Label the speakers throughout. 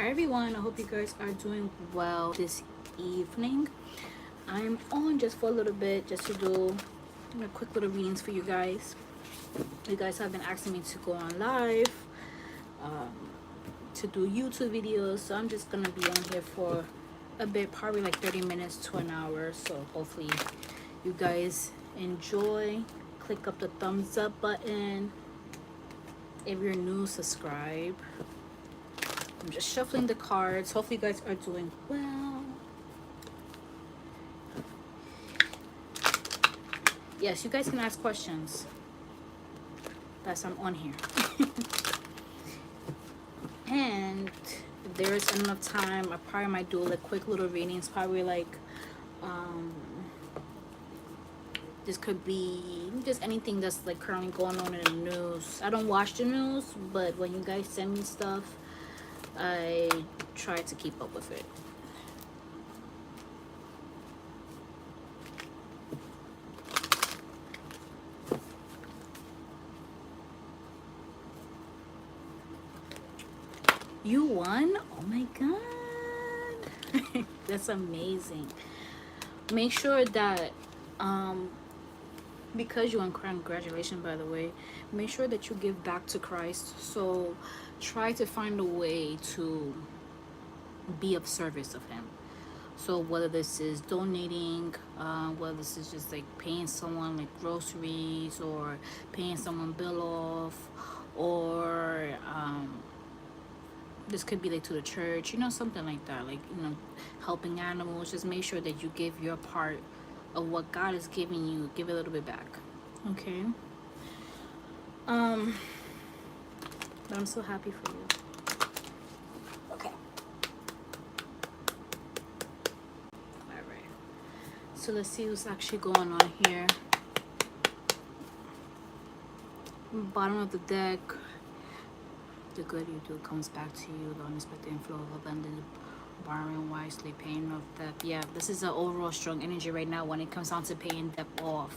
Speaker 1: Hi everyone, I hope you guys are doing well this evening. I'm on just for a little bit, just to do quick little readings for you guys. You guys have been asking me to go on live, um, to do YouTube videos, so I'm just gonna be on here for a bit, probably like 30 minutes to an hour. So hopefully you guys enjoy. Click up the thumbs up button. If you're new, subscribe. I'm just shuffling the cards. Hopefully you guys are doing well. Yes, you guys can ask questions. That's I'm on here. And if there's enough time, I probably might do like quick little readings. Probably like this could be just anything that's like currently going on in the news. I don't watch the news, but when you guys send me stuff, I try to keep up with it. You won? Oh my god. That's amazing. Make sure that because you won, congratulations by the way, make sure that you give back to Christ. So try to find a way to be of service of him. So whether this is donating, whether this is just like paying someone like groceries, or paying someone bill off, or this could be like to the church, you know, something like that, like, you know, helping animals. Just make sure that you give your part of what God is giving you, give it a little bit back. Okay. But I'm so happy for you. Okay. All right. So let's see what's actually going on here. Bottom of the deck. The good you do comes back to you. The unexpected inflow of abundance, borrowing wisely, paying off debt. Yeah, this is an overall strong energy right now when it comes down to paying debt off.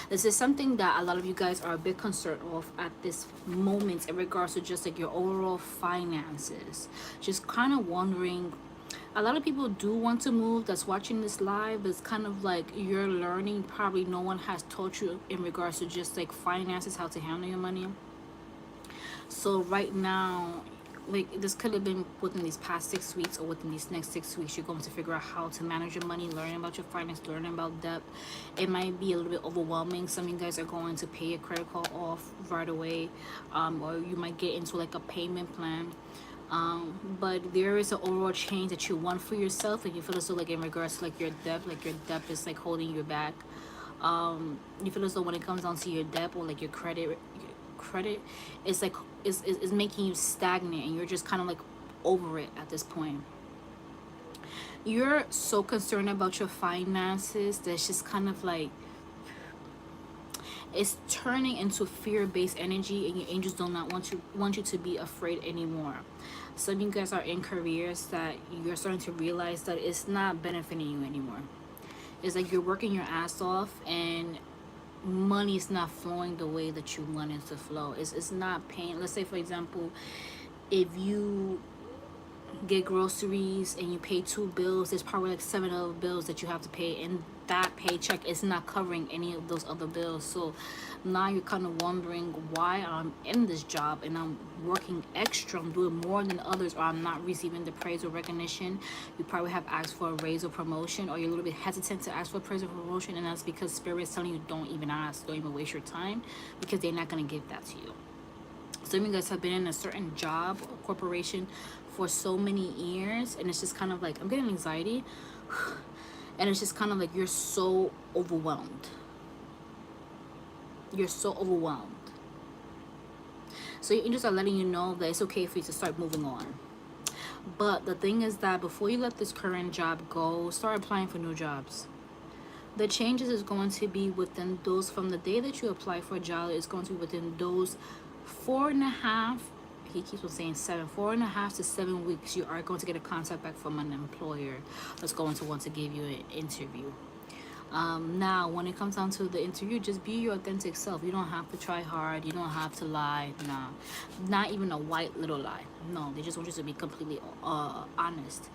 Speaker 1: This is something that a lot of you guys are a bit concerned of at this moment in regards to just like your overall finances. Just kind of wondering. A lot of people do want to move that's watching this live. It's kind of like you're learning. Probably no one has taught you in regards to just like finances, how to handle your money. So right now, like this could have been within these past 6 weeks, or within these next 6 weeks, you're going to figure out how to manage your money, learning about your finance, learning about debt. It might be a little bit overwhelming. Some of you guys are going to pay your credit card off right away, or you might get into like a payment plan. But there is an overall change that you want for yourself, and you feel as though like in regards to like your debt is like holding you back. You feel as though when it comes down to your debt, or like your credit is like is making you stagnant, and you're just kind of like over it at this point. You're so concerned about your finances that it's just kind of like it's turning into fear-based energy, and your angels do not want you to be afraid anymore. Some of you guys are in careers that you're starting to realize that it's not benefiting you anymore. It's like you're working your ass off, and money is not flowing the way that you want it to flow. It's not paying. Let's say for example, if you get groceries and you pay 2 bills, there's probably like 7 other bills that you have to pay, and that paycheck is not covering any of those other bills. So now you're kind of wondering why I'm in this job and I'm working extra, I'm doing more than others, or I'm not receiving the praise or recognition. You probably have asked for a raise or promotion, or you're a little bit hesitant to ask for a praise or promotion, and that's because Spirit is telling you don't even ask, don't even waste your time, because they're not going to give that to you. Some of you guys have been in a certain job or corporation for so many years, and it's just kind of like I'm getting anxiety, and it's just kind of like you're so overwhelmed. You're so overwhelmed. So your angels are letting you know that it's okay for you to start moving on. But the thing is that before you let this current job go, start applying for new jobs. The changes is going to be within those, from the day that you apply for a job, it's going to be within those 4.5, he keeps on saying 4.5 to 7 weeks, you are going to get a contact back from an employer that's going to want to give you an interview. Now, when it comes down to the interview, just be your authentic self. You don't have to try hard. You don't have to lie. Nah, not even a white little lie. No, they just want you to be completely honest.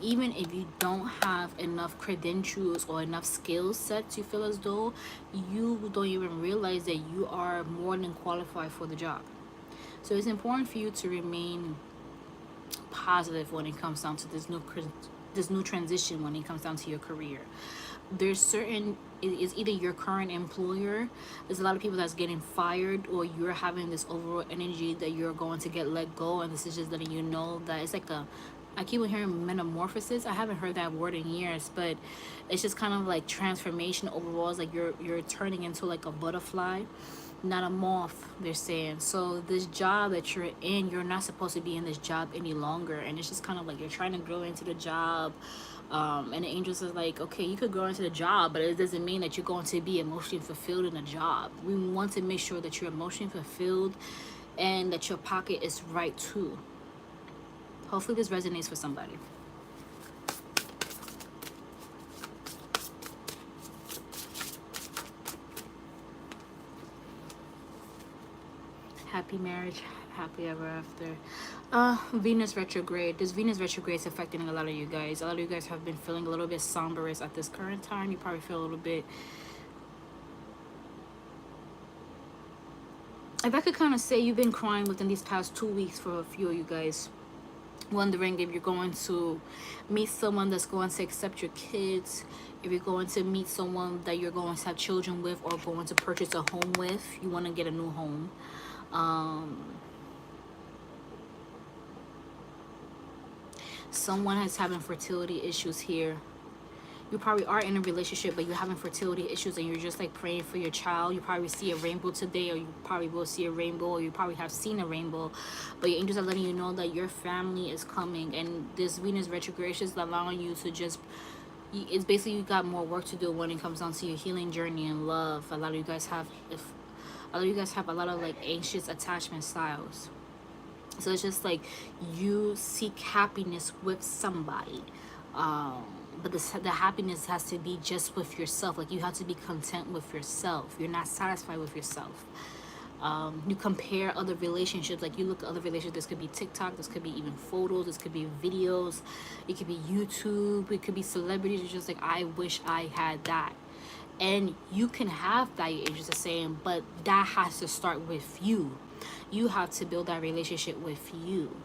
Speaker 1: Even if you don't have enough credentials or enough skill sets, you feel as though you don't even realize that you are more than qualified for the job. So it's important for you to remain positive when it comes down to this new transition when it comes down to your career. There's certain, it's either your current employer, there's a lot of people that's getting fired, or you're having this overall energy that you're going to get let go, and this is just letting you know that it's like a, I keep on hearing metamorphosis. I haven't heard that word in years, but it's just kind of like transformation overall. It's like you're turning into like a butterfly, not a moth, they're saying. So this job that you're in, you're not supposed to be in this job any longer, and it's just kind of like you're trying to grow into the job. And the angels is like, okay, you could grow into the job, but it doesn't mean that you're going to be emotionally fulfilled in the job. We want to make sure that you're emotionally fulfilled and that your pocket is right too. Hopefully this resonates for somebody. Happy marriage, happy ever after. Venus retrograde. This Venus retrograde is affecting a lot of you guys. A lot of you guys have been feeling a little bit somberous at this current time. You probably feel a little bit, if I could kind of say, you've been crying within these past 2 weeks for a few of you guys, wondering if you're going to meet someone that's going to accept your kids, if you're going to meet someone that you're going to have children with, or going to purchase a home with. You want to get a new home. Someone is having fertility issues here. You probably are in a relationship, but you're having fertility issues, and you're just like praying for your child. You probably see a rainbow today, or you probably will see a rainbow, or you probably have seen a rainbow. But your angels are letting you know that your family is coming, and this Venus retrograde is allowing you to just, it's basically you got more work to do when it comes down to your healing journey and love. A lot of you guys have, a lot of you guys have a lot of like anxious attachment styles. So it's just like you seek happiness with somebody. But the happiness has to be just with yourself. Like you have to be content with yourself. You're not satisfied with yourself. You compare other relationships. Like you look at other relationships. This could be TikTok. This could be even photos. This could be videos. It could be YouTube. It could be celebrities. It's just like, I wish I had that. And you can have that, your angels are saying, but that has to start with you. You have to build that relationship with you.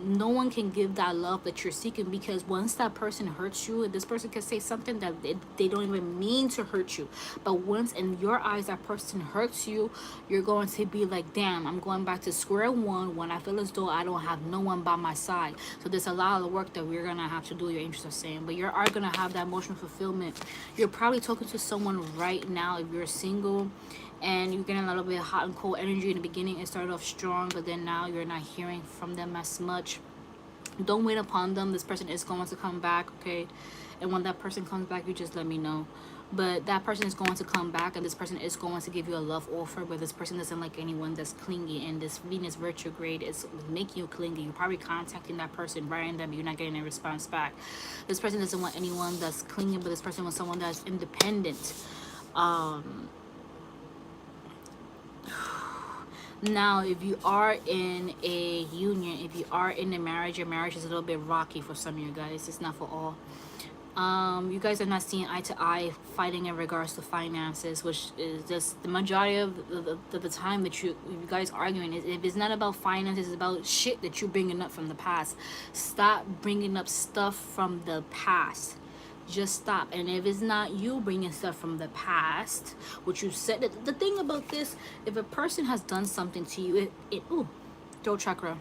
Speaker 1: No one can give that love that you're seeking, because once that person hurts you, and this person can say something that they don't even mean to hurt you, but once in your eyes that person hurts you, you're going to be like, damn, I'm going back to square one when I feel as though I don't have no one by my side. So there's a lot of work that we're gonna have to do, your angels are saying, but you are gonna have that emotional fulfillment. You're probably talking to someone right now if you're single, and you're getting a little bit hot and cold energy. In the beginning it started off strong, but then now you're not hearing from them as much. Don't wait upon them. This person is going to come back, okay? And when that person comes back, you just let me know. But that person is going to come back, and this person is going to give you a love offer, but this person doesn't like anyone that's clingy, and this Venus retrograde is making you clingy. You're probably contacting that person, writing them, but you're not getting a response back. This person doesn't want anyone that's clingy, but this person wants someone that's independent. Now, if you are in a union, if you are in a marriage, your marriage is a little bit rocky for some of you guys. It's not for all. You guys are not seeing eye to eye, fighting in regards to finances, which is just the majority of the time that you guys arguing. If it's not about finances, it's about shit that you're bringing up from the past. Stop bringing up stuff from the past. Just stop. And if it's not you bringing stuff from the past, what you said, the thing about this, if a person has done something to you, throat chakra,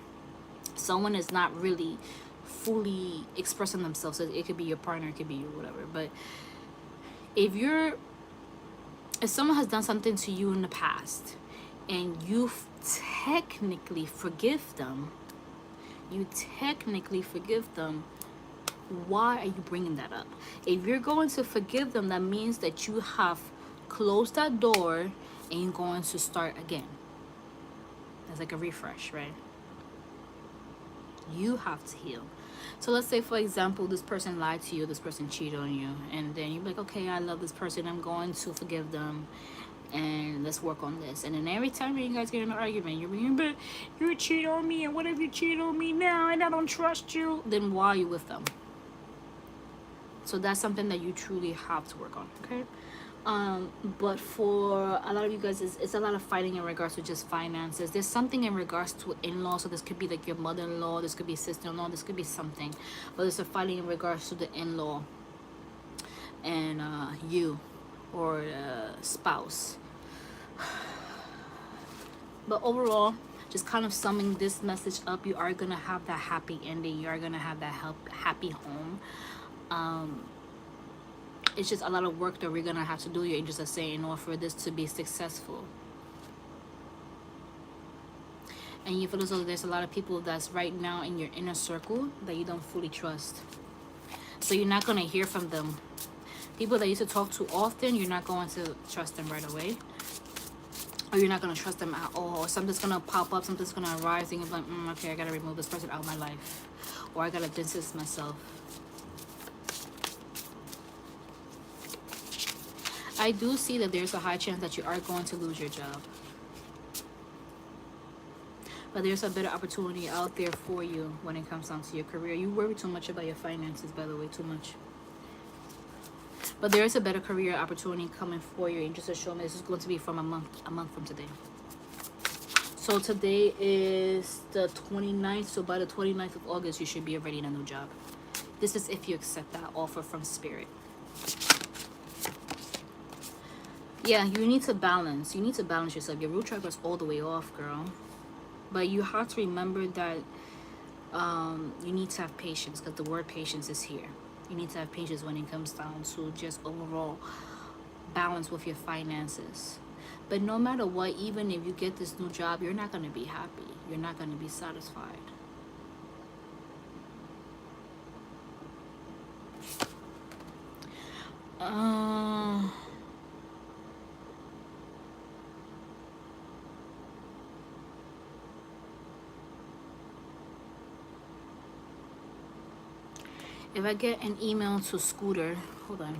Speaker 1: someone is not really fully expressing themselves. It could be your partner, it could be you, whatever. But if someone has done something to you in the past and you technically forgive them, why are you bringing that up? If you're going to forgive them, that means that you have closed that door and you're going to start again. That's like a refresh, right? You have to heal. So let's say, for example, this person lied to you, this person cheated on you, and then you're like, okay, I love this person, I'm going to forgive them, and let's work on this. And then every time you guys get in an argument, you're like, but you cheat on me, and what if you cheat on me now, and I don't trust you? Then why are you with them? So that's something that you truly have to work on, okay? But for a lot of you guys, it's a lot of fighting in regards to just finances. There's something in regards to in-law. So this could be like your mother-in-law, this could be sister-in-law, this could be something. But there's a fighting in regards to the in-law and you or spouse. But overall, just kind of summing this message up, you are going to have that happy ending. You are going to have that happy home. It's just a lot of work that we're gonna have to do, your angels are saying, in order for this to be successful. And you feel as though there's a lot of people that's right now in your inner circle that you don't fully trust. So you're not gonna hear from them. People that you used to talk to often, you're not going to trust them right away. Or you're not gonna trust them at all. Or something's gonna pop up, something's gonna arise, and you're like, okay, I gotta remove this person out of my life. Or I gotta distance myself. I do see that there's a high chance that you are going to lose your job. But there's a better opportunity out there for you when it comes down to your career. You worry too much about your finances, by the way, too much. But there is a better career opportunity coming for you. And just to show me, this is going to be from a month from today. So today is the 29th. So by the 29th of August, you should be already in a new job. This is if you accept that offer from Spirit. Yeah, you need to balance. You need to balance yourself. Your root chakra is all the way off, girl. But you have to remember that you need to have patience, because the word patience is here. You need to have patience when it comes down to just overall balance with your finances. But no matter what, even if you get this new job, you're not going to be happy. You're not going to be satisfied. If I get an email to Scooter, hold on.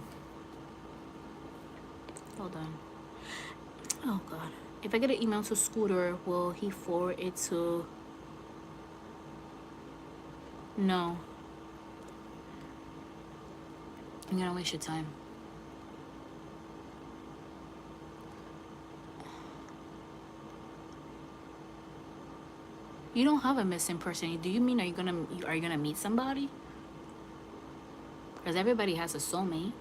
Speaker 1: Oh God. If I get an email to Scooter, will he forward it to... No. I'm gonna waste your time. You don't have a missing person. Do you mean are you gonna meet somebody? Because everybody has a soulmate.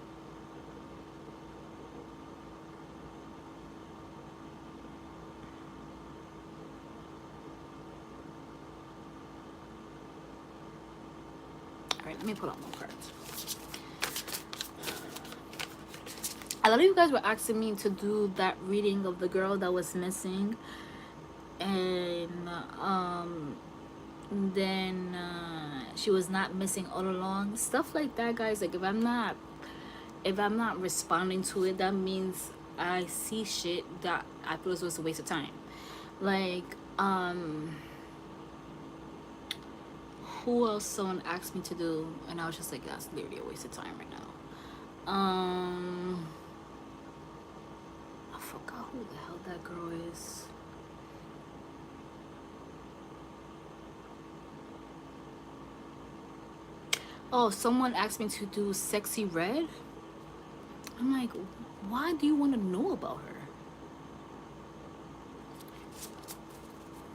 Speaker 1: Alright, let me pull out more cards. A lot of you guys were asking me to do that reading of the girl that was missing. And then she was not missing all along. Stuff like that, guys. Like if I'm not responding to it, that means I see shit that I feel was a waste of time. Like who else someone asked me to do, and I was just like, that's literally a waste of time right now. I forgot who the hell that girl is. Oh, someone asked me to do Sexy Red. I'm like, why do you want to know about her?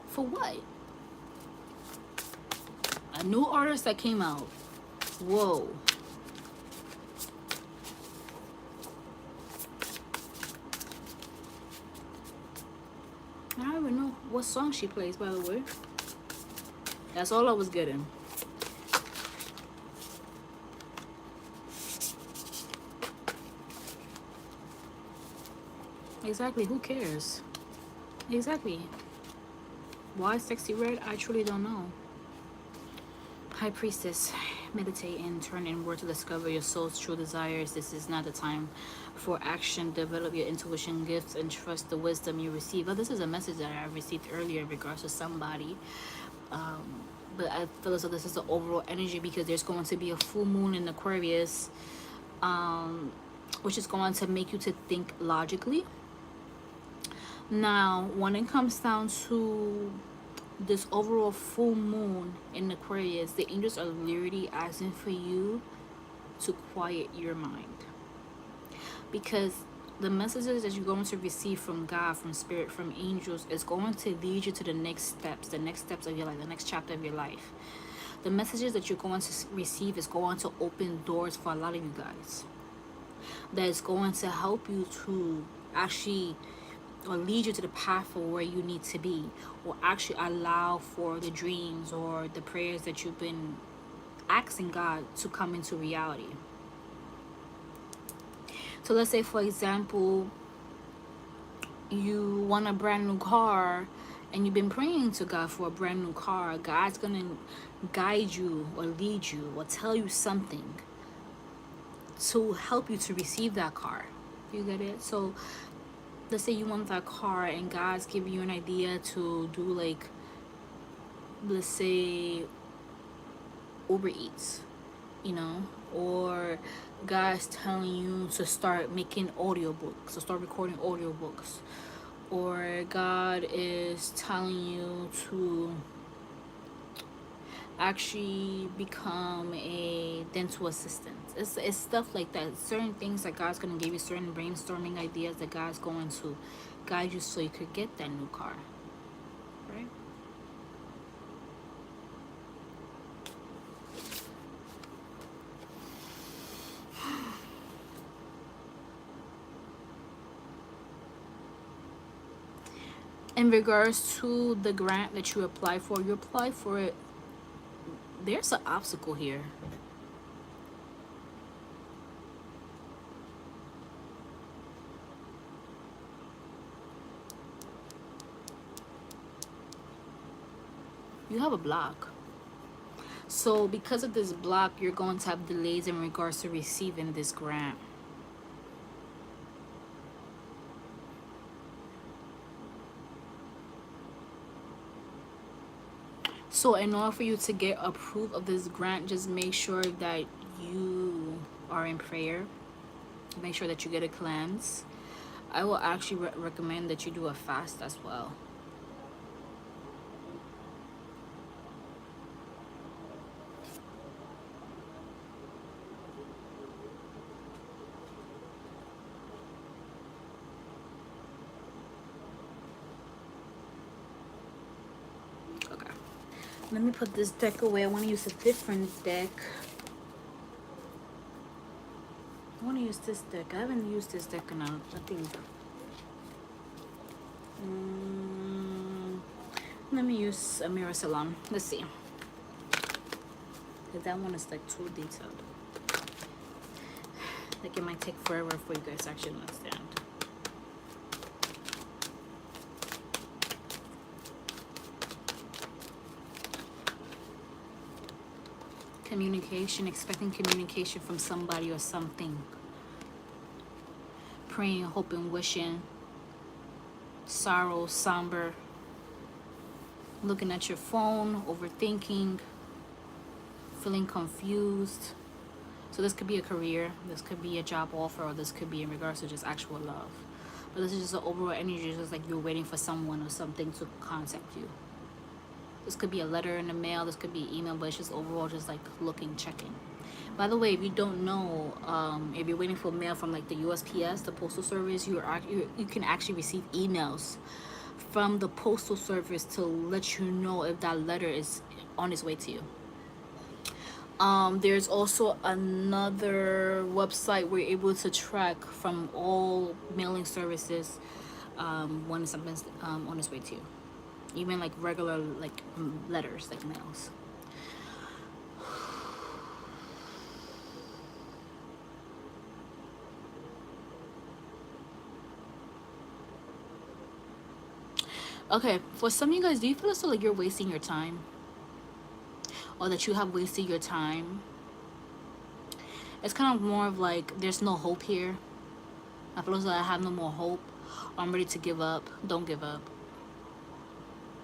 Speaker 1: For what? A new artist that came out. Whoa. I don't even know what song she plays, by the way. That's all I was getting. Exactly, who cares? Exactly. Why Sexy Red? I truly don't know. High Priestess, meditate and turn inward to discover your soul's true desires. This is not the time for action. Develop your intuition gifts and trust the wisdom you receive. But this is a message that I received earlier in regards to somebody but I feel as though this is the overall energy because there's going to be a full moon in Aquarius, which is going to make you to think logically. Now, when it comes down to this overall full moon in Aquarius, the angels are literally asking for you to quiet your mind, because the messages that you're going to receive from God, from spirit, from angels is going to lead you to the next steps of your life, the next chapter of your life. The messages that you're going to receive is going to open doors for a lot of you guys, that is going to help you to actually, or lead you to the path of where you need to be, or actually allow for the dreams or the prayers that you've been asking God to come into reality. So let's say, for example, you want a brand new car and you've been praying to God for a brand new car. God's gonna guide you or lead you or tell you something to help you to receive that car. You get it? So let's say you want that car and God's giving you an idea to do, like, let's say Uber Eats, you know, or God's telling you to start making audiobooks, to start recording audiobooks, or God is telling you to actually become a dental assistant. It's stuff like that. Certain things that God's going to give you, certain brainstorming ideas that God's going to guide you so you could get that new car, right? In regards to the grant that you apply for it, there's an obstacle here. You have a block. So because of this block, you're going to have delays in regards to receiving this grant. So in order for you to get approved of this grant, just make sure that you are in prayer. Make sure that you get a cleanse. I will actually recommend that you do a fast as well. Okay. Let me put this deck away. I want to use a different deck. I want to use this deck. I haven't used this deck in I think. Let me use a mirror salon. Let's see. Because that one is like too detailed. Like it might take forever for you guys to actually understand. Communication, expecting communication from somebody or something. Praying, hoping, wishing. Sorrow, somber. Looking at your phone, overthinking. Feeling confused. So this could be a career, this could be a job offer, or this could be in regards to just actual love. But this is just an overall energy, just like you're waiting for someone or something to contact you. This could be a letter in the mail, this could be email, but it's just overall just like looking, checking. By the way, if you don't know, if you're waiting for mail from like the USPS, the Postal Service, you can actually receive emails from the Postal Service to let you know if that letter is on its way to you. There's also another website where you're able to track from all mailing services when something's on its way to you. Even like regular like letters, like mails. Okay, for some of you guys, do you feel as though like you're wasting your time? Or that you have wasted your time? It's kind of more of like there's no hope here. I feel as though I have no more hope. Or I'm ready to give up. Don't give up.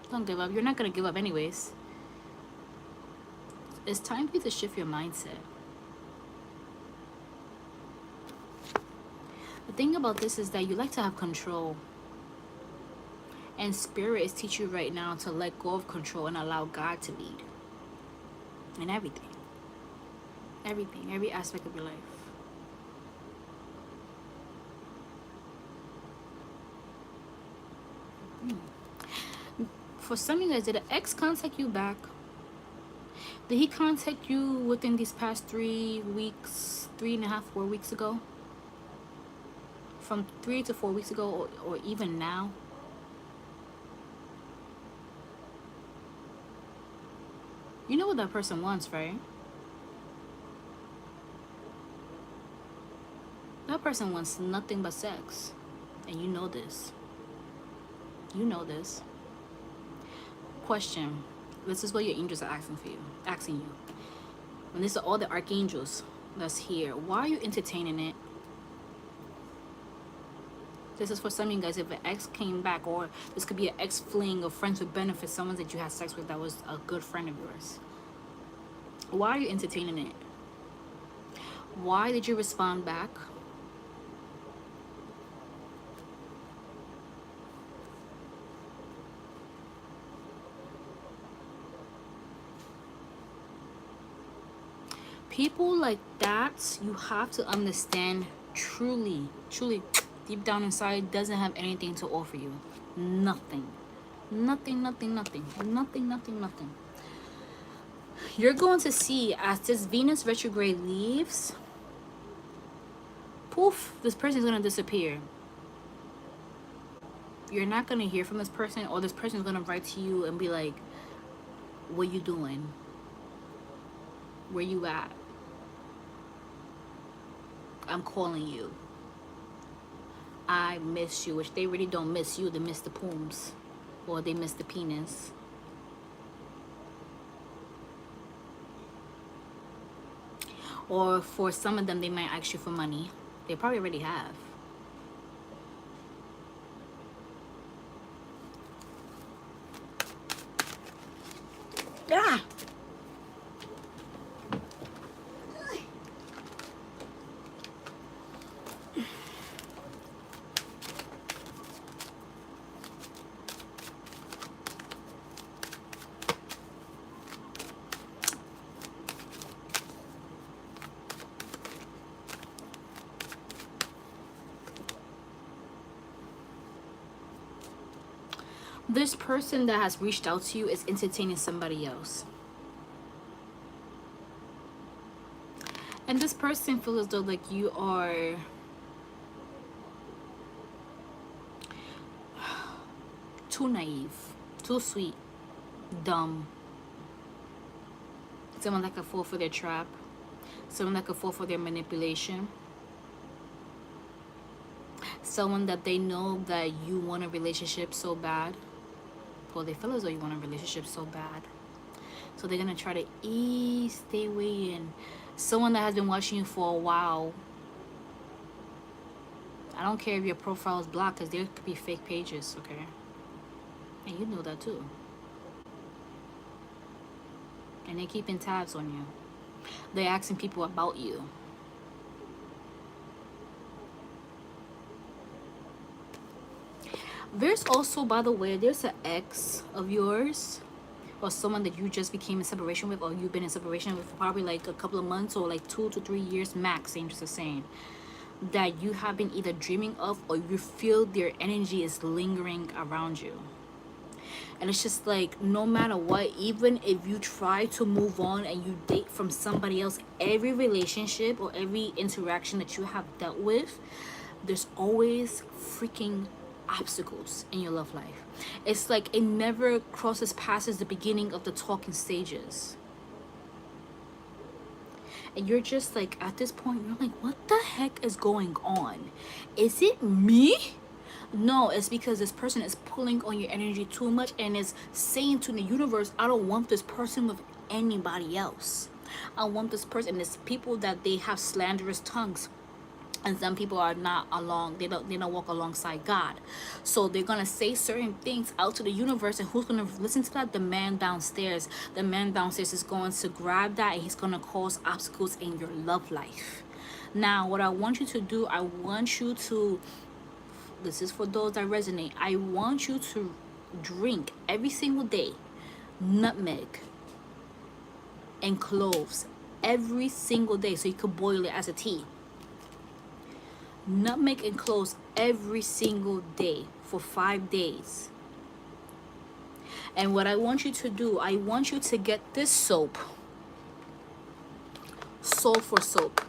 Speaker 1: Don't give up. You're not going to give up anyways. It's time for you to shift your mindset. The thing about this is that you like to have control. And Spirit is teaching you right now to let go of control and allow God to lead in everything. Everything, every aspect of your life. For some of you guys, did an ex contact you back? Did he contact you within these past 3 weeks, 3.5, 4 weeks ago? From 3 to 4 weeks ago, or even now? You know what that person wants, right? That person wants nothing but sex. And you know this. You know this. Question. This is what your angels are asking you. And this is all the archangels that's here. Why are you entertaining it? This is for some of you guys. If an ex came back, or this could be an ex fling or friends with benefits, someone that you had sex with that was a good friend of yours. Why are you entertaining it? Why did you respond back? People like that, you have to understand, truly deep down inside, doesn't have anything to offer you. Nothing. You're going to see, as this Venus retrograde leaves, poof, this person is going to disappear. You're not going to hear from this person, or this person is going to write to you and be like, what you doing? Where you at? I'm calling you. I miss you. Which they really don't miss you. They miss the pooms. Or they miss the penis. Or for some of them, they might ask you for money. They probably already have. Ah! This person that has reached out to you is entertaining somebody else. And this person feels as though like you are too naive, too sweet, dumb. Someone that could fall for their trap. Someone that could fall for their manipulation. Someone that they know that you want a relationship so bad. Well, they feel as though you want a relationship so bad. So they're going to try to ease their way in. Someone that has been watching you for a while. I don't care if your profile is blocked, because there could be fake pages, okay? And you know that too. And they're keeping tabs on you. They're asking people about you. There's also, by the way, there's an ex of yours, or someone that you just became in separation with, or you've been in separation with for probably like a couple of months, or like 2 to 3 years max, angels are saying, that you have been either dreaming of, or you feel their energy is lingering around you. And it's just like, no matter what, even if you try to move on and you date from somebody else, every relationship or every interaction that you have dealt with, there's always freaking obstacles in your love life. It's like it never crosses past the beginning of the talking stages. And you're just like, at this point, you're like, what the heck is going on? Is it me? No, it's because this person is pulling on your energy too much and is saying to the universe, I don't want this person with anybody else. I want this person. And it's people that they have slanderous tongues. And some people are not along, they don't walk alongside God. So they're gonna say certain things out to the universe, and who's gonna listen to that? The man downstairs. The man downstairs is going to grab that, and he's gonna cause obstacles in your love life. Now what I want you to do, I want you to, this is for those that resonate, I want you to drink every single day nutmeg and cloves every single day, so you could boil it as a tea. Nutmeg and cloves every single day for 5 days. And what I want you to do, I want you to get this soap, sulfur soap.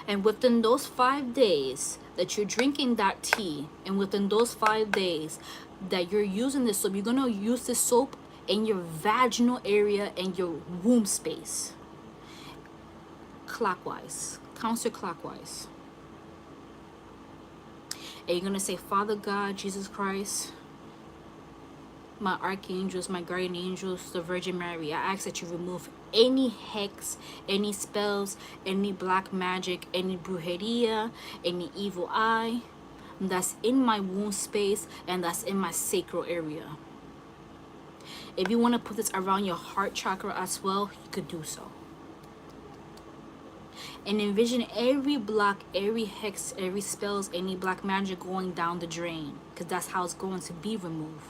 Speaker 1: And within those 5 days that you're drinking that tea, and within those 5 days that you're using this soap, you're going to use this soap in your vaginal area and your womb space. Clockwise, counterclockwise. And you're going to say, Father God, Jesus Christ, my archangels, my guardian angels, the Virgin Mary, I ask that you remove any hex, any spells, any black magic, any brujeria, any evil eye that's in my womb space and that's in my sacral area. If you want to put this around your heart chakra as well, you could do so. And envision every block, every hex, every spells, any black magic going down the drain, because that's how it's going to be removed.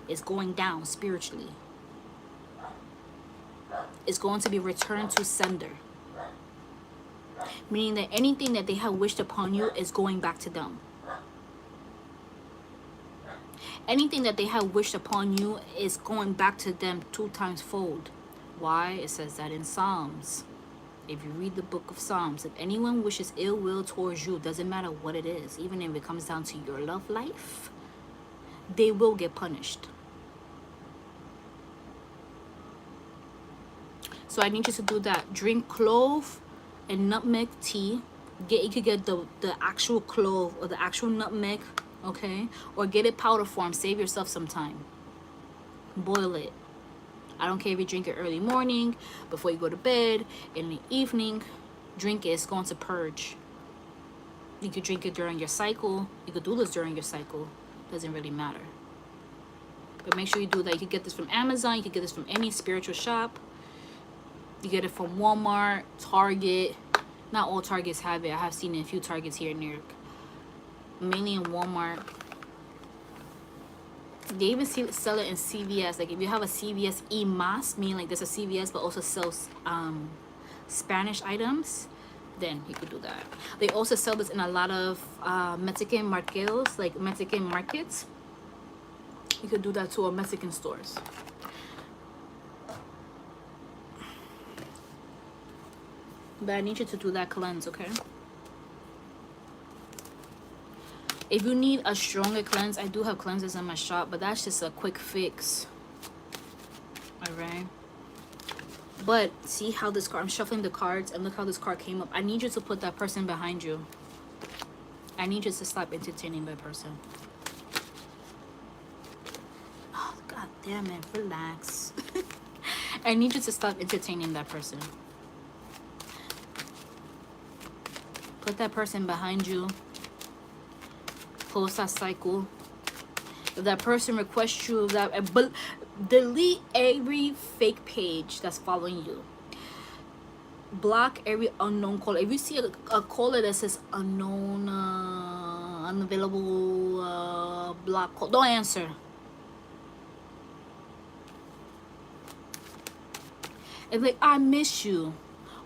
Speaker 1: It's going down spiritually. It's going to be returned to sender, meaning that anything that they have wished upon you is going back to them. Anything that they have wished upon you is going back to them 2 times fold. Why? It says that in Psalms. If you read the book of Psalms, if anyone wishes ill will towards you, doesn't matter what it is, even if it comes down to your love life, they will get punished. So I need you to do that. Drink clove and nutmeg tea. You could get the actual clove or the actual nutmeg, okay? Or get it powder form. Save yourself some time. Boil it. I don't care if you drink it early morning, before you go to bed, in the evening. Drink it. It's going to purge. You could drink it during your cycle. You could do this during your cycle. Doesn't really matter. But make sure you do that. You could get this from Amazon. You could get this from any spiritual shop. You get it from Walmart, Target. Not all Targets have it. I have seen it in a few Targets here in New York. Mainly in Walmart. They even sell it in CVS. Like if you have a CVS e-mas, meaning like there's a CVS but also sells Spanish items, then you could do that. They also sell this in a lot of Mexican mercados, like Mexican markets. You could do that too, or Mexican stores. But I need you to do that cleanse, okay? If you need a stronger cleanse, I do have cleansers in my shop, but that's just a quick fix. Alright? But see how this card, I'm shuffling the cards, and look how this card came up. I need you to put that person behind you. I need you to stop entertaining that person. Oh, God damn it, relax. I need you to stop entertaining that person. Put that person behind you. Close that cycle. If that person requests you, delete every fake page that's following you. Block every unknown caller. If you see a caller that says unknown, unavailable, block call, don't answer. It's like, I miss you.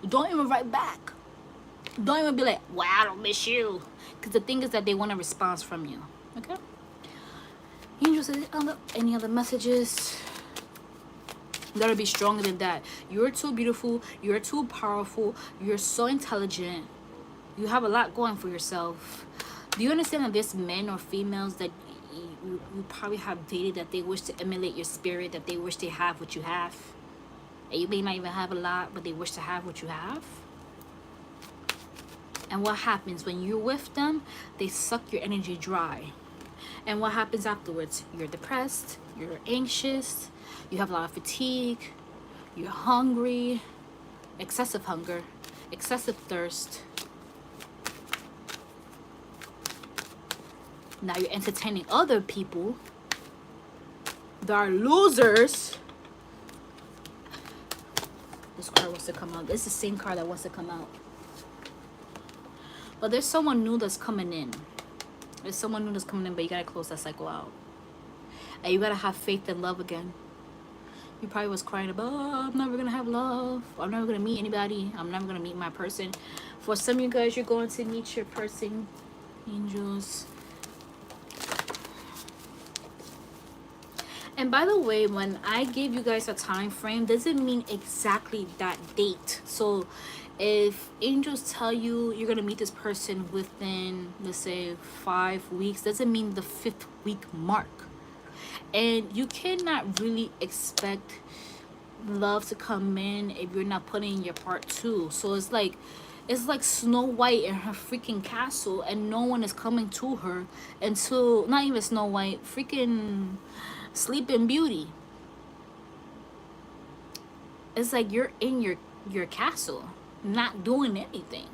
Speaker 1: Don't even write back. Don't even be like, wow, I don't miss you. Because the thing is that they want a response from you. Okay? Angels, any other messages? You gotta be stronger than that. You're too beautiful. You're too powerful. You're so intelligent. You have a lot going for yourself. Do you understand that there's men or females that you probably have dated that they wish to emulate your spirit, that they wish they have what you have? And you may not even have a lot, but they wish to have what you have? And what happens when you're with them? They suck your energy dry. And what happens afterwards? You're depressed, you're anxious, you have a lot of fatigue, you're hungry, excessive hunger, excessive thirst. Now you're entertaining other people that are losers. This card wants to come out. This is the same card that wants to come out. But there's someone new that's coming in. There's someone new that's coming in, but you gotta close that cycle out. And you gotta have faith and love again. You probably was crying about, oh, I'm never gonna have love. I'm never gonna meet anybody. I'm never gonna meet my person. For some of you guys, you're going to meet your person. Angels. And by the way, when I give you guys a time frame, doesn't mean exactly that date. So if angels tell you you're gonna meet this person within, let's say, 5 weeks, doesn't mean the 5th week mark. And you cannot really expect love to come in if you're not putting in your part too. So it's like Snow White in her freaking castle, and no one is coming to her until, not even Snow White, freaking Sleeping Beauty. It's like you're in your castle, not doing anything.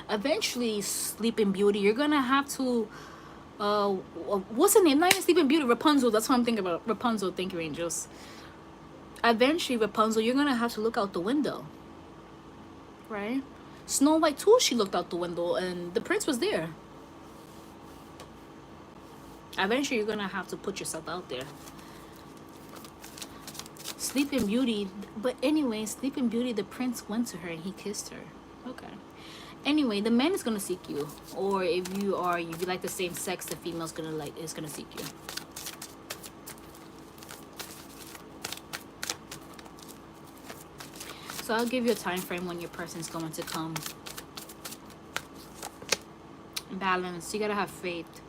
Speaker 1: Eventually, Sleeping Beauty, you're gonna have to what's her name? Not even Sleeping Beauty, Rapunzel. That's what I'm thinking about. Rapunzel. Thank you, angels. Eventually, Rapunzel, you're gonna have to look out the window, right? Snow White too, she looked out the window and the prince was there. Eventually, you're gonna have to put yourself out there. Sleeping Beauty, but anyway, Sleeping Beauty, the prince went to her and he kissed her. Okay. Anyway, the man is gonna seek you, or if you like the same sex, the female's is gonna seek you. So I'll give you a time frame when your person's going to come. Balance. You gotta have faith.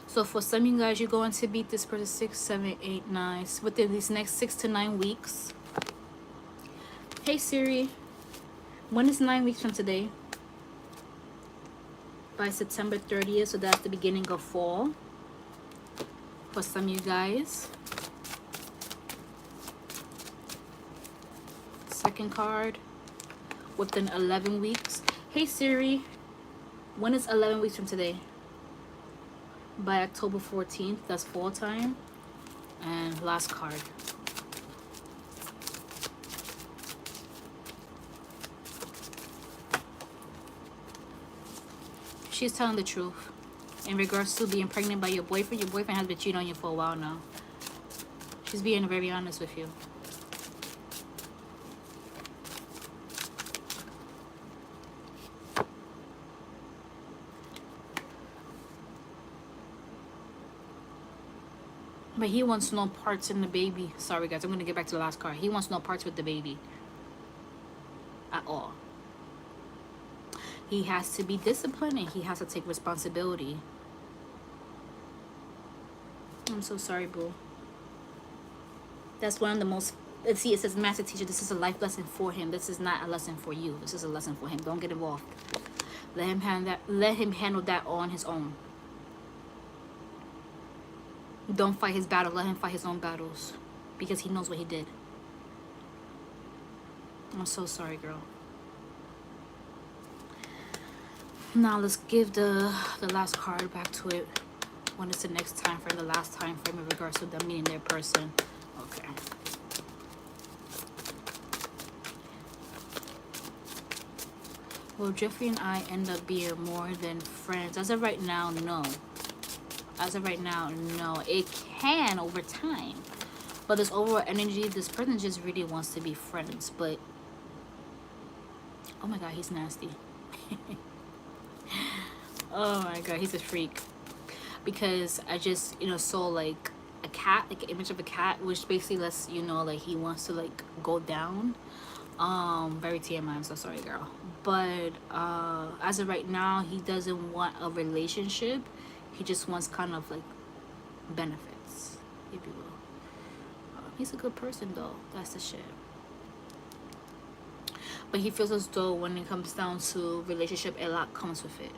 Speaker 1: So for some of you guys, you're going to beat this person 6, 7, 8, 9 within these next 6 to 9 weeks. Hey Siri, when is 9 weeks from today? By September 30th, so that's the beginning of fall for some of you guys. Second card, within 11 weeks. Hey Siri, when is 11 weeks from today? By October 14th, that's fall time. And last card. She's telling the truth in regards to being pregnant by your boyfriend. Your boyfriend has been cheating on you for a while now. She's being very honest with you. But he wants no parts in the baby. Sorry guys, I'm going to get back to the last card. He wants no parts with the baby at all. He has to be disciplined and he has to take responsibility. I'm so sorry, boo. That's one of the most... See, it says master teacher. This is a life lesson for him. This is not a lesson for you. This is a lesson for him. Don't get involved. Let him handle that on his own. Don't fight his battle. Let him fight his own battles. Because he knows what he did. I'm so sorry, girl. Now let's give the last card back to it. When is the next time frame? The last time frame in regards to them meeting their person. Okay. Will Jeffrey and I end up being more than friends? As of right now, no. As of right now, no. It can over time. But this overall energy, this person just really wants to be friends. But, oh my God, he's nasty. Oh my God, he's a freak. Because I just, saw like a cat, like an image of a cat, which basically lets you know like he wants to like go down. Very TMI, I'm so sorry, girl. But as of right now, he doesn't want a relationship. He just wants kind of like benefits, if you will. He's a good person though. That's the shit. But he feels as though when it comes down to relationship, a lot comes with it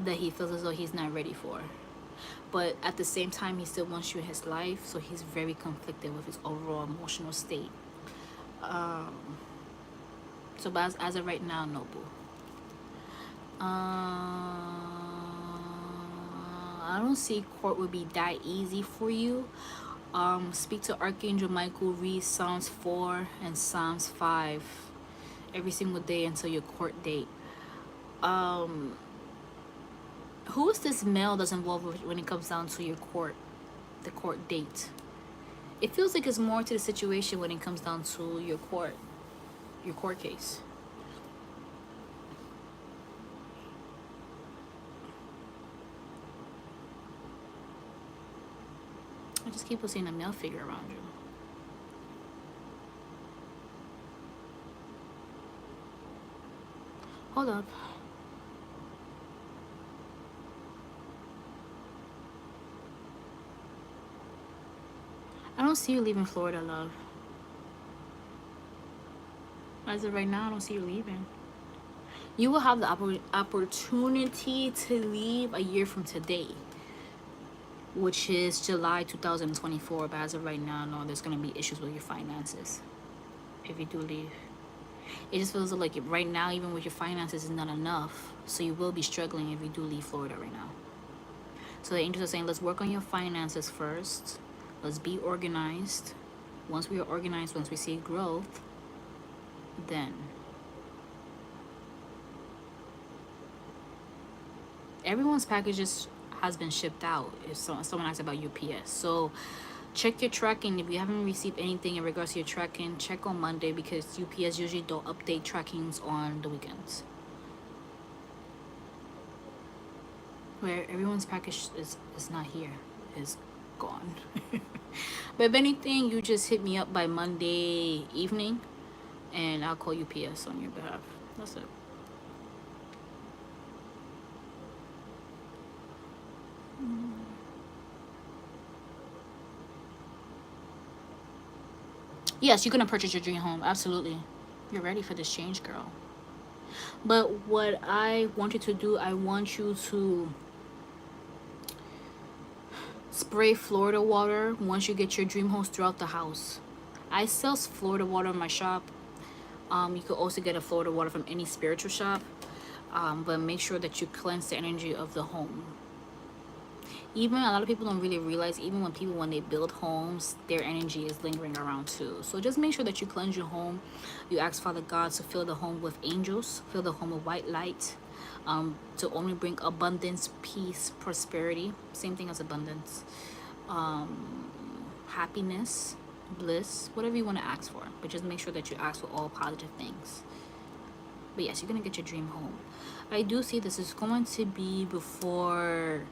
Speaker 1: that he feels as though he's not ready for. But at the same time, he still wants you in his life, so he's very conflicted with his overall emotional state. So but as of right now, no, boo. I don't see court would be that easy for you. Speak to Archangel Michael, read Psalms 4 and Psalms 5 every single day until your court date. Who is this male that's involved with when it comes down to your the court date? It feels like it's more to the situation when it comes down to your court case. I just keep seeing a male figure around you. Hold up. I don't see you leaving Florida, love. As of right now, I don't see you leaving. You will have the opportunity to leave a year from today, which is July 2024. But as of right now, no, there's going to be issues with your finances if you do leave. It just feels like right now, even with your finances, is not enough. So you will be struggling if you do leave Florida right now. So the angels are saying, let's work on your finances first. Let's be organized. Once we are organized, once we see growth, then everyone's packages has been shipped out. If someone asks about UPS, so check your tracking. If you haven't received anything in regards to your tracking, check on Monday, because UPS usually don't update trackings on the weekends. Where everyone's package is not here, is gone. But if anything, you just hit me up by Monday evening and I'll call UPS on your behalf. That's it. Yes, you're gonna purchase your dream home. Absolutely. You're ready for this change, girl. But what I want you to do, I want you to spray Florida water once you get your dream homes throughout the house. I sell Florida water in my shop. You could also get a Florida water from any spiritual shop. But make sure that you cleanse the energy of the home. Even a lot of people don't really realize, even when they build homes, their energy is lingering around too. So just make sure that you cleanse your home. You ask Father God to fill the home with angels, fill the home with white light, to only bring abundance, peace, prosperity. Same thing as abundance, happiness, bliss, whatever you want to ask for. But just make sure that you ask for all positive things. But yes, you're gonna get your dream home. I do see this is going to be before.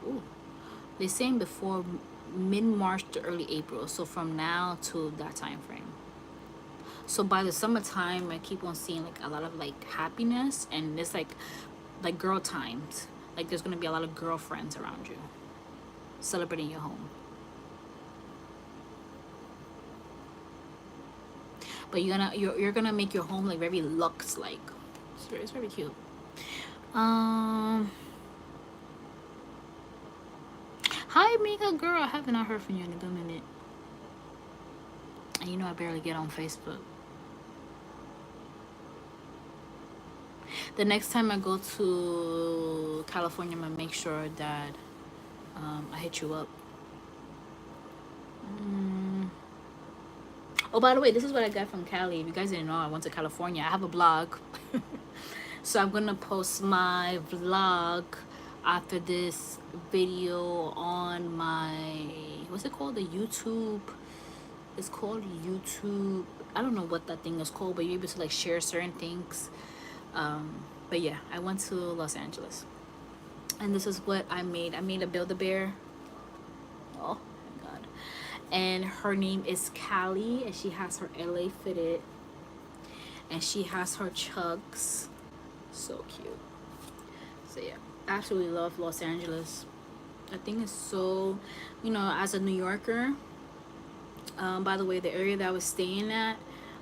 Speaker 1: Ooh, they're saying before mid-March to early April. So from now to that time frame. So by the summertime, I keep on seeing like a lot of like happiness, and it's like girl times. Like there's gonna be a lot of girlfriends around you celebrating your home. But you're gonna make your home like very luxe like. It's very cute. Hi, Mika girl. I haven't heard from you in a good minute. And you know I barely get on Facebook. The next time I go to California, I'm gonna make sure that I hit you up. Oh, by the way, this is what I got from Cali. If you guys didn't know, I went to California. I have a blog. So I'm gonna post my vlog after this video on my, what's it called, the YouTube. It's called YouTube. I don't know what that thing is called, but you're able to like share certain things. But yeah, I went to Los Angeles, and this is what I made. I made a Build-A-Bear. Oh my god. And her name is Callie, and she has her LA fitted, and she has her chugs. So cute. So yeah, absolutely love Los Angeles. I think it's so, as a New Yorker, by the way, the area that I was staying at,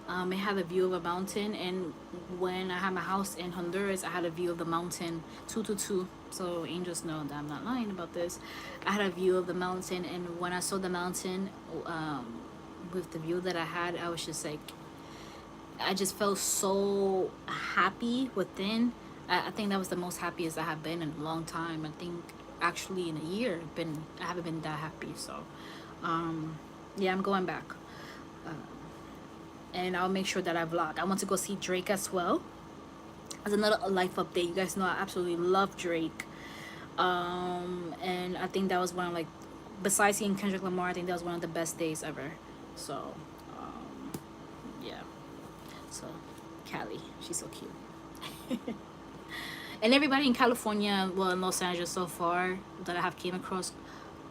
Speaker 1: it had a view of a mountain, and when I had my house in Honduras, I had a view of the mountain 222. So angels know that I'm not lying about this. I had a view of the mountain, and when I saw the mountain, with the view that I had, I was just like, I just felt so happy within. I think that was the most happiest I have been in a long time. I think actually in a year I haven't been that happy. So yeah, I'm going back, and I'll make sure that I vlog. I want to go see Drake as well. As another life update, you guys know I absolutely love Drake. And I think that was one of, like, besides seeing Kendrick Lamar, I think that was one of the best days ever. So yeah. So Cali, she's so cute. And everybody in California, well, in Los Angeles so far that I have came across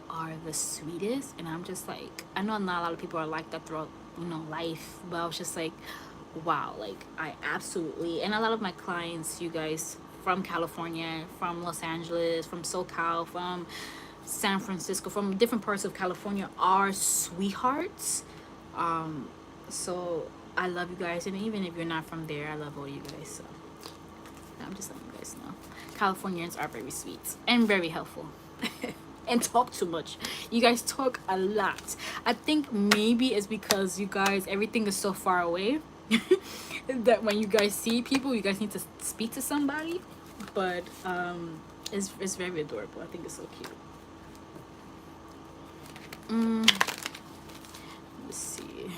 Speaker 1: are the sweetest. And I'm just like, I know not a lot of people are like that throughout, life, but I was just like, wow, like I absolutely, and a lot of my clients, you guys, from California, from Los Angeles, from SoCal, from San Francisco, from different parts of California, are sweethearts. So I love you guys, and even if you're not from there, I love all you guys. So I'm just letting you guys know, Californians are very sweet and very helpful. And talk too much. You guys talk a lot. I think maybe it's because you guys, everything is so far away that when you guys see people, you guys need to speak to somebody. But it's very adorable. I think it's so cute. Let's see.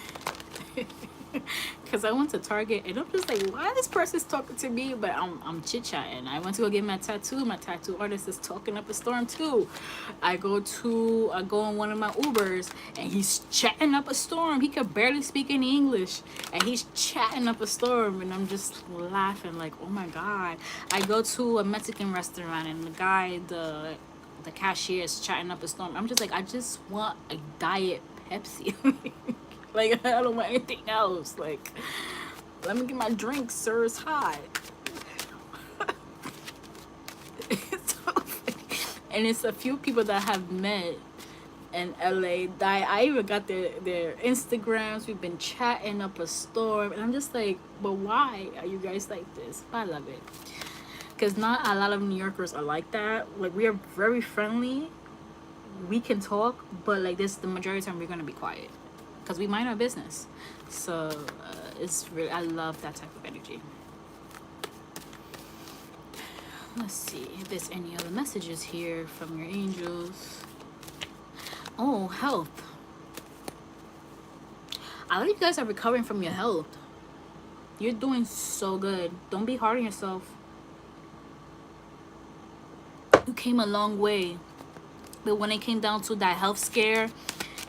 Speaker 1: Because I went to Target and I'm just like, why this person's talking to me? But I'm chit-chatting. I went to go get my tattoo. My tattoo artist is talking up a storm too. I go on one of my Ubers and he's chatting up a storm. He could barely speak any English and he's chatting up a storm, and I'm just laughing like, oh my god. I go to a Mexican restaurant and the guy, the cashier, is chatting up a storm. I'm just like, I just want a Diet Pepsi. Like, I don't want anything else. Like, let me get my drink, sir. It's hot. It's so funny. And it's a few people that I have met in LA that I even got their Instagrams. We've been chatting up a storm. And I'm just like, but why are you guys like this? I love it. Because not a lot of New Yorkers are like that. Like, we are very friendly. We can talk. But, like, this, the majority of the time, we're going to be quiet. Because we mind our business. So it's really, I love that type of energy. Let's see if there's any other messages here from your angels. Oh, health. A lot of you guys are recovering from your health. You're doing so good. Don't be hard on yourself. You came a long way. But when it came down to that health scare,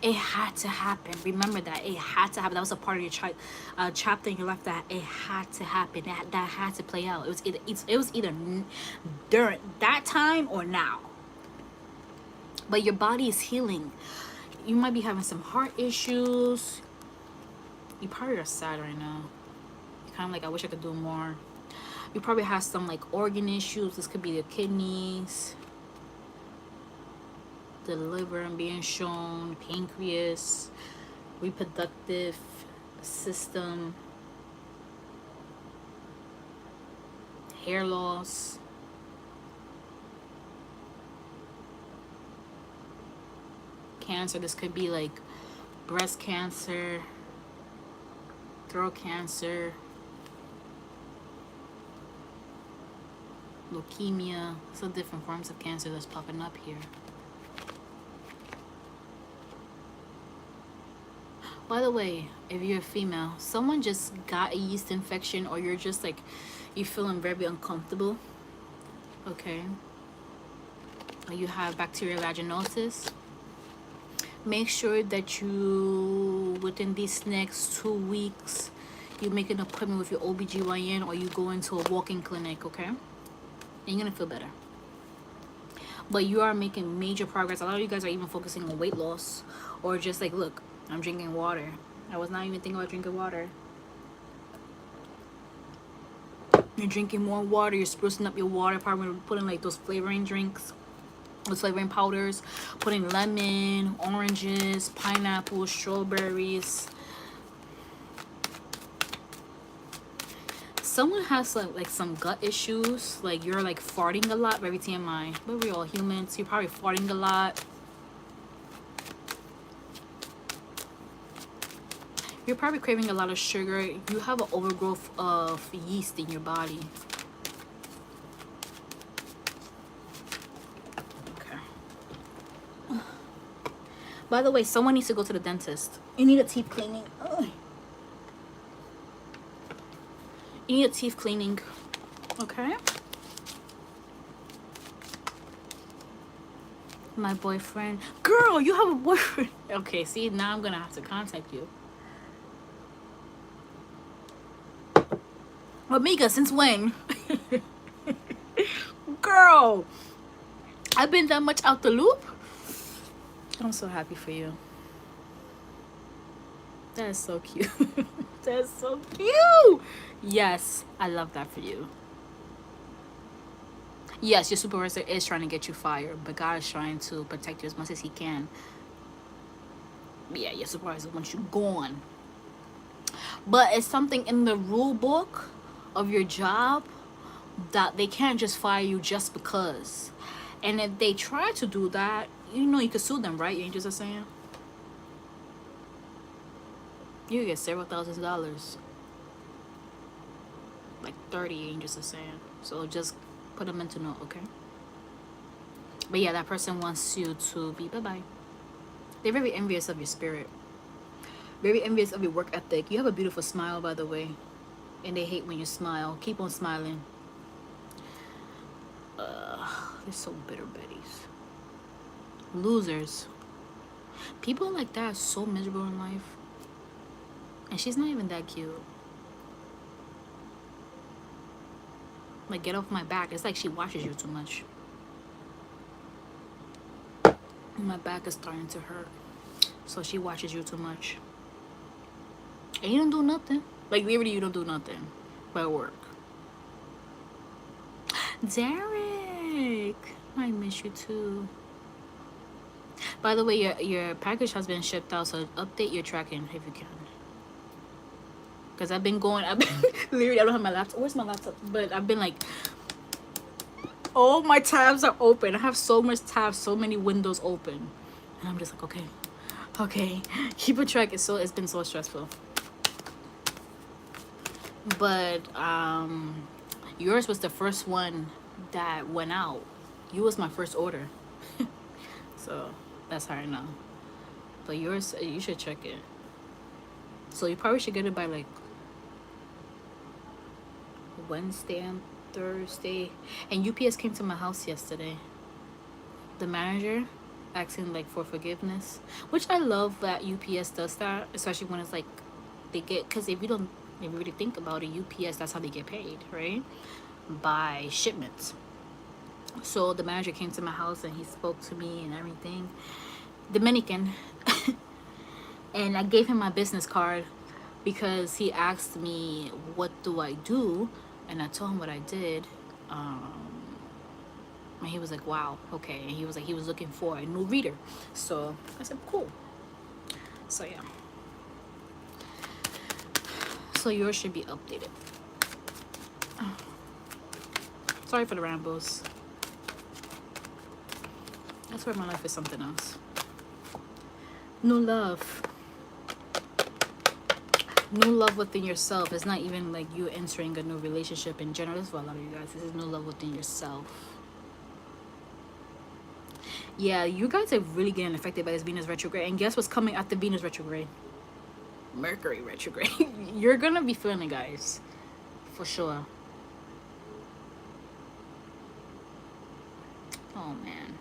Speaker 1: it had to happen. Remember that. It had to happen. That was a part of your chapter in your life that it had to happen. That had to play out. It was either during that time or now. But your body is healing. You might be having some heart issues. You probably are sad right now. You're kind of like, I wish I could do more. You probably have some, like, organ issues. This could be the kidneys, the liver and being shown, pancreas, reproductive system, hair loss, cancer. This could be like breast cancer, throat cancer, leukemia. So different forms of cancer that's popping up here. By the way, if you're a female, someone just got a yeast infection, or you're just like, you're feeling very uncomfortable, okay, or you have bacterial vaginosis, make sure that you, within these next 2 weeks, you make an appointment with your OBGYN, or you go into a walk-in clinic, okay? And you're gonna feel better. But you are making major progress. A lot of you guys are even focusing on weight loss, or just like, look, I'm drinking water. I was not even thinking about drinking water. You're drinking more water. You're sprucing up your water. Probably putting like those flavoring drinks, those flavoring powders. Putting lemon, oranges, pineapple, strawberries. Someone has like some gut issues. Like, you're like farting a lot. Very TMI. But we're all humans. You're probably farting a lot. You're probably craving a lot of sugar. You have an overgrowth of yeast in your body. Okay. By the way, someone needs to go to the dentist. You need a teeth cleaning. Ugh. You need a teeth cleaning. Okay? My boyfriend. Girl, you have a boyfriend. Okay, see, now I'm gonna have to contact you. Amiga, since when? Girl, I've been that much out the loop. I'm so happy for you. That is so cute. That's so cute. Yes, I love that for you. Yes, your supervisor is trying to get you fired, but God is trying to protect you as much as he can. Yeah, your supervisor wants you gone. But it's something in the rule book of your job that they can't just fire you just because. And if they try to do that, you know you could sue them, right? You ain't just saying? You get several $1,000s. Like 30, ain't just saying. So just put them into note, okay? But yeah, that person wants you to be bye-bye. They're very envious of your spirit. Very envious of your work ethic. You have a beautiful smile, by the way. And they hate when you smile. Keep on smiling. They're so bitter betties. Losers. People like that are so miserable in life. And she's not even that cute. Like, get off my back. It's like she watches you too much. My back is starting to hurt. So she watches you too much. And you don't do nothing. Like, literally, you don't do nothing but work. Derek, I miss you too. By the way, your package has been shipped out, so update your tracking if you can. Because I've been literally, I don't have my laptop. Where's my laptop? But I've been like, all my tabs are open. I have so much tabs, so many windows open. And I'm just like, okay, keep a track. It's been so stressful. But yours was the first one that went out. You was my first order. So that's how I know. But yours, you should check it. So you probably should get it by like Wednesday and Thursday. And UPS came to my house yesterday. The manager asking like for forgiveness, which I love that UPS does that, especially when it's like they get, because if you really think about it, UPS, that's how they get paid, right? By shipments. So the manager came to my house and he spoke to me and everything. Dominican. And I gave him my business card because he asked me what do I do, and I told him what I did. And he was like, wow, okay. And he was like, he was looking for a new reader. So I said, cool. So yeah. So yours should be updated. Sorry for the rambles. That's where my life is something else. New love. New love within yourself. It's not even like you entering a new relationship in general. That's what a lot of you guys. This is new love within yourself. Yeah, you guys are really getting affected by this Venus retrograde. And guess what's coming after Venus retrograde? Mercury retrograde. You're gonna be feeling it, guys. For sure. Oh, man.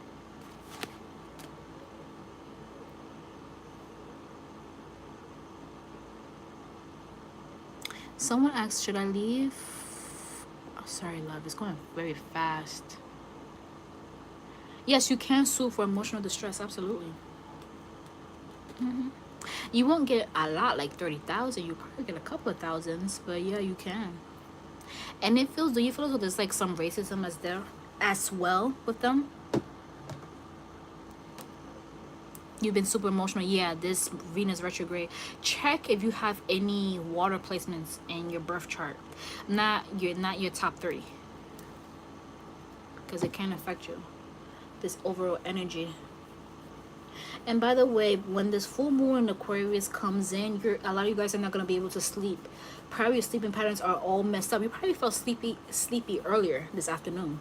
Speaker 1: Someone asked, should I leave? Oh, sorry, love. It's going very fast. Yes, you can sue for emotional distress. Absolutely. You won't get a lot, like 30,000. You probably get a couple of thousands, but yeah, you can. And it feels. Do you feel as though there's like some racism as there as well with them? You've been super emotional. Yeah, this Venus retrograde. Check if you have any water placements in your birth chart. Not your top 3, because it can affect you. This overall energy. And by the way, when this full moon in Aquarius comes in, a lot of you guys are not going to be able to sleep. Probably your sleeping patterns are all messed up. You probably felt sleepy earlier this afternoon.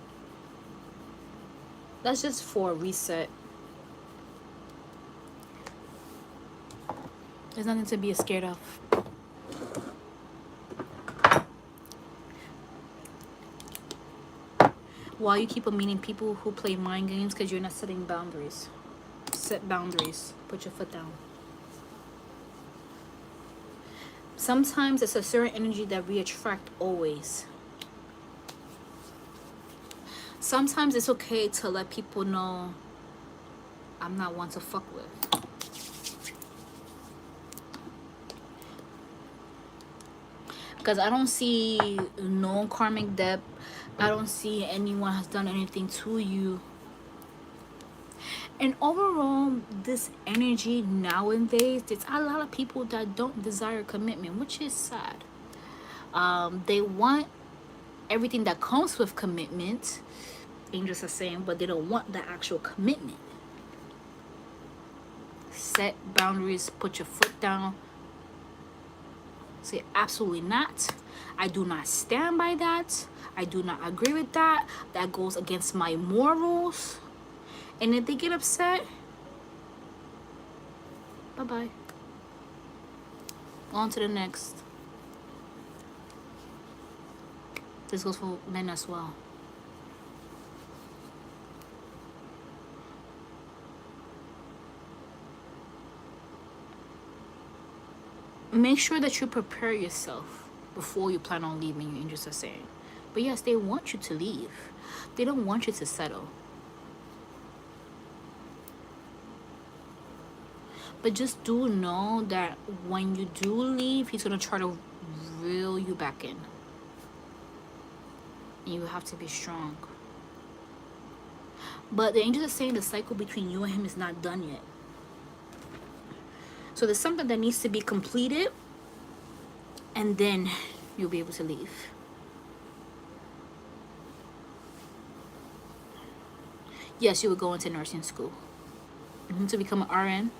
Speaker 1: That's just for a reset. There's nothing to be scared of. While you keep on meeting people who play mind games because you're not setting boundaries. Set boundaries. Put your foot down. Sometimes it's a certain energy that we attract always. Sometimes it's okay to let people know I'm not one to fuck with. Because I don't see no karmic debt. I don't see anyone has done anything to you. And overall, this energy nowadays, there's a lot of people that don't desire commitment, which is sad. They want everything that comes with commitment, angels are saying, but they don't want the actual commitment. Set boundaries, put your foot down. Say absolutely not. I do not stand by that. I do not agree with that. That goes against my morals. And if they get upset, bye-bye. On to the next. This goes for men as well. Make sure that you prepare yourself before you plan on leaving, your angels are saying. But yes, they want you to leave. They don't want you to settle. But just do know that when you do leave, he's going to try to reel you back in. And you have to be strong. But the angels are saying the cycle between you and him is not done yet. So there's something that needs to be completed, and then you'll be able to leave. Yes, you would go into nursing school to become an RN.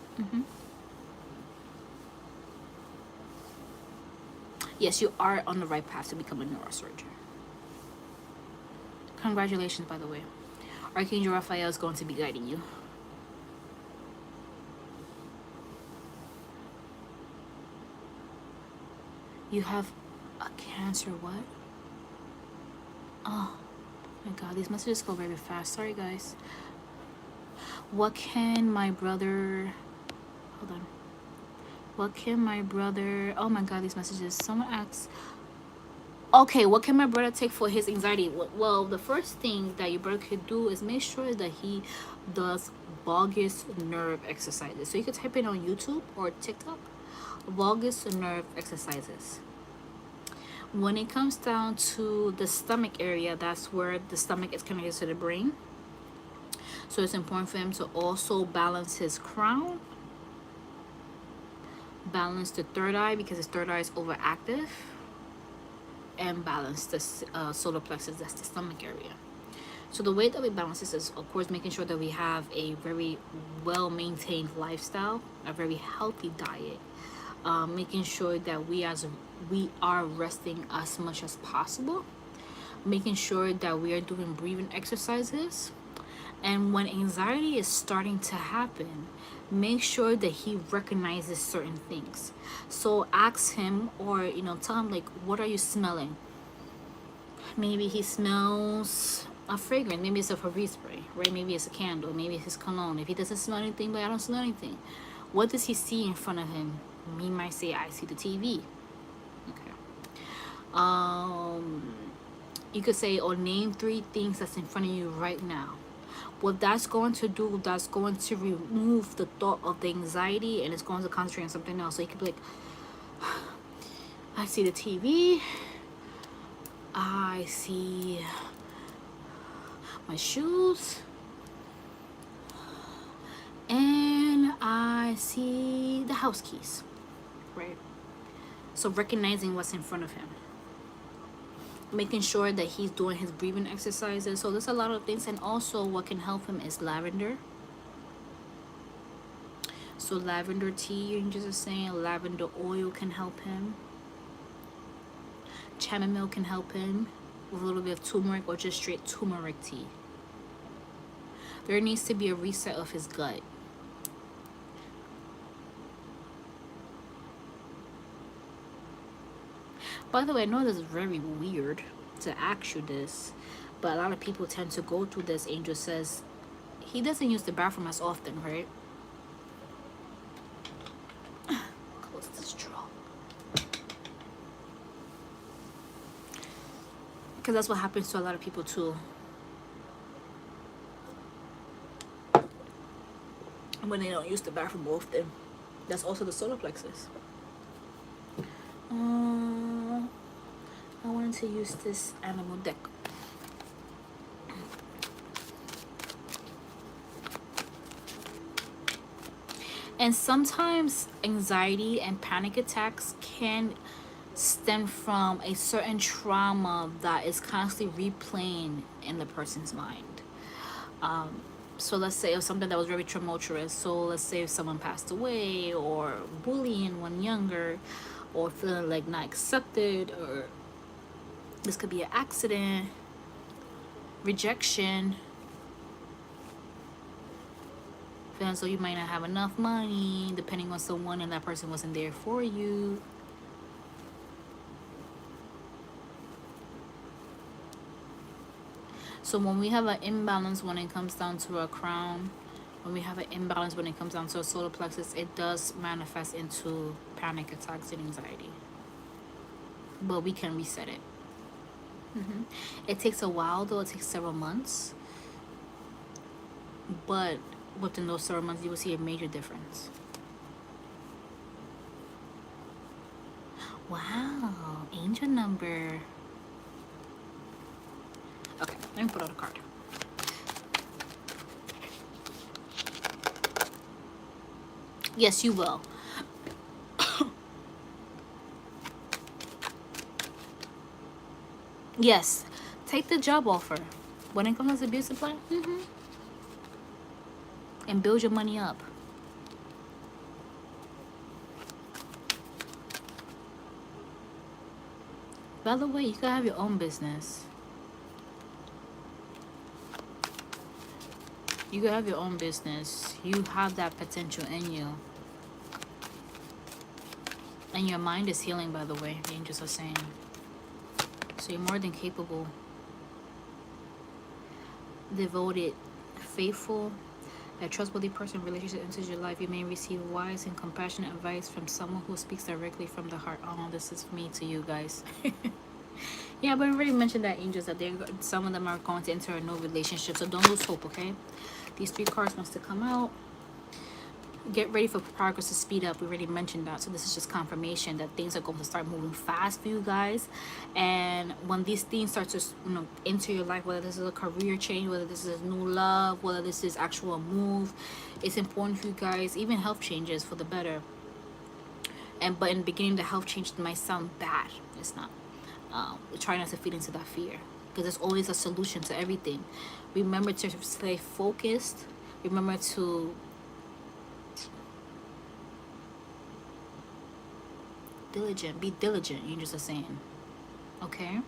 Speaker 1: Yes, you are on the right path to become a neurosurgeon. Congratulations, by the way. Archangel Raphael is going to be guiding you. You have a Cancer, what? Oh my God, these messages go very fast. Sorry, guys. What can my brother... Hold on. What can my brother... Oh my God, these messages. Someone asks... Okay, what can my brother take for his anxiety? Well, the first thing that your brother could do is make sure that he does vagus nerve exercises. So you could type it on YouTube or TikTok. Vagus nerve exercises. When it comes down to the stomach area, that's where the stomach is connected to the brain. So it's important for him to also balance his crown, balance the third eye because his third eye is overactive, and balance the solar plexus, that's the stomach area. So the way that we balance this is, of course, making sure that we have a very well-maintained lifestyle, a very healthy diet, making sure that we are resting as much as possible, making sure that we are doing breathing exercises. And when anxiety is starting to happen, make sure that he recognizes certain things. So ask him, or tell him, like, what are you smelling? Maybe he smells a fragrance. Maybe it's a Febreze spray, right? Maybe it's a candle. Maybe it's his cologne. If he doesn't smell anything, but I don't smell anything, what does he see in front of him? He might say, I see the TV. Okay. You could say, or name 3 things that's in front of you right now. What that's going to do, that's going to remove the thought of the anxiety, and it's going to concentrate on something else. So you could be like, I see the TV, I see my shoes, and I see the house keys, right? So recognizing what's in front of him, making sure that he's doing his breathing exercises. So there's a lot of things. And also what can help him is lavender. So lavender tea, you're just saying, lavender oil can help him. Chamomile can help him with a little bit of turmeric, or just straight turmeric tea. There needs to be a reset of his gut. By the way, I know this is very weird to ask you this, but a lot of people tend to go through this. Angel says he doesn't use the bathroom as often, right? Close this drawer. Because that's what happens to a lot of people too. When they don't use the bathroom often. That's also the solar plexus. I wanted to use this animal deck. And sometimes anxiety and panic attacks can stem from a certain trauma that is constantly replaying in the person's mind. So let's say if something that was very tumultuous. So let's say if someone passed away, or bullying when younger, or feeling like not accepted, or this could be an accident, rejection, feeling so you might not have enough money, depending on someone and that person wasn't there for you. So when we have an imbalance when it comes down to a crown, when we have an imbalance when it comes down to a solar plexus, it does manifest into panic attacks and anxiety. But we can reset it. It takes a while though, it takes several months. But within those several months, you will see a major difference. Wow, angel number. Okay, let me put out a card. Yes, you will. Yes, take the job offer. When it comes to abuse supply, and build your money up. By the way, you can have your own business. You can have your own business. You have that potential in you. And your mind is healing, by the way, the angels are saying. So you're more than capable. Devoted, faithful, a trustworthy person, relationship enters your life. You may receive wise and compassionate advice from someone who speaks directly from the heart. Oh, this is me to you guys. Yeah, but I already mentioned that, angels, that some of them are going to enter a new relationship. So don't lose hope, okay? These 3 cards wants to come out. Get ready for progress to speed up. We already mentioned that. So this is just confirmation that things are going to start moving fast for you guys. And when these things start to, enter your life, whether this is a career change, whether this is a new love, whether this is actual move, it's important for you guys. Even health changes for the better. But in the beginning, the health change might sound bad. It's not. Try not to feed into that fear, because there's always a solution to everything. Remember to stay focused. Remember to be diligent, you just are saying, okay?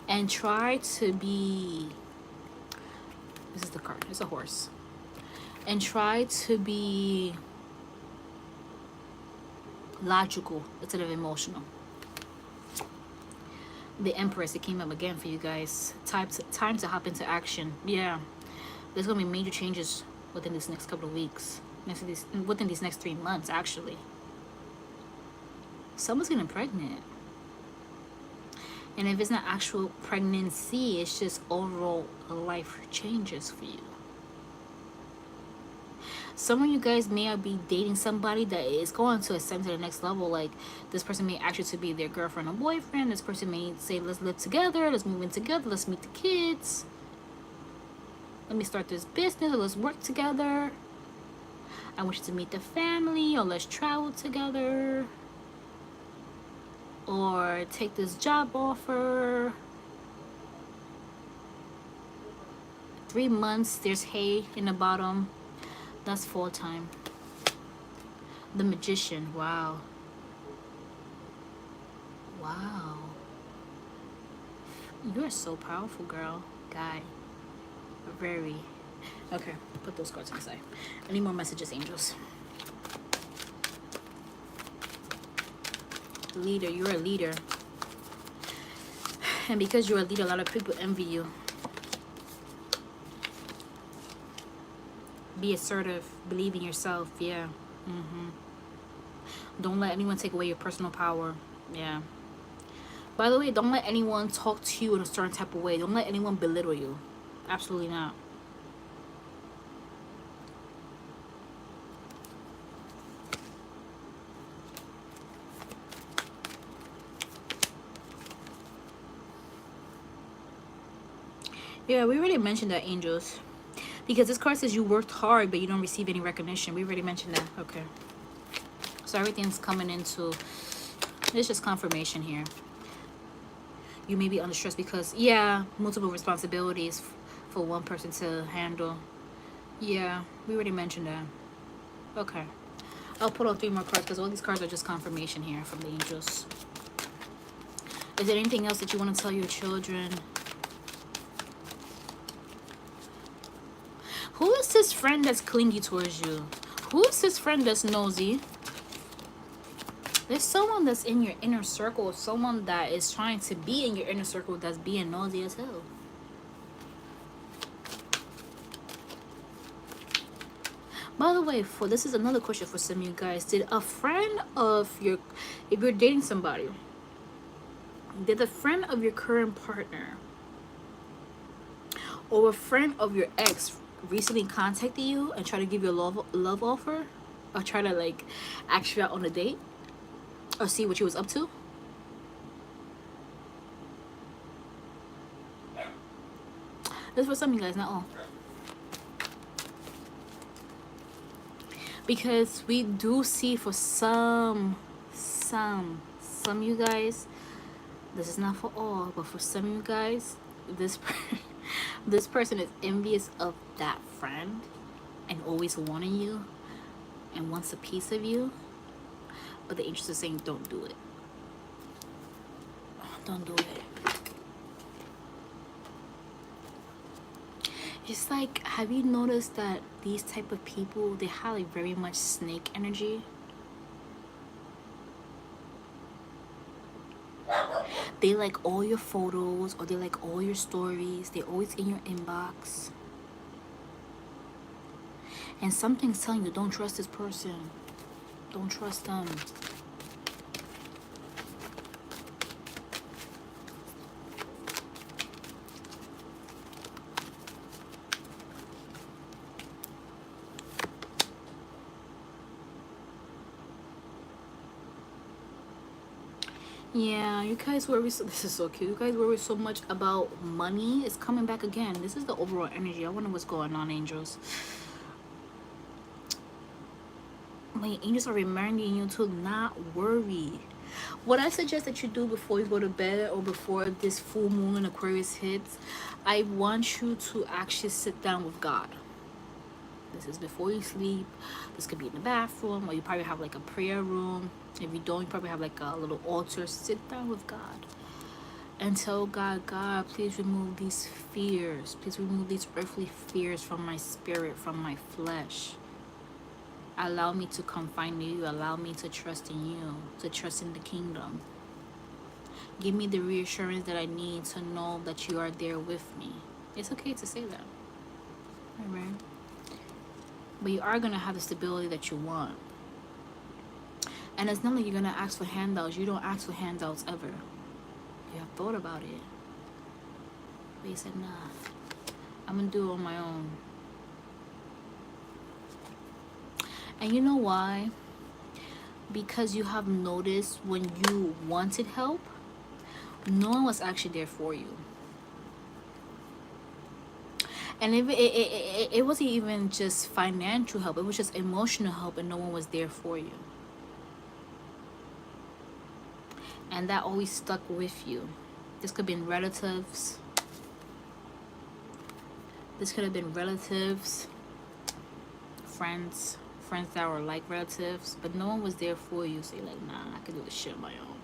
Speaker 1: And try to be, this is the card, it's a horse, and try to be logical instead of emotional. The Empress, it came up again for you guys. Time to hop into action. Yeah, there's gonna be major changes within this next couple of weeks, within these next 3 months, actually. Someone's getting pregnant, and if it's not actual pregnancy, it's just overall life changes for you. Some of you guys may be dating somebody that is going to ascend to the next level. Like, this person may ask you to be their girlfriend or boyfriend. This person may say, let's live together, let's move in together, let's meet the kids, let me start this business, or let's work together, I want you to meet the family, or let's travel together, or take this job offer. 3 months, there's hay in the bottom. That's full time. The Magician. Wow. Wow. You are so powerful, girl. Guy. Very. Okay, put those cards inside. I need more messages, angels. Leader, you're a leader. And because you're a leader, a lot of people envy you. Be assertive. Believe in yourself. Yeah. Don't let anyone take away your personal power. Yeah. By the way, don't let anyone talk to you in a certain type of way. Don't let anyone belittle you. Absolutely not. Yeah, we already mentioned that, angels. Because this card says you worked hard, but you don't receive any recognition. We already mentioned that. Okay. So everything's coming into... It's just confirmation here. You may be under stress because, yeah, multiple responsibilities for one person to handle. Yeah, we already mentioned that. Okay. I'll put out 3 more cards because all these cards are just confirmation here from the angels. Is there anything else that you want to tell your children? Who is this friend that's clingy towards you? Who is this friend that's nosy? There's someone that's in your inner circle, someone that is trying to be in your inner circle that's being nosy as hell. By the way, this is another question for some of you guys. Did a friend of your, if you're dating somebody, did a friend of your current partner or a friend of your ex recently contacted you and try to give you a love offer, or try to like ask you out on a date, or see what you was up to? This is for some of you guys, not all. Because we do see for some you guys, this is not for all, but for some of you guys, this person is envious of that friend and always wanting you and wants a piece of you, but the angels are saying don't do it. Don't do it. It's like, have you noticed that these type of people, they have like very much snake energy? They like all your photos, or they like all your stories. They're always in your inbox. And something's telling you, don't trust this person. Don't trust them. Yeah, you guys worry so, this is so cute. You guys worry so much about money. It's coming back again. This is the overall energy. I wonder what's going on, angels. My angels are reminding you to not worry. What I suggest that you do before you go to bed, or before this full moon in Aquarius hits, I want you to actually sit down with God. This is before you sleep. This could be in the bathroom, or you probably have like a prayer room. If you don't, you probably have like a little altar. Sit down with God and tell God, God, please remove these fears. Please remove these earthly fears from my spirit, from my flesh. Allow me to confide in you. Allow me to trust in you, to trust in the kingdom. Give me the reassurance that I need to know that you are there with me. It's okay to say that. All right. But you are going to have the stability that you want. And it's not like you're going to ask for handouts. You don't ask for handouts ever. You have thought about it. But you said, nah, I'm going to do it on my own. And you know why? Because you have noticed when you wanted help, no one was actually there for you. And it wasn't even just financial help. It was just emotional help, and no one was there for you. And that always stuck with you. This could have been relatives. This could have been relatives, friends that were like relatives, but no one was there for you. So you're like, nah, I can do this shit on my own.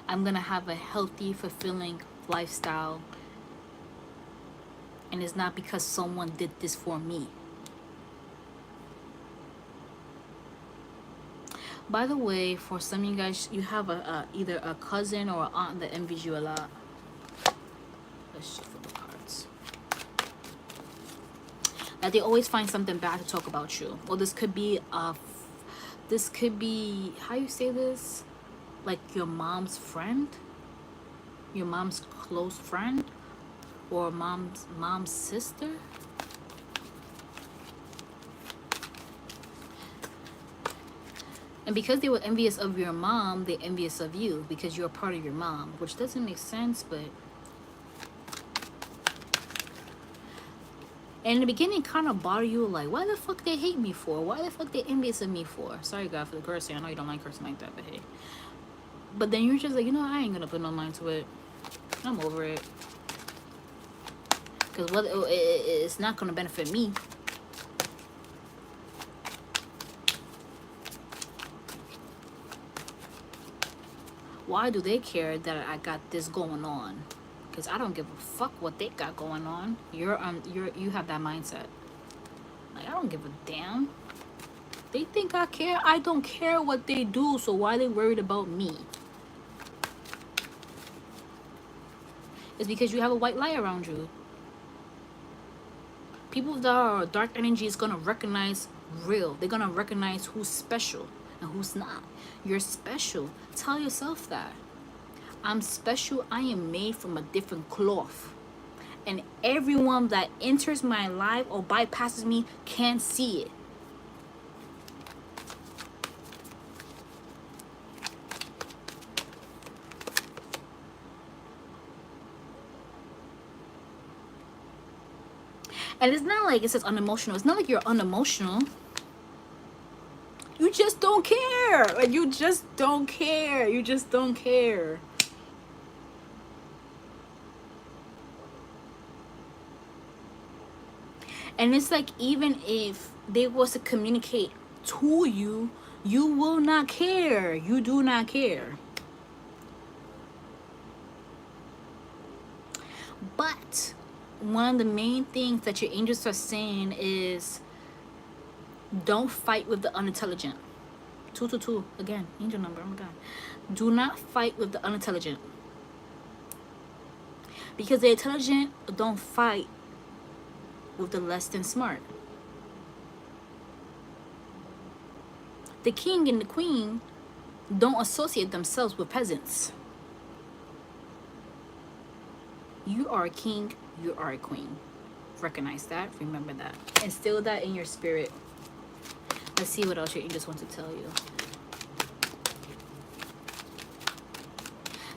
Speaker 1: I'm gonna have a healthy, fulfilling lifestyle. And it's not because someone did this for me. By the way, for some of you guys, you have either a cousin or an aunt that envies you a lot. Let's shuffle the cards. That they always find something bad to talk about you. Or this could be how you say this? Like your mom's friend, your mom's close friend, or mom's sister. And because they were envious of your mom, they're envious of you because you're a part of your mom, which doesn't make sense, but and in the beginning kind of bother you, like, why the fuck they hate me for? Why the fuck they envious of me for? Sorry, God, for the cursing. I know you don't like cursing like that, but hey. But then you're just like, you know, I ain't gonna put no mind to it. I'm over it. Because it's not gonna benefit me. Why do they care that I got this going on? Because I don't give a fuck what they got going on. You have that mindset. Like, I don't give a damn. They think I care. I don't care what they do. So why are they worried about me? It's because you have a white light around you. People that are dark energy is gonna recognize real. They're gonna recognize who's special and who's not. You're special. Tell yourself that. I'm special. I am made from a different cloth. And everyone that enters my life or bypasses me can't see it. And it's not like it says unemotional. It's not like you're unemotional. You just don't care. Like, you just don't care. You just don't care. And it's like, even if they was to communicate to you, you will not care. You do not care. But one of the main things that your angels are saying is, don't fight with the unintelligent. 222, again, angel number, oh my God. Do not fight with the unintelligent. Because the intelligent don't fight with the less than smart. The king and the queen don't associate themselves with peasants. You are a king, you are a queen. Recognize that, remember that. Instill that in your spirit. Let's see what else your angels want to tell you.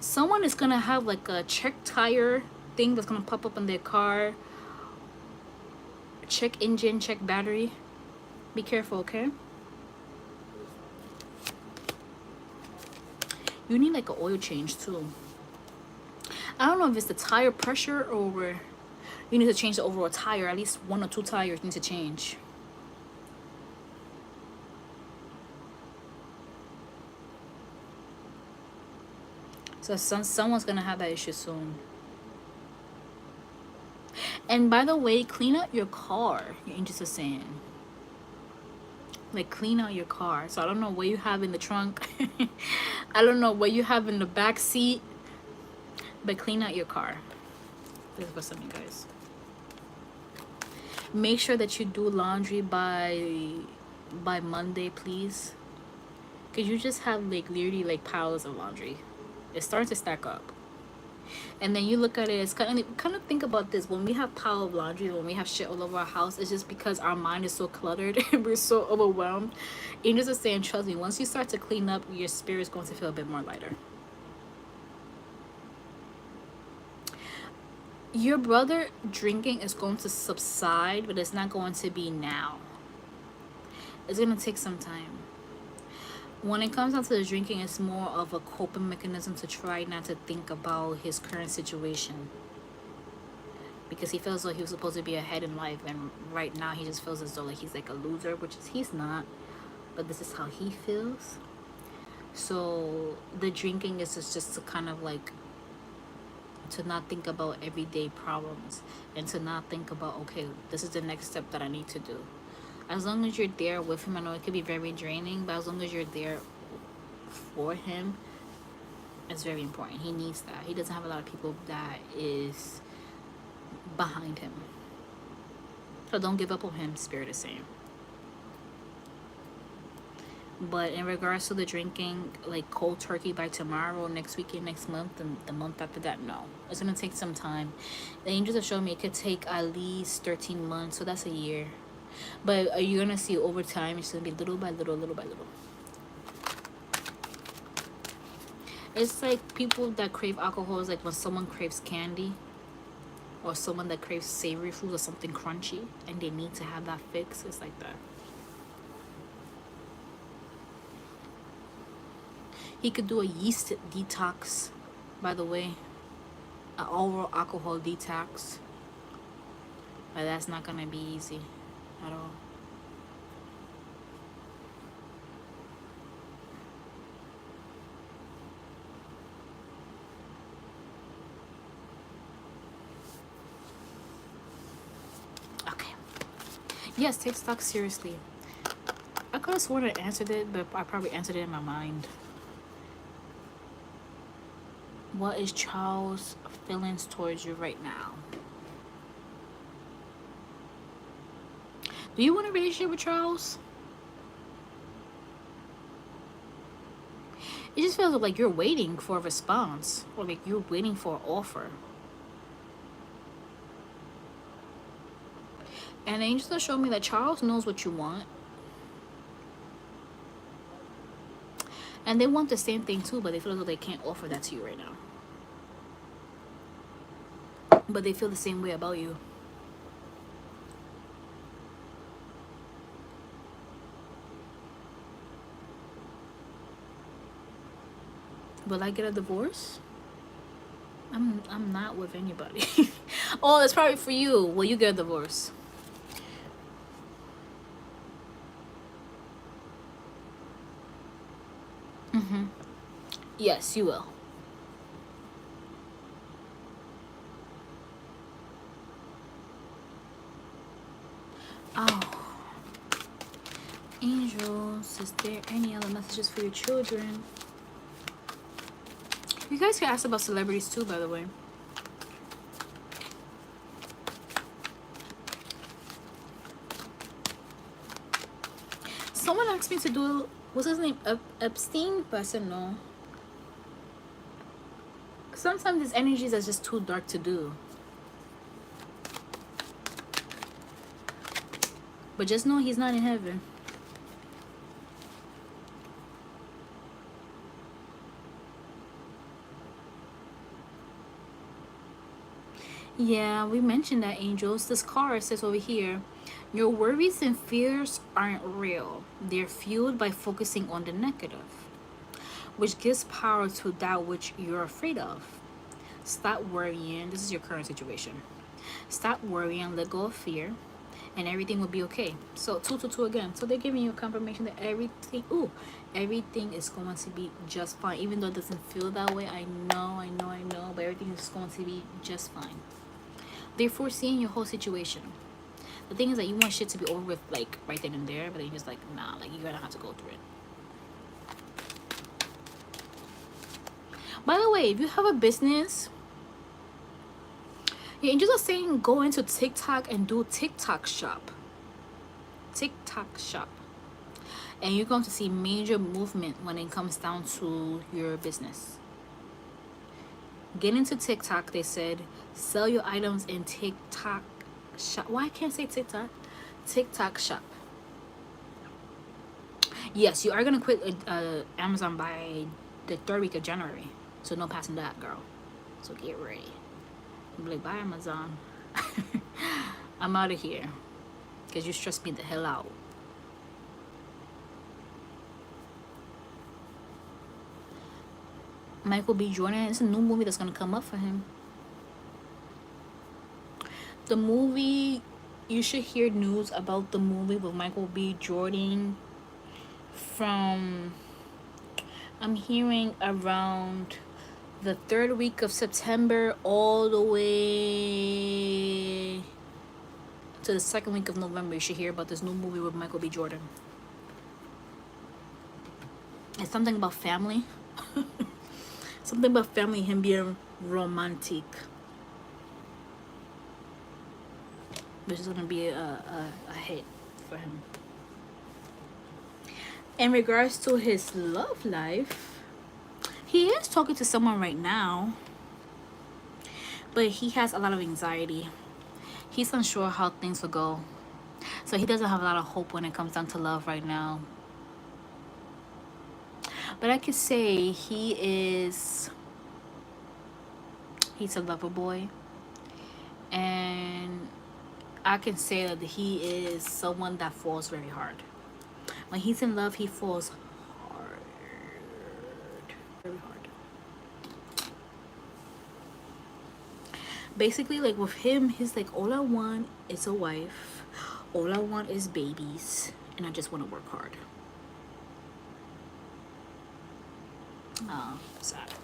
Speaker 1: Someone is gonna have like a check tire thing that's gonna pop up in their car. Check engine, check battery. Be careful, okay? You need like an oil change too. I don't know if it's the tire pressure or you need to change the overall tire. At least 1 or 2 tires need to change. So someone's gonna have that issue soon. And by the way, clean out your car. Your angels are saying, like, clean out your car. So I don't know what you have in the trunk. I don't know what you have in the back seat, but clean out your car. This is for some of you guys. Make sure that you do laundry by Monday, please, because you just have like literally like piles of laundry. It starts to stack up. And then you look at it, it's kind of think about this. When we have pile of laundry, when we have shit all over our house, it's just because our mind is so cluttered and we're so overwhelmed. Angels are saying, trust me, once you start to clean up, your spirit is going to feel a bit more lighter. Your brother drinking is going to subside, but it's not going to be now. It's going to take some time. When it comes down to the drinking, it's more of a coping mechanism to try not to think about his current situation. Because he feels like he was supposed to be ahead in life, and right now he just feels as though like he's like a loser, which is he's not. But this is how he feels. So the drinking is just to kind of like to not think about everyday problems and to not think about, okay, this is the next step that I need to do. As long as you're there with him, I know it could be very draining, but as long as you're there for him is very important. He needs that. He doesn't have a lot of people that is behind him. So don't give up on him, Spirit is saying. But in regards to the drinking, like cold turkey by tomorrow, next weekend, next month, and the month after that, no. It's going to take some time. The angels have shown me it could take at least 13 months, so that's a year. But you're going to see over time, it's going to be little by little, little by little. It's like people that crave alcohol is like when someone craves candy, or someone that craves savory food or something crunchy, and they need to have that fix. It's like that. He could do a yeast detox, by the way, an oral alcohol detox, but that's not gonna be easy at all. Okay. Yes, take stock seriously. I could have sworn I answered it, but I probably answered it in my mind. What is Charles' feelings towards you right now? Do you want a relationship with Charles? It just feels like you're waiting for a response, or like you're waiting for an offer. And the angels are showing me that Charles knows what you want. And they want the same thing too, but they feel as though they can't offer that to you right now. But they feel the same way about you. Will I get a divorce? I'm not with anybody. Oh, it's probably for you. Will you get a divorce? Yes, you will. Oh. Angels, is there any other messages for your children? You guys can ask about celebrities too, by the way. Someone asked me to do, what's his name? Epstein? But I said no. Sometimes these energies are just too dark to do. But just know he's not in heaven. Yeah, we mentioned that, angels. This card says over here, your worries and fears aren't real. They're fueled by focusing on the negative, which gives power to that which you're afraid of. Stop worrying. This is your current situation. Stop worrying, let go of fear, and everything will be okay. So 222 again. So they're giving you confirmation that everything is going to be just fine. Even though it doesn't feel that way, I know, but everything is going to be just fine. They're foreseeing your whole situation. The thing is that you want shit to be over with, like, right then and there, but then you're just like, nah, like, you're gonna have to go through it. By the way, if you have a business, your angels are saying go into TikTok and do TikTok shop. TikTok shop. And you're going to see major movement when it comes down to your business. Get into TikTok, they said. Sell your items in TikTok shop. Why can't I say TikTok? TikTok shop. Yes, you are going to quit Amazon by the 3rd week of January. So no passing that, girl. So get ready. I'm like, bye, Amazon. I'm out of here. Because you stressed me the hell out. Michael B. Jordan, it's a new movie that's going to come up for him. The movie, you should hear news about the movie with Michael B. Jordan from, I'm hearing around the 3rd week of September all the way to the 2nd week of November. You should hear about this new movie with Michael B. Jordan. It's something about family. Something about family, him being romantic. Which is going to be a hit for him. In regards to his love life, he is talking to someone right now. But he has a lot of anxiety. He's unsure how things will go. So he doesn't have a lot of hope when it comes down to love right now. But I could say he's a lover boy. And I can say that he is someone that falls very hard. When he's in love, he falls hard. Very hard. Basically, like with him, he's like, all I want is a wife. All I want is babies. And I just want to work hard. Oh, sad.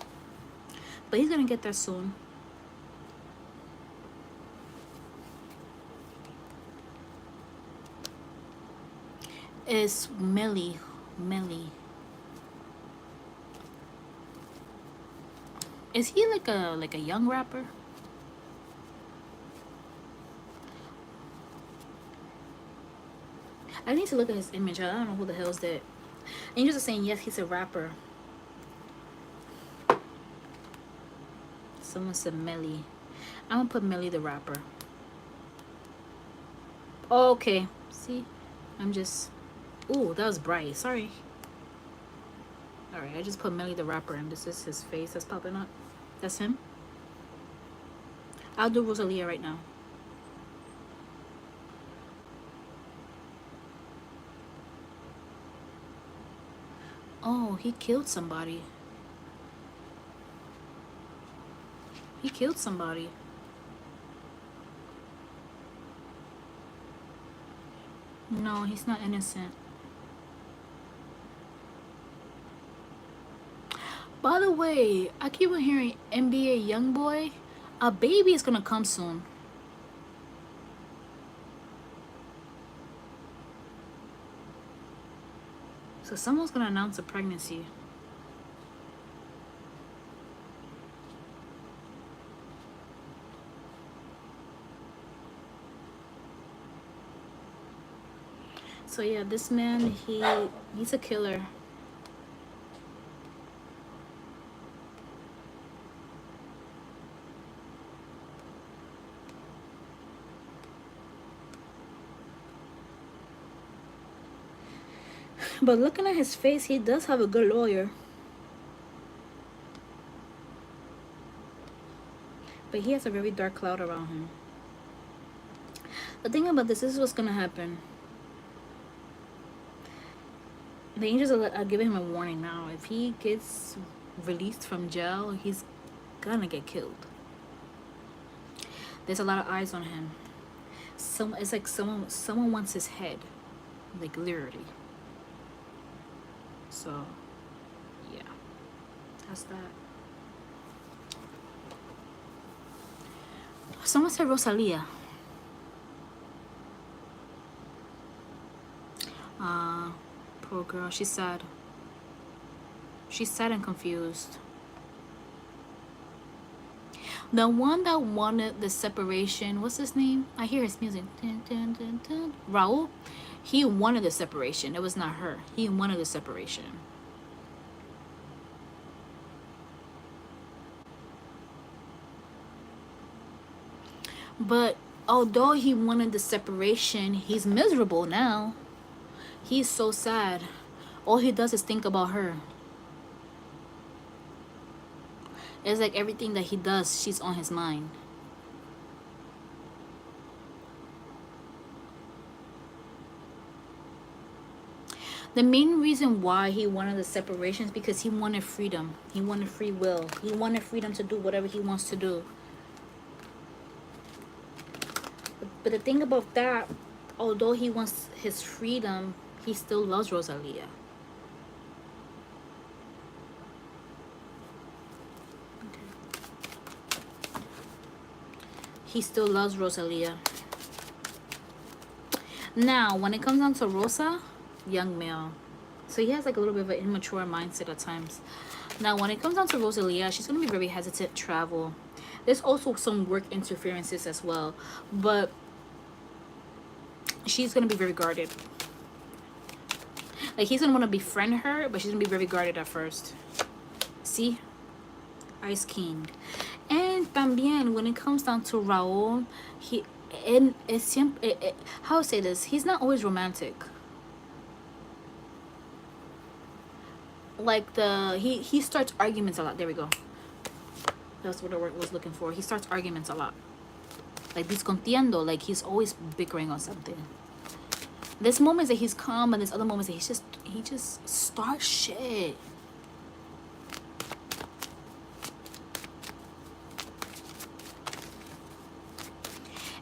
Speaker 1: But he's gonna get there soon. It's Millie. Is he like a young rapper? I need to look at his image. I don't know who the hell is that. Angels are saying yes, he's a rapper. Someone said Melly. I'm gonna put Melly the rapper. Oh, okay. See? I'm just... Ooh, that was bright. Sorry. Alright, I just put Melly the rapper and this is his face that's popping up. That's him. I'll do Rosalia right now. Oh, he killed somebody. He killed somebody. No, he's not innocent. By the way, I keep on hearing NBA Youngboy. A baby is gonna come soon. So someone's gonna announce a pregnancy. So yeah, this man, he's a killer. But looking at his face, he does have a good lawyer. But he has a very dark cloud around him. The thing about this is what's gonna happen. The angels are giving him a warning now. If he gets released from jail, he's gonna get killed. There's a lot of eyes on him. It's like someone wants his head, like literally. So, yeah, that's that. Someone said Rosalia. Poor girl, she's sad. She's sad and confused. The one that wanted the separation, what's his name? I hear his music. Dun, dun, dun, dun. Raul. He wanted the separation. It was not her. He wanted the separation. But although he wanted the separation, he's miserable now. He's so sad. All he does is think about her. It's like everything that he does, she's on his mind. The main reason why he wanted the separation is because he wanted freedom. He wanted free will. He wanted freedom to do whatever he wants to do. But the thing about that, although he wants his freedom, he still loves Rosalia. He still loves Rosalia. Now, when it comes down to Rosa, young male. So he has like a little bit of an immature mindset at times. Now, when it comes down to Rosalia, she's going to be very hesitant to travel. There's also some work interferences as well. But she's going to be very guarded. Like, he's going to want to befriend her, but she's going to be very guarded at first. See? Ice King. And también, when it comes down to Raul, how to say this? He's not always romantic. Like he starts arguments a lot. There we go. That's what the word was looking for. He starts arguments a lot. Like discontiendo, like he's always bickering on something. There's moments that he's calm, and there's other moments that he just starts shit.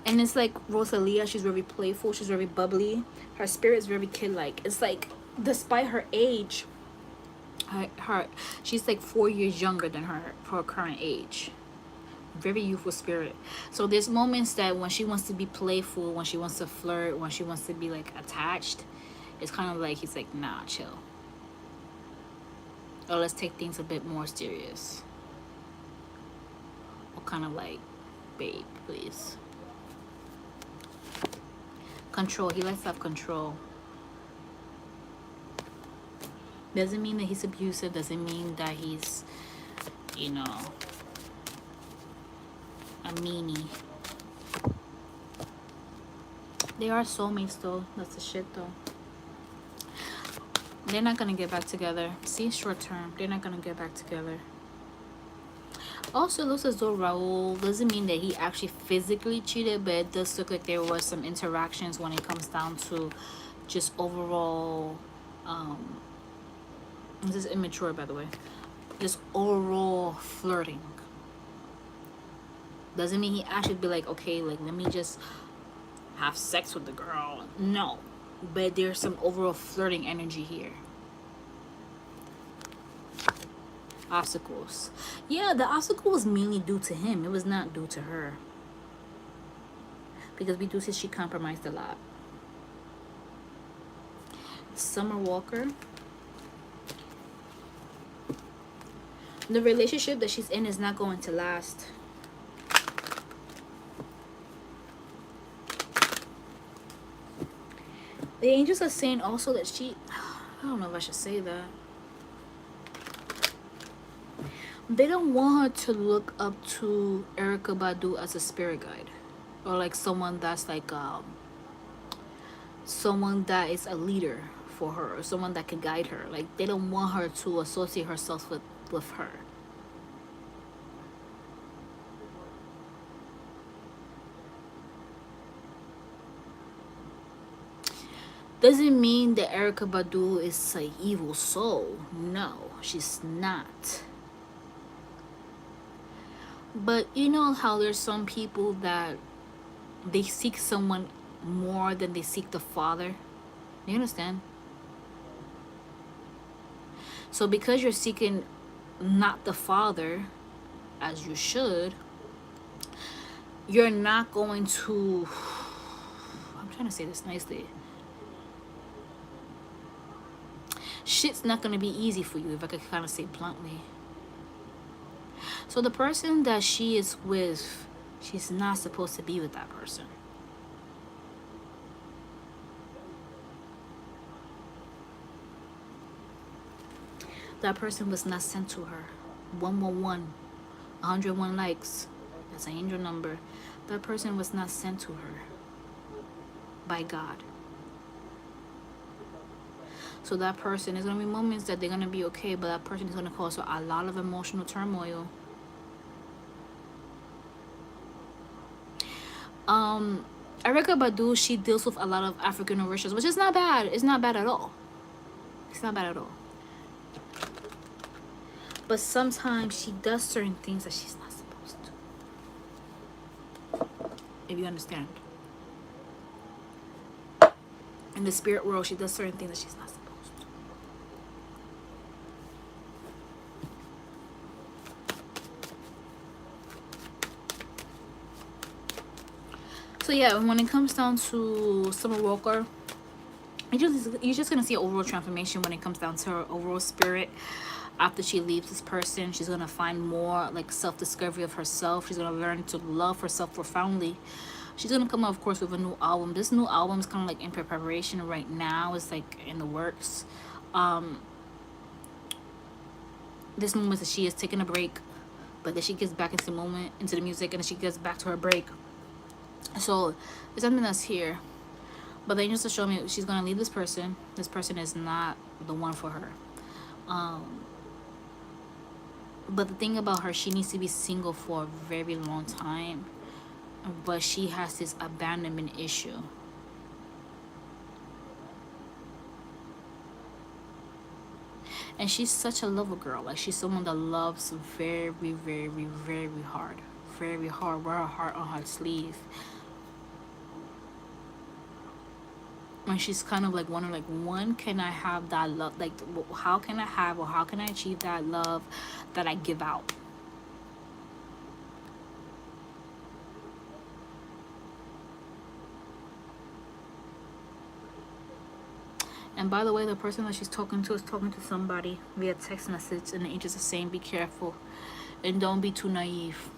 Speaker 1: And it's like Rosalia, she's very playful, she's very bubbly. Her spirit is very kid-like. It's like, despite her age, she's like 4 years younger than her current age. Very youthful spirit. So there's moments that when she wants to be playful, when she wants to flirt, when she wants to be like attached, it's kind of like he's like, nah, chill. Or let's take things a bit more serious. Or kind of like, babe, please. Control. He likes to have control. Doesn't mean that he's abusive. Doesn't mean that he's, you know, a meanie. They are soulmates though. That's the shit though. They're not gonna get back together. See, short term. They're not gonna get back together. Also, it looks as though Raul doesn't mean that he actually physically cheated, but it does look like there was some interactions when it comes down to just overall, this is immature, by the way, just overall flirting. Doesn't mean he actually be like, okay, like, let me just have sex with the girl. No, but there's some overall flirting energy here. Obstacles. Yeah, the obstacle was mainly due to him. It was not due to her. Because we do see she compromised a lot. Summer Walker. The relationship that she's in is not going to last. The angels are saying also that I don't know if I should say that. They don't want her to look up to Erykah Badu as a spirit guide, or like someone that's like someone that is a leader for her, or someone that can guide her. Like, they don't want her to associate herself with her. Doesn't mean that Erykah Badu is an evil soul. No, she's not. But you know how there's some people that they seek someone more than they seek the father? You understand? So because you're seeking not the father, as you should, you're not going to, I'm trying to say this nicely, shit's not going to be easy for you, if I could kind of say bluntly. So the person that she is with, she's not supposed to be with that person. That person was not sent to her. 111, 101 likes. That's an angel number. That person was not sent to her by God. So that person, there's going to be moments that they're going to be okay, but that person is going to cause a lot of emotional turmoil. Erykah Badu, she deals with a lot of African origins, which is not bad. It's not bad at all. It's not bad at all. But sometimes she does certain things that she's not supposed to. If you understand. In the spirit world, she does certain things that she's not supposed to. So yeah, when it comes down to Summer Walker, you're just gonna see an overall transformation when it comes down to her overall spirit. After she leaves this person, she's gonna find more like self-discovery of herself. She's gonna learn to love herself profoundly. She's gonna come out, of course, with a new album. This new album is kind of like in preparation right now. It's like in the works. This moment that she is taking a break, but then she gets back into the moment, into the music, and then she gets back to her break. So it's something that's here. But the angels are showing me she's gonna leave this person. This person is not the one for her. But the thing about her, she needs to be single for a very long time. But she has this abandonment issue. And she's such a lover girl. Like, she's someone that loves very, very, very hard. Very hard. Wear her heart on her sleeve. And she's kind of like wondering, like, when can I have that love? Like, how can I have, or how can I achieve that love that I give out? And by the way, the person that she's talking to is talking to somebody via text message, and the angels are saying, be careful and don't be too naive.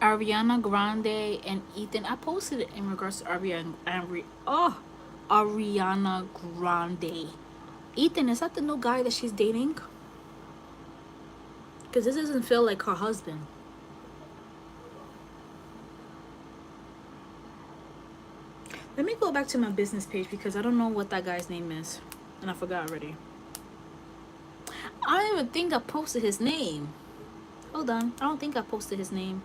Speaker 1: Ariana Grande and Ethan. I posted it in regards to Ariana Grande. Ethan, is that the new guy that she's dating? Because this doesn't feel like her husband. Let me go back to my business page because I don't know what that guy's name is. And I forgot already. I don't even think I posted his name. Hold on. I don't think I posted his name.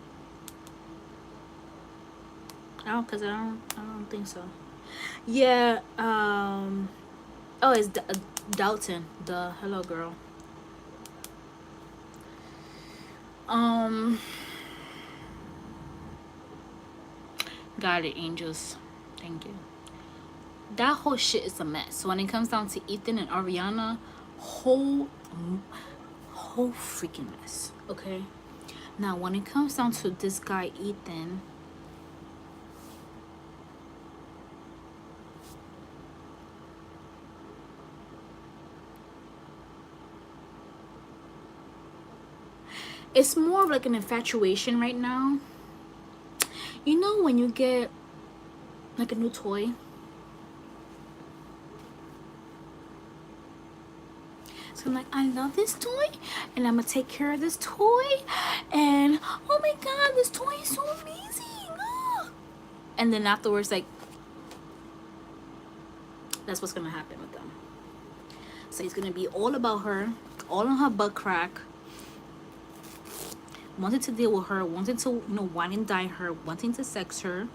Speaker 1: I don't think so. Yeah, oh, it's Dalton. Hello, girl. Got it, angels. Thank you. That whole shit is a mess. So when it comes down to Ethan and Ariana, whole freaking mess. Okay. Now when it comes down to this guy Ethan, it's more of like an infatuation right now. You know when you get like a new toy, so I'm like, I love this toy and I'm gonna take care of this toy, and oh my god, this toy is so amazing. And then afterwards, like, that's what's gonna happen with them. So he's gonna be all about her, all on her butt crack, wanting to deal with her, wanting to, you know, wine and dine her, wanting to sex her.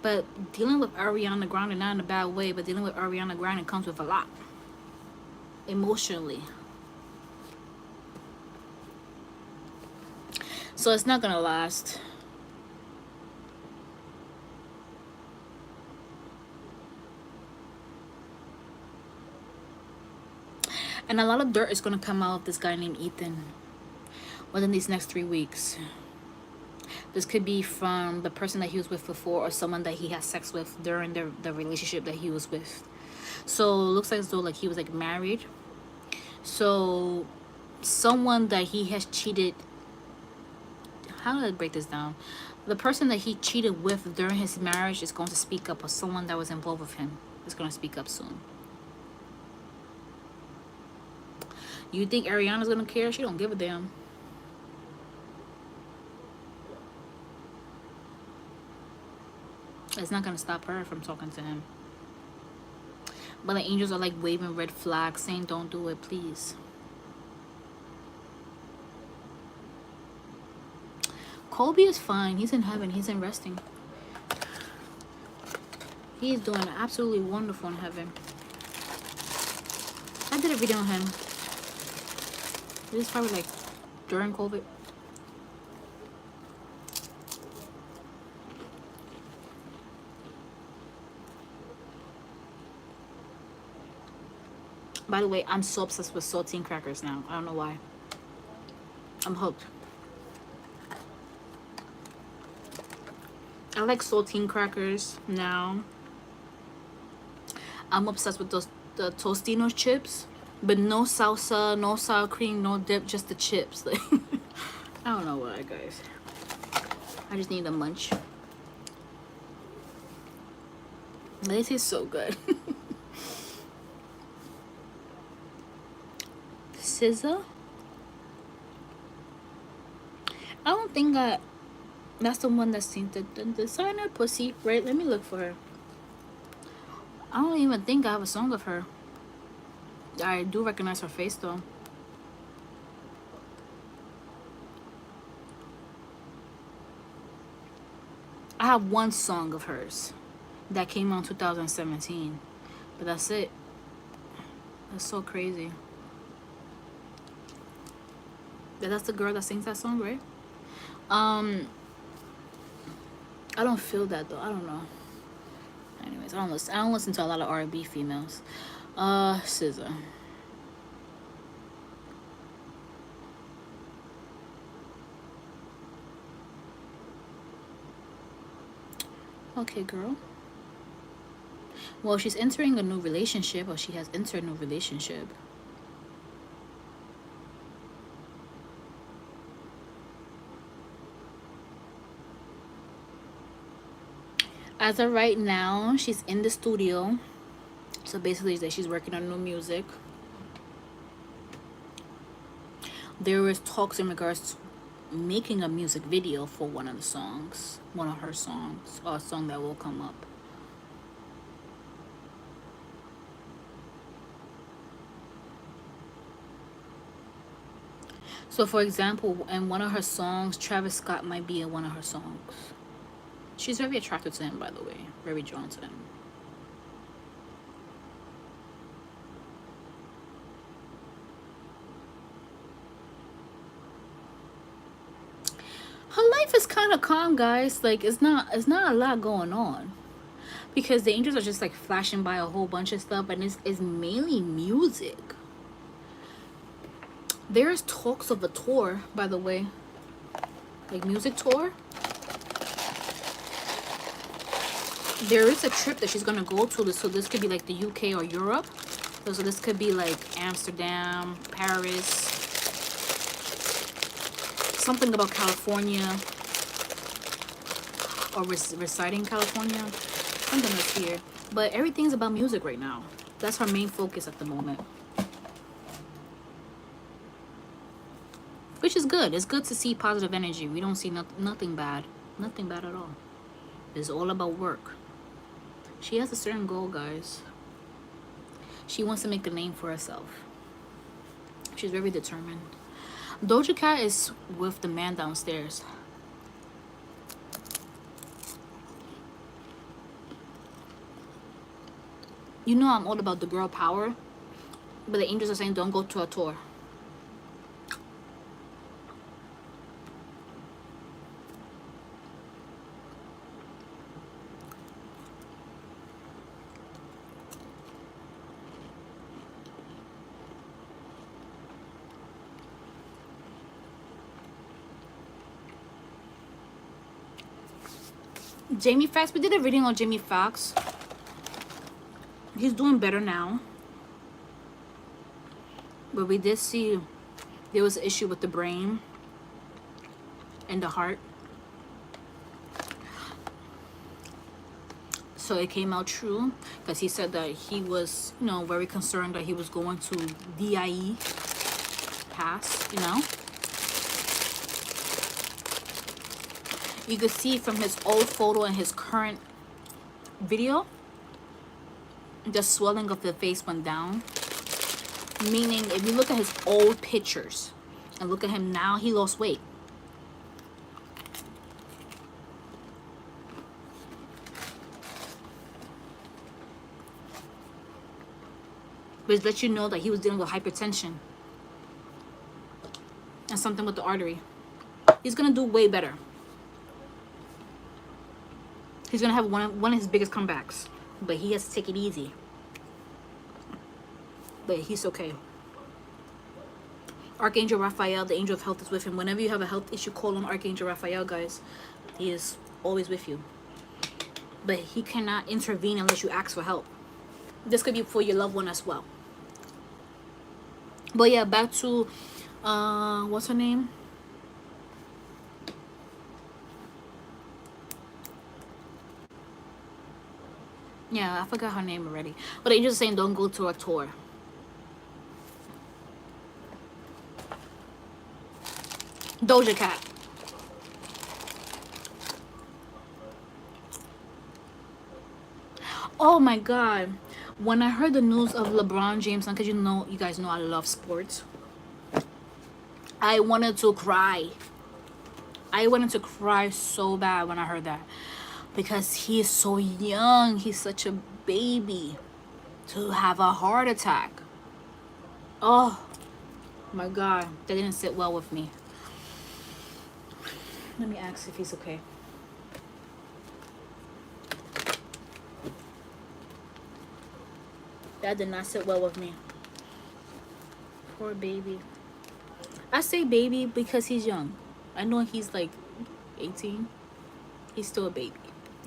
Speaker 1: But dealing with Ariana Grande, not in a bad way, but dealing with Ariana Grande comes with a lot. Emotionally. So it's not gonna last. And a lot of dirt is gonna come out of this guy named Ethan within these next 3 weeks. This could be from the person that he was with before, or someone that he had sex with during the relationship that he was with. So it looks like as though like he was like married. So someone that he has cheated. How do I break this down? The person that he cheated with during his marriage is going to speak up, or someone that was involved with him is going to speak up soon. You think Ariana's gonna care? She don't give a damn. It's not gonna stop her from talking to him. But the angels are like waving red flags, saying don't do it, please. Colby is fine. He's in heaven. He's in resting. He's doing absolutely wonderful in heaven. I did a video on him. This is probably like during COVID. By the way, I'm so obsessed with saltine crackers now. I don't know why. I'm hooked. I like saltine crackers now. I'm obsessed with the Tostino chips, but no salsa, no sour cream, no dip, just the chips. Like, I don't know why, guys. I just need a munch. This is so good. Scissor. I don't think that's the one that's seen the designer pussy, right? Let me look for her. I don't even think I have a song of her. I do recognize her face though. I have one song of hers that came out in 2017, but that's it. That's so crazy. Yeah, that's the girl that sings that song, right? I don't feel that though. I don't know. Anyways, I don't listen to a lot of R&B females. SZA. Okay, girl. Well, she's entering a new relationship, or she has entered a new relationship. As of right now, she's in the studio. So basically, she's working on new music. There was talks in regards to making a music video for one of the songs, one of her songs, or a song that will come up. So for example, in one of her songs, Travis Scott might be in one of her songs. She's very attracted to him, by the way. Very drawn to him. Her life is kind of calm, guys. Like, it's not a lot going on, because the angels are just like flashing by a whole bunch of stuff, and it's mainly music. There's talks of a tour, by the way, like music tour. There is a trip that she's gonna go to. So this could be like the UK or Europe. So this could be like Amsterdam, Paris, something about California, or residing in California, something that's here. But everything's about music right now. That's her main focus at the moment, which is good. It's good to see positive energy. We don't see nothing bad at all. It's all about work. She has a certain goal, guys. She wants to make a name for herself. She's very determined. Doja Cat is with the man downstairs. You know I'm all about the girl power, but the angels are saying don't go to a tour. Jamie Foxx, we did a reading on Jamie Foxx. He's doing better now. But we did see there was an issue with the brain and the heart. So it came out true, because he said that he was, you know, very concerned that he was going to DIE pass, you know. You could see from his old photo and his current video, the swelling of the face went down. Meaning, if you look at his old pictures and look at him now, he lost weight. But it lets you know that he was dealing with hypertension and something with the artery. He's gonna do way better. He's gonna have one of his biggest comebacks, but he has to take it easy. but he's okay. Archangel Raphael, the angel of health, is with him. Whenever you have a health issue, call on Archangel Raphael, guys. He is always with you. But he cannot intervene unless you ask for help. This could be for your loved one as well. But yeah, back to what's her name? Yeah, I forgot her name already. But the angels are saying don't go to a tour. Doja Cat. Oh my god. When I heard the news of LeBron James, because you guys know I love sports, I wanted to cry. I wanted to cry so bad when I heard that. Because he is so young. He's such a baby. To have a heart attack. Oh my god. That didn't sit well with me. Let me ask if he's okay. That did not sit well with me. Poor baby. I say baby because he's young. I know he's like 18. He's still a baby.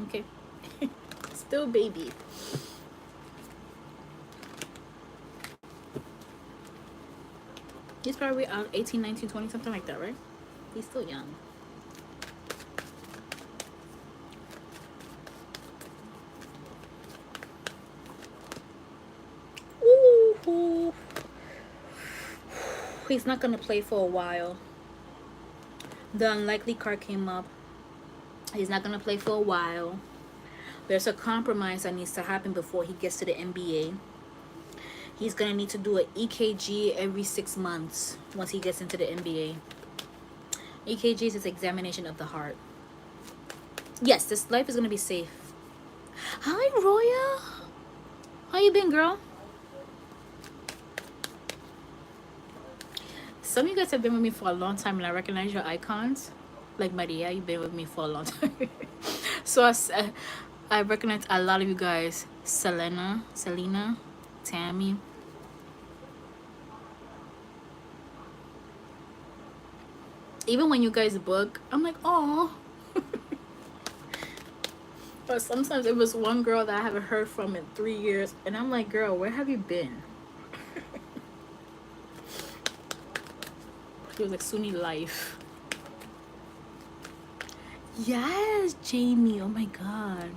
Speaker 1: Okay? Still a baby. He's probably 18, 19, 20, something like that, right? He's still young. Ooh. He's not gonna play for a while. The unlikely card came up. He's not gonna play for a while. There's a compromise that needs to happen before he gets to the NBA. He's gonna need to do an EKG every 6 months once he gets into the NBA. EKG is his examination of the heart. Yes, this life is gonna be safe. Hi, Roya. How you been, girl? Some of you guys have been with me for a long time and I recognize your icons. Like Maria, you've been with me for a long time. So I recognize a lot of you guys. Selena, Tammy. Even when you guys book, I'm like, oh. But sometimes it was one girl that I haven't heard from in 3 years. And I'm like, girl, where have you been? It was like Sunni life. Yes, Jamie. Oh my god.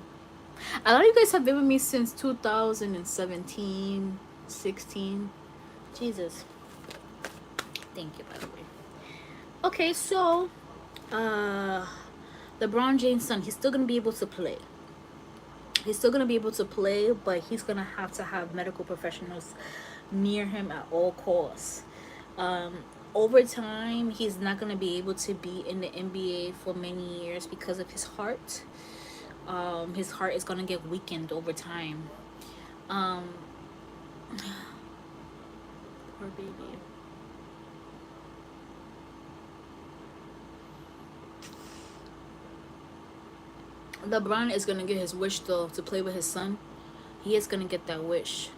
Speaker 1: A lot of you guys have been with me since 2017, 16. Jesus. Thank you, by the way. Okay, so LeBron James' son, he's still gonna be able to play. He's still gonna be able to play, but he's gonna have to have medical professionals near him at all costs. Over time, he's not gonna be able to be in the NBA for many years because of his heart. His heart is gonna get weakened over time. Poor baby. LeBron is gonna get his wish though to play with his son. He is gonna get that wish.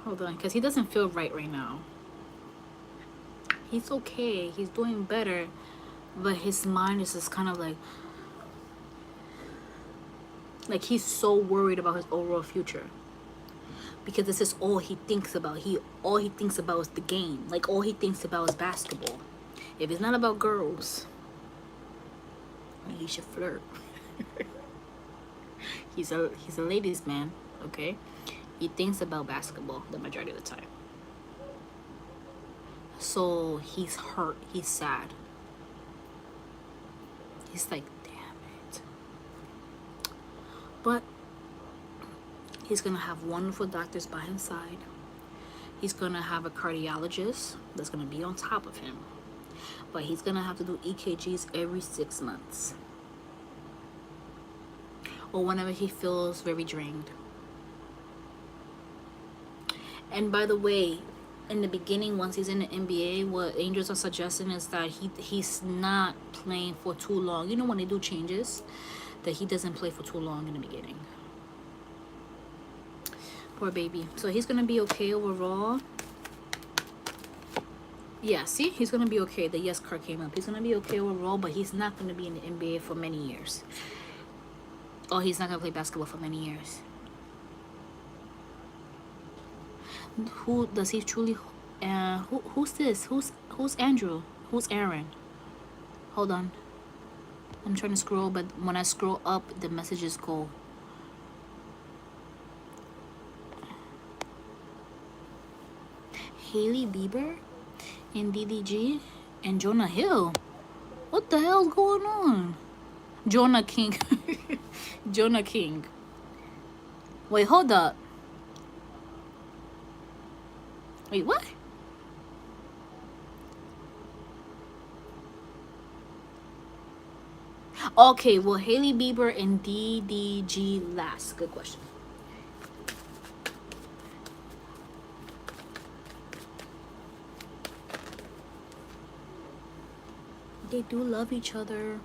Speaker 1: Hold on, because he doesn't feel right now. He's okay. He's doing better. But his mind is just kind of like he's so worried about his overall future. Because this is all he thinks about. All he thinks about is the game. Like, all he thinks about is basketball. If it's not about girls, he should flirt. He's a ladies' man, okay? He thinks about basketball the majority of the time. So he's hurt. He's sad. He's like, damn it. But he's going to have wonderful doctors by his side. He's going to have a cardiologist that's going to be on top of him. But he's going to have to do EKGs every 6 months. Or whenever he feels very drained. And by the way, in the beginning, once he's in the NBA, what angels are suggesting is that he's not playing for too long. You know, when they do changes, that he doesn't play for too long in the beginning. Poor baby. So he's gonna be okay overall. Yeah, see, he's gonna be okay. The yes card came up. He's gonna be okay overall, but he's not gonna be in the NBA for many years. Oh, he's not gonna play basketball for many years. Who does he truly? Who's this? Who's Andrew? Who's Aaron? Hold on. I'm trying to scroll, but when I scroll up, the messages go. Hailey Bieber and DDG and Jonah Hill. What the hell's going on? Jonah King. Jonah King. Wait, hold up. Wait, what? Okay, well, Hailey Bieber and DDG last. Good question. They do love each other.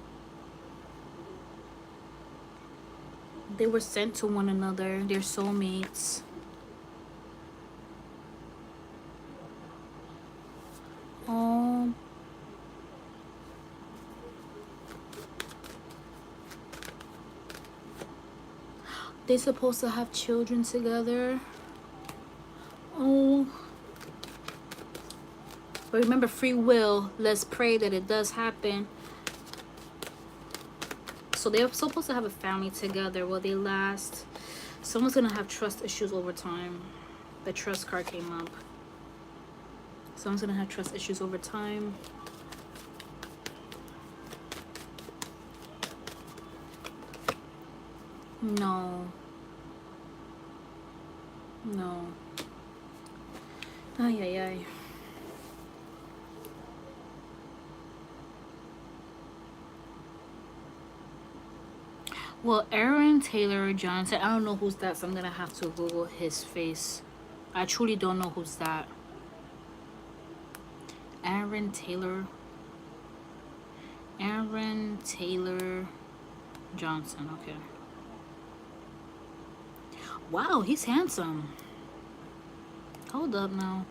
Speaker 1: They were sent to one another. They're soulmates. They're supposed to have children together. Oh. But remember, free will. Let's pray that it does happen. So they're supposed to have a family together. Will they last? Someone's gonna have trust issues over time. The trust card came up. Someone's gonna have trust issues over time. No. No. Ay, ay, ay. Well, Aaron Taylor Johnson, I don't know who's that, so I'm gonna have to Google his face. I truly don't know who's that. Aaron Taylor Johnson. Okay. Wow, he's handsome. Hold up now.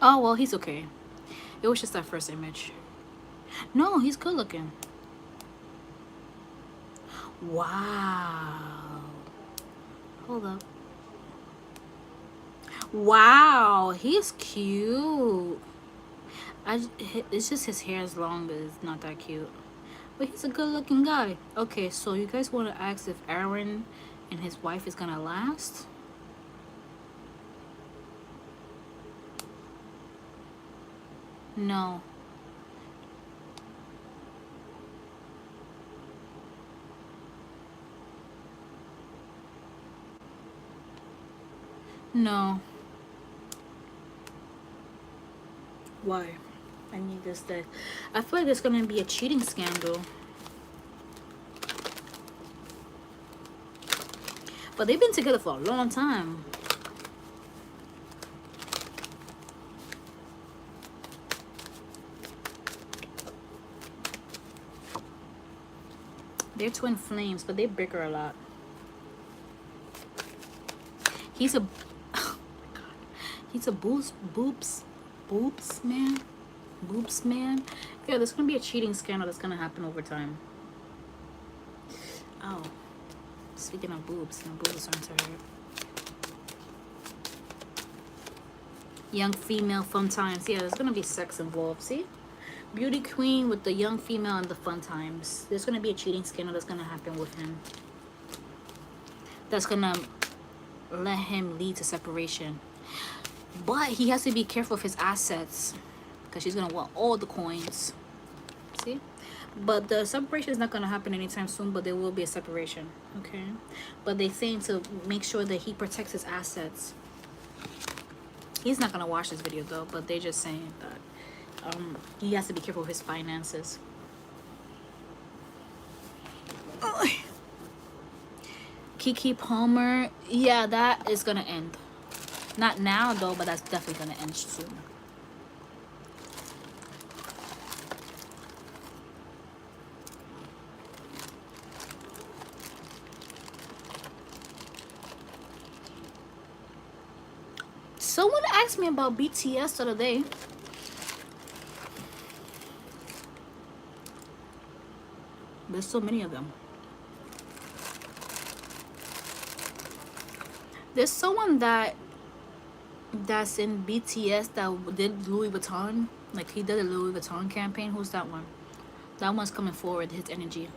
Speaker 1: Oh, well, he's okay. It was just that first image. No, he's good looking. Wow. Hold up. Wow, he's cute. It's just his hair is long, but it's not that cute. But he's a good looking guy. Okay, so you guys want to ask if Aaron and his wife is gonna last? No. No. Why? I need this deck. I feel like there's gonna be a cheating scandal. But they've been together for a long time. They're twin flames, but they bicker a lot. He's a oh my god. He's a boobs man. Boobs man. Yeah, there's gonna be a cheating scandal that's gonna happen over time. Oh. Speaking of boobs, my boobs aren't hurt. Young female fun times. Yeah, there's gonna be sex involved. See? Beauty queen with the young female and the fun times. There's gonna be a cheating scandal that's gonna happen with him. That's gonna let him lead to separation. But he has to be careful of his assets, because she's gonna want all the coins. See? But the separation is not gonna happen anytime soon, but there will be a separation. Okay? But they're saying to make sure that he protects his assets. He's not gonna watch this video though, but they're just saying that he has to be careful of his finances. Keke Palmer, yeah, that is gonna end. Not now though, but that's definitely gonna end soon. Someone asked me about BTS the other day. There's so many of them. There's someone that's in BTS that did Louis Vuitton. Like he did a Louis Vuitton campaign. Who's that one? That one's coming forward, his energy.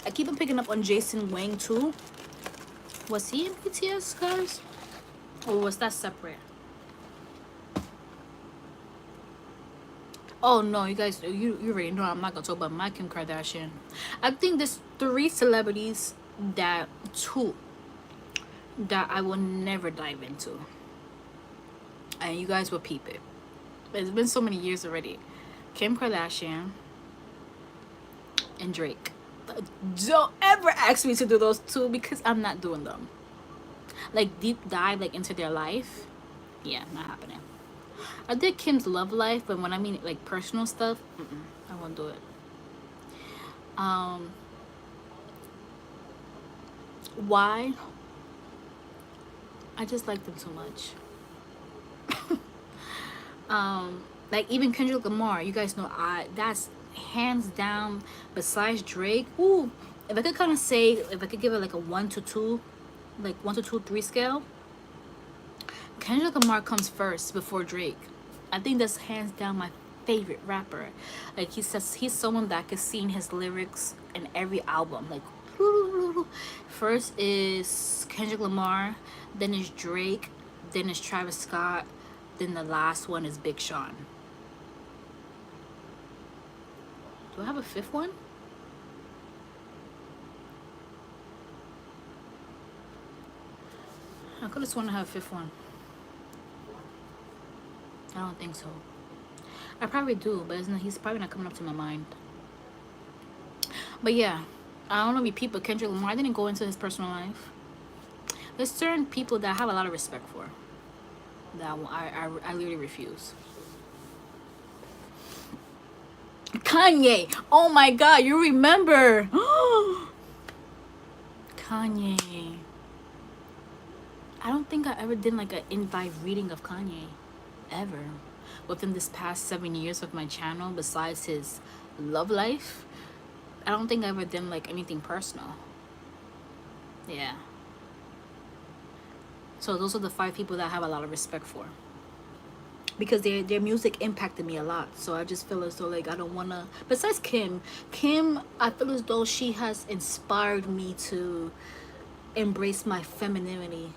Speaker 1: I keep on picking up on Jason Wang too. Was he in BTS, guys? Or was that separate? Oh no, you guys, you already know I'm not gonna talk about my Kim Kardashian. I think there's 3 celebrities that I will never dive into, and you guys will peep it. It's been so many years already. Kim Kardashian and Drake. Don't ever ask me to do those 2 because I'm not doing them. Like deep dive like into their life. Yeah, not happening. I did Kim's love life, but when I mean like personal stuff, I won't do it. Why? I just like them too much. Like even Kendrick Lamar, you guys know that's hands down besides Drake. Ooh, if I could kind of say, if I could give it like a 1 to 2, like 1 to 2, 3 scale, Kendrick Lamar comes first before Drake. I think that's hands down my favorite rapper. Like he says, he's someone that can sing his lyrics in every album. Like first is Kendrick Lamar, then is Drake, then is Travis Scott, then the last one is Big Sean. Do I have a 5th one? I could have sworn I have a 5th one. I don't think so. I probably do, but he's probably not coming up to my mind. But yeah, I don't know if people Kendrick Lamar. I didn't go into his personal life. There's certain people that I have a lot of respect for that I literally refuse. Kanye. Oh my god, you remember. Kanye. I don't think I ever did like an invite reading of Kanye. Ever. Within this past 7 years of my channel, besides his love life, I don't think I ever did like anything personal. Yeah. So those are the 5 people that I have a lot of respect for. Because their music impacted me a lot. So I just feel as though like I don't wanna, besides Kim, I feel as though she has inspired me to embrace my femininity.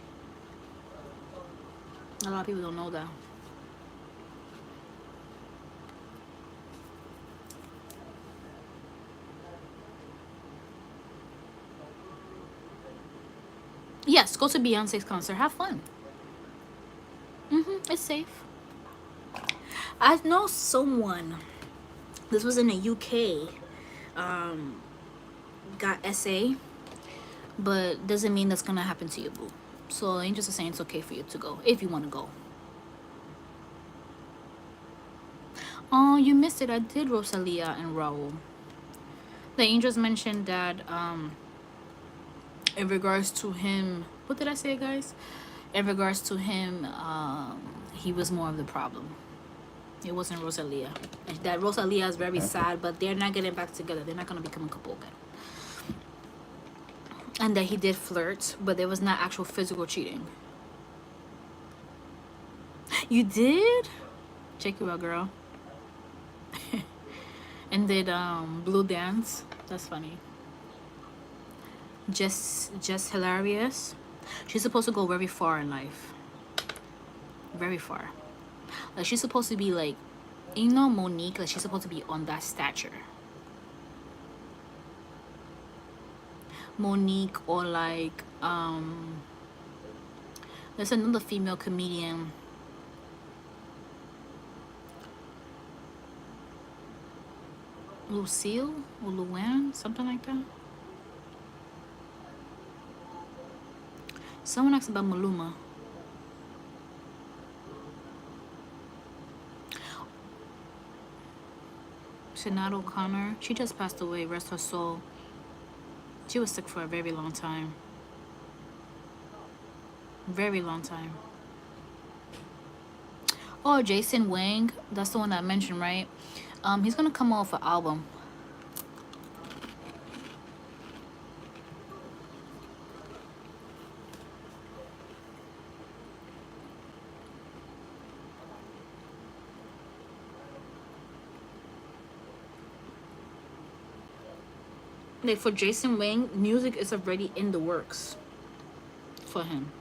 Speaker 1: A lot of people don't know that. Yes, go to Beyonce's concert. Have fun. It's safe. I know someone. This was in the UK. Got SA, but doesn't mean that's gonna happen to you, boo. So Angels are saying it's okay for you to go if you want to go. Oh, you missed it. I did Rosalia and Raul. The Angels mentioned that in regards to him, what did I say, guys? In regards to him, he was more of the problem. It wasn't Rosalia. And that Rosalia is very sad, but they're not getting back together. They're not going to become a couple again. And that he did flirt, but there was not actual physical cheating. You did? Check you out, girl. And did Blue Dance. That's funny. Just hilarious. She's supposed to go very far in life. Very far. Like she's supposed to be like You know Monique, like she's supposed to be on that stature. Monique, or like there's another female comedian. Lucille or Luann, something like that. Someone asked about Maluma. Sinead O'Connor, she just passed away, rest her soul. She was sick for a very long time. Very long time. Oh, Jason Wang, that's the one that I mentioned, right? He's gonna come out with an album. Like for Jason Wang, music is already in the works for him.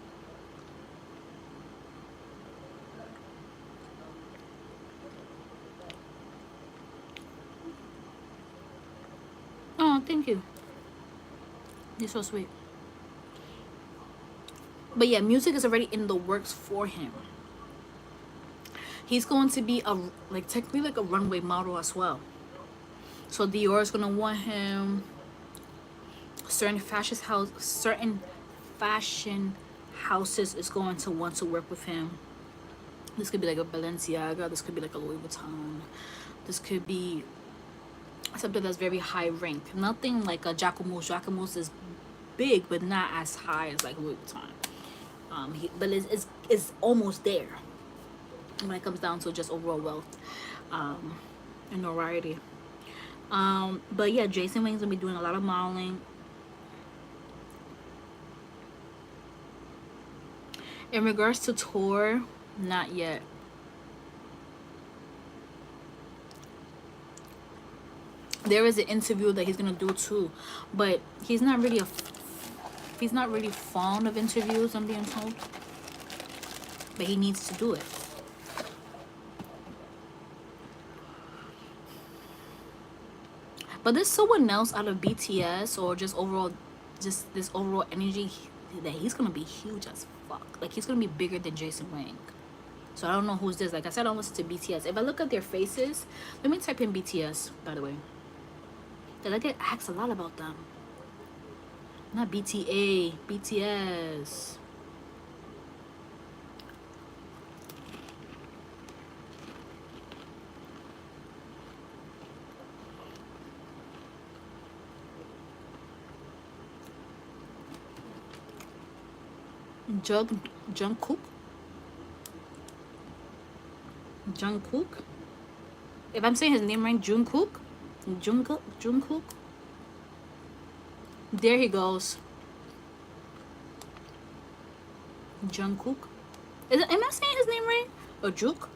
Speaker 1: Oh, thank you. You're so sweet. But yeah, music is already in the works for him. He's going to be technically like a runway model as well. So Dior is gonna want him. Certain fashion houses is going to want to work with him. This could be like a Balenciaga. This could be like a Louis Vuitton. This could be something that's very high ranked. Nothing like a Jacquemus. Jacquemus is big, but not as high as like Louis Vuitton. But it's almost there when it comes down to just overall wealth, and notoriety. But yeah, Jason Wang's gonna be doing a lot of modeling. In regards to tour, not yet. There is an interview that he's gonna do too, but he's not really fond of interviews, I'm being told. But he needs to do it. But there's someone else out of BTS or just overall, just this overall energy that he's gonna be huge as fuck. Like he's gonna be bigger than Jason Wang. So I don't know who's this. Like I said, I don't listen to BTS. If I look at their faces, let me type in BTS, by the way. Cause I get asked a lot about them. Not BTA, BTS. Jungkook. Jungkook. If I'm saying his name right, Jungkook. Jungkook. There he goes. Jungkook. Am I saying his name right? Or Juk?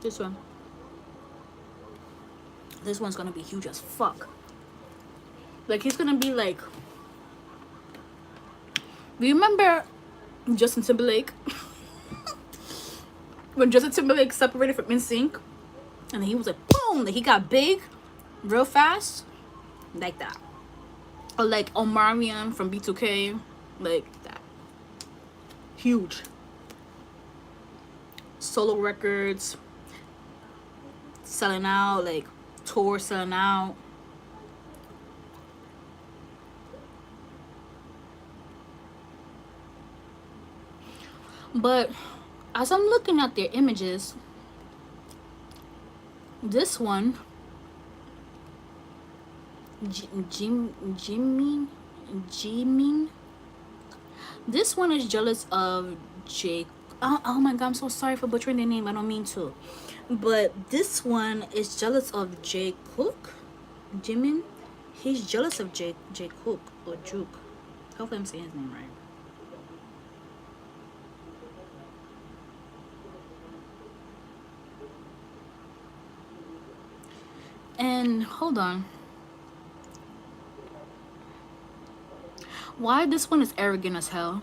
Speaker 1: This one. This one's gonna be huge as fuck. Like he's gonna be like. Remember Justin Timberlake? When Justin Timberlake separated from NSYNC, and he was like boom, like he got big, real fast, like that. Or like Omarion from B2K, like that. Huge. Solo records, selling out, like tour selling out. But as I'm looking at their images, this one, Jimin, this one is jealous of Jake. Oh my god, I'm so sorry for butchering their name. I don't mean to. But this one is jealous of Jake Cook. Jimin. He's jealous of Jake Cook or Juke. Hopefully I'm saying his name right. And hold on. Why this one is arrogant as hell?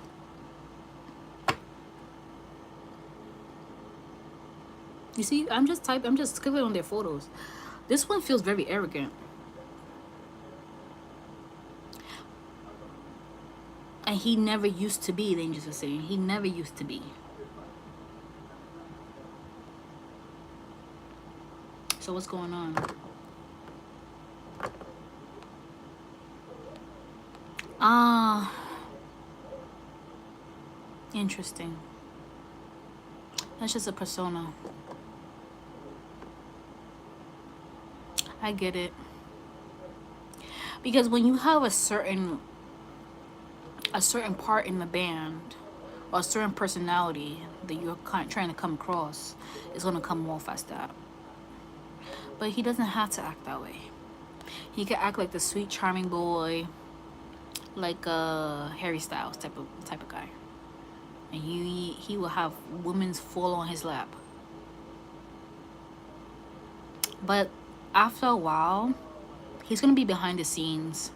Speaker 1: You see, I'm just clicking on their photos. This one feels very arrogant. And he never used to be, the angels are saying. He never used to be. So what's going on? Ah, interesting. That's just a persona. I get it. Because when you have a certain part in the band or a certain personality that you're trying to come across, it's going to come off as that. But he doesn't have to act that way. He can act like the sweet, charming boy, like Harry Styles type of guy, and he will have women fall on his lap. But after a while, he's gonna be behind the scenes,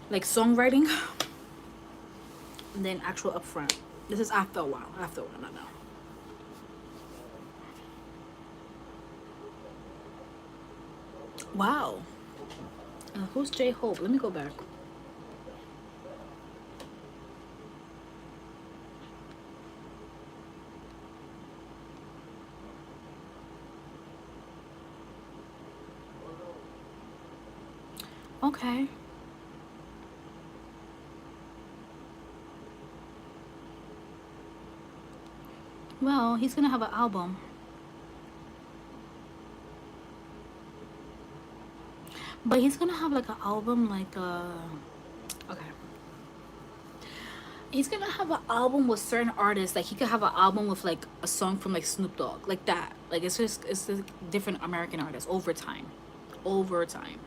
Speaker 1: like songwriting, and then actual upfront. This is after a while. After a while, not now. Wow. Who's J Hope? Let me go back. Okay. Well, he's gonna have an album. But he's gonna have like an album like okay. He's gonna have an album with certain artists. Like he could have an album with like a song from like Snoop Dogg, like that. Like it's just different American artists over time. Over time.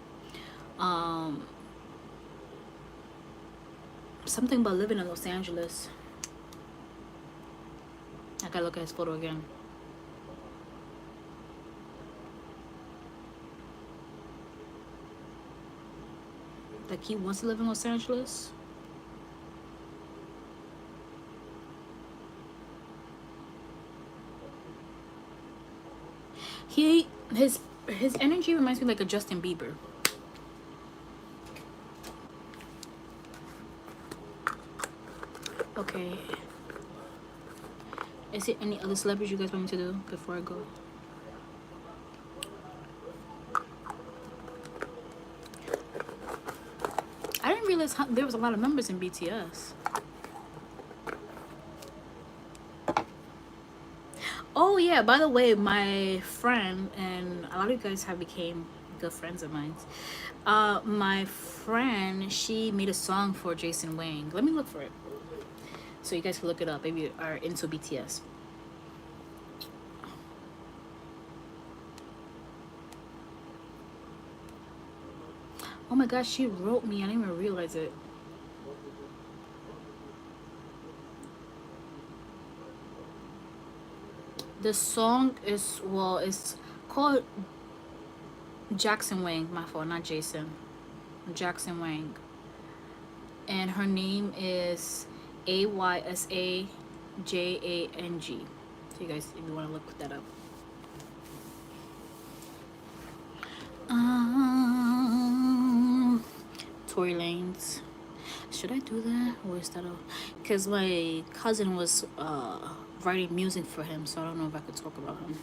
Speaker 1: Something about living in Los Angeles. I gotta look at his photo again. Like he wants to live in Los Angeles. His energy reminds me like a Justin Bieber. Okay. Is there any other celebrities you guys want me to do before I go? I didn't realize there was a lot of members in BTS. Oh yeah, by the way, my friend, and a lot of you guys have became good friends of mine. My friend, she made a song for Jason Wang. Let me look for it, so you guys can look it up if you are into BTS. Oh my gosh, she wrote me. I didn't even realize it. The song is, well, it's called Jackson Wang. My fault, not Jason. Jackson Wang. And her name is Aysajang. So you guys, if you want to look that up. Tory Lanez. Should I do that, or is that a? Because my cousin was writing music for him, so I don't know if I could talk about him.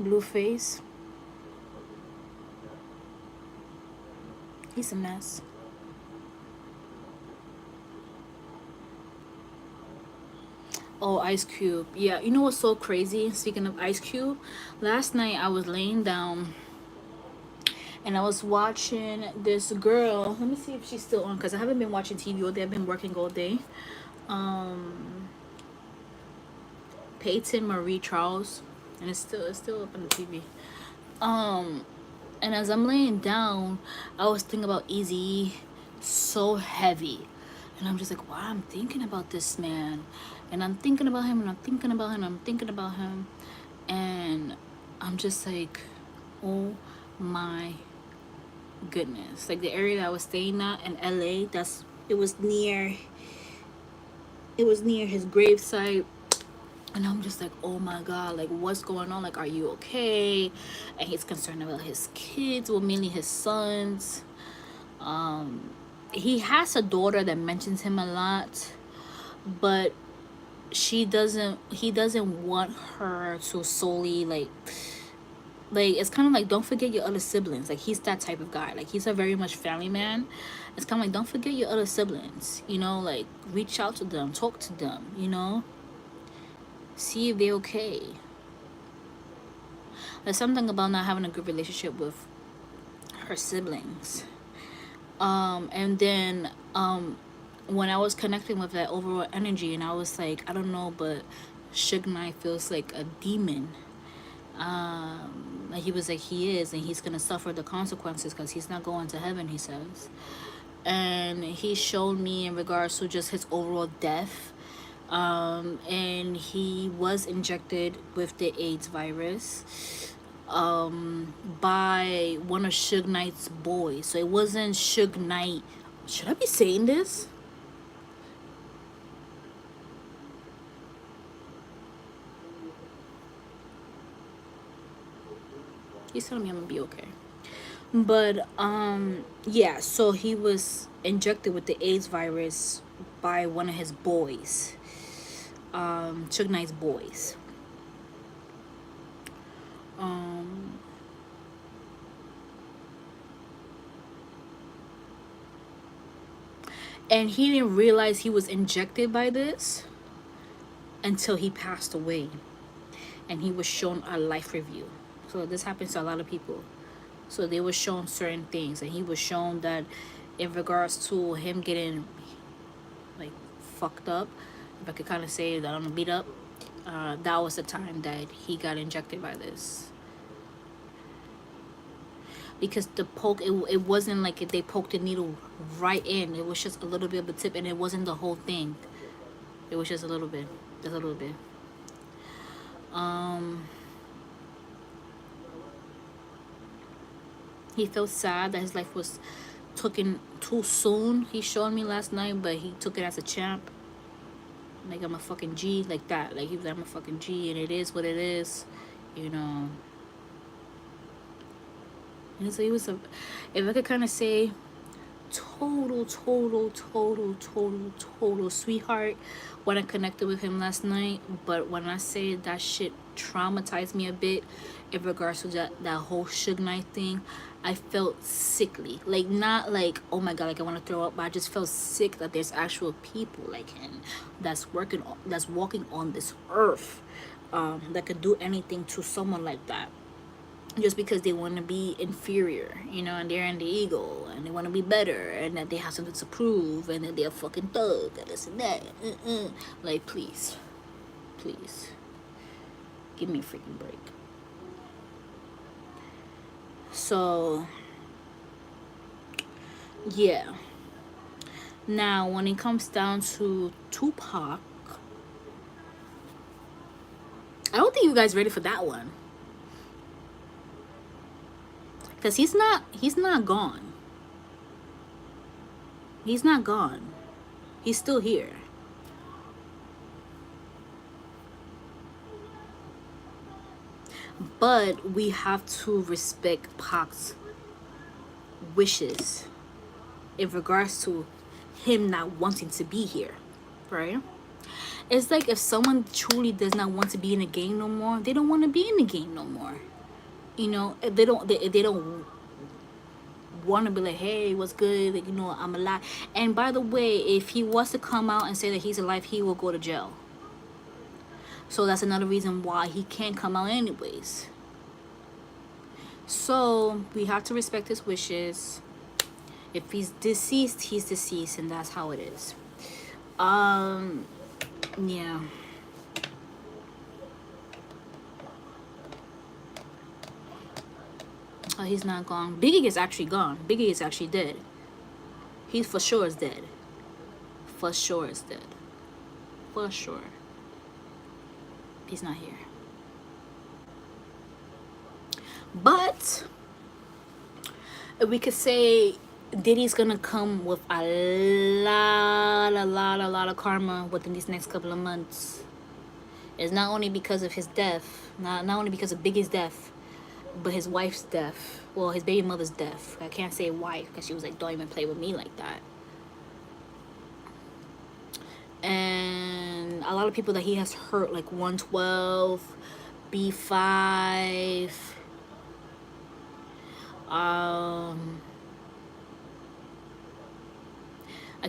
Speaker 1: Blueface. He's a mess. Oh, Ice Cube. Yeah, you know what's so crazy? Speaking of Ice Cube, last night I was laying down and I was watching this girl. Let me see if she's still on, because I haven't been watching TV all day. I've been working all day. Peyton Marie Charles, and it's still up on the TV. And as I'm laying down, I was thinking about Eazy, so heavy, and I'm just like, wow, I'm thinking about this man, And I'm thinking about him, and I'm thinking about him, and I'm thinking about him. And I'm just like, oh my goodness. Like the area that I was staying at in LA, it was near his gravesite. And I'm just like, oh my God, like what's going on? Like, are you okay? And he's concerned about his kids, well, mainly his sons. He has a daughter that mentions him a lot, but he doesn't want her to solely like it's kind of like, don't forget your other siblings. Like he's that type of guy. Like he's a very much family man. It's kind of like, don't forget your other siblings, you know, like reach out to them, talk to them, you know, see if they're okay. There's something about not having a good relationship with her siblings. And then when I was connecting with that overall energy, and I was like, I don't know, but Suge Knight feels like a demon. He was like, he is, and he's gonna suffer the consequences because he's not going to heaven, he says. And he showed me in regards to just his overall death. And he was injected with the AIDS virus by one of Suge Knight's boys. So it wasn't Suge Knight. Should I be saying this? He's telling me I'm gonna be okay. But yeah, so he was injected with the AIDS virus by one of his boys. Suge Knight's boys. And he didn't realize he was injected by this until he passed away. And he was shown a life review. So this happens to a lot of people. So they were shown certain things, and he was shown that in regards to him getting like fucked up, if I could kind of say that, on a beat up, that was the time that he got injected by this. Because the poke, it wasn't like if they poked the needle right in. It was just a little bit of the tip, and it wasn't the whole thing. It was just a little bit. Just a little bit. He felt sad that his life was taken too soon. He showed me last night, but he took it as a champ. Like, I'm a fucking G, like that. Like, he was like, I'm a fucking G, and it is what it is, you know. And so he was a, if I could kind of say, total sweetheart when I connected with him last night. But when I say that shit traumatized me a bit in regards to that whole Suge Knight thing, I felt sickly. Like, not like, oh my God, like I want to throw up, but I just felt sick that there's actual people like him that's walking on this earth, that could do anything to someone like that, just because they want to be inferior, you know, and they're in the ego, and they want to be better, and that they have something to prove, and that they're a fucking thug, and this and that. Like, please, give me a freaking break. So, yeah. Now, when it comes down to Tupac, I don't think you guys ready for that one. Because he's not gone. He's not gone. He's still here. But we have to respect Pac's wishes in regards to him not wanting to be here, right? It's like if someone truly does not want to be in the game no more, they don't want to be in the game no more. You know, they don't want to be like, hey, what's good? Like, you know, I'm alive. And by the way, if he was to come out and say that he's alive, he will go to jail. So that's another reason why he can't come out anyways. So we have to respect his wishes. If he's deceased, and that's how it is. Yeah. Oh, he's not gone. Biggie is actually gone. Biggie is actually dead. He for sure is dead. For sure is dead. For sure. He's not here. But we could say Diddy's gonna come with a lot of karma within these next couple of months. It's not only because of his death, not only because of Biggie's death, but his wife's death. Well, his baby mother's death. I can't say wife because she was like, don't even play with me like that. And a lot of people that he has hurt, like 112, B5. I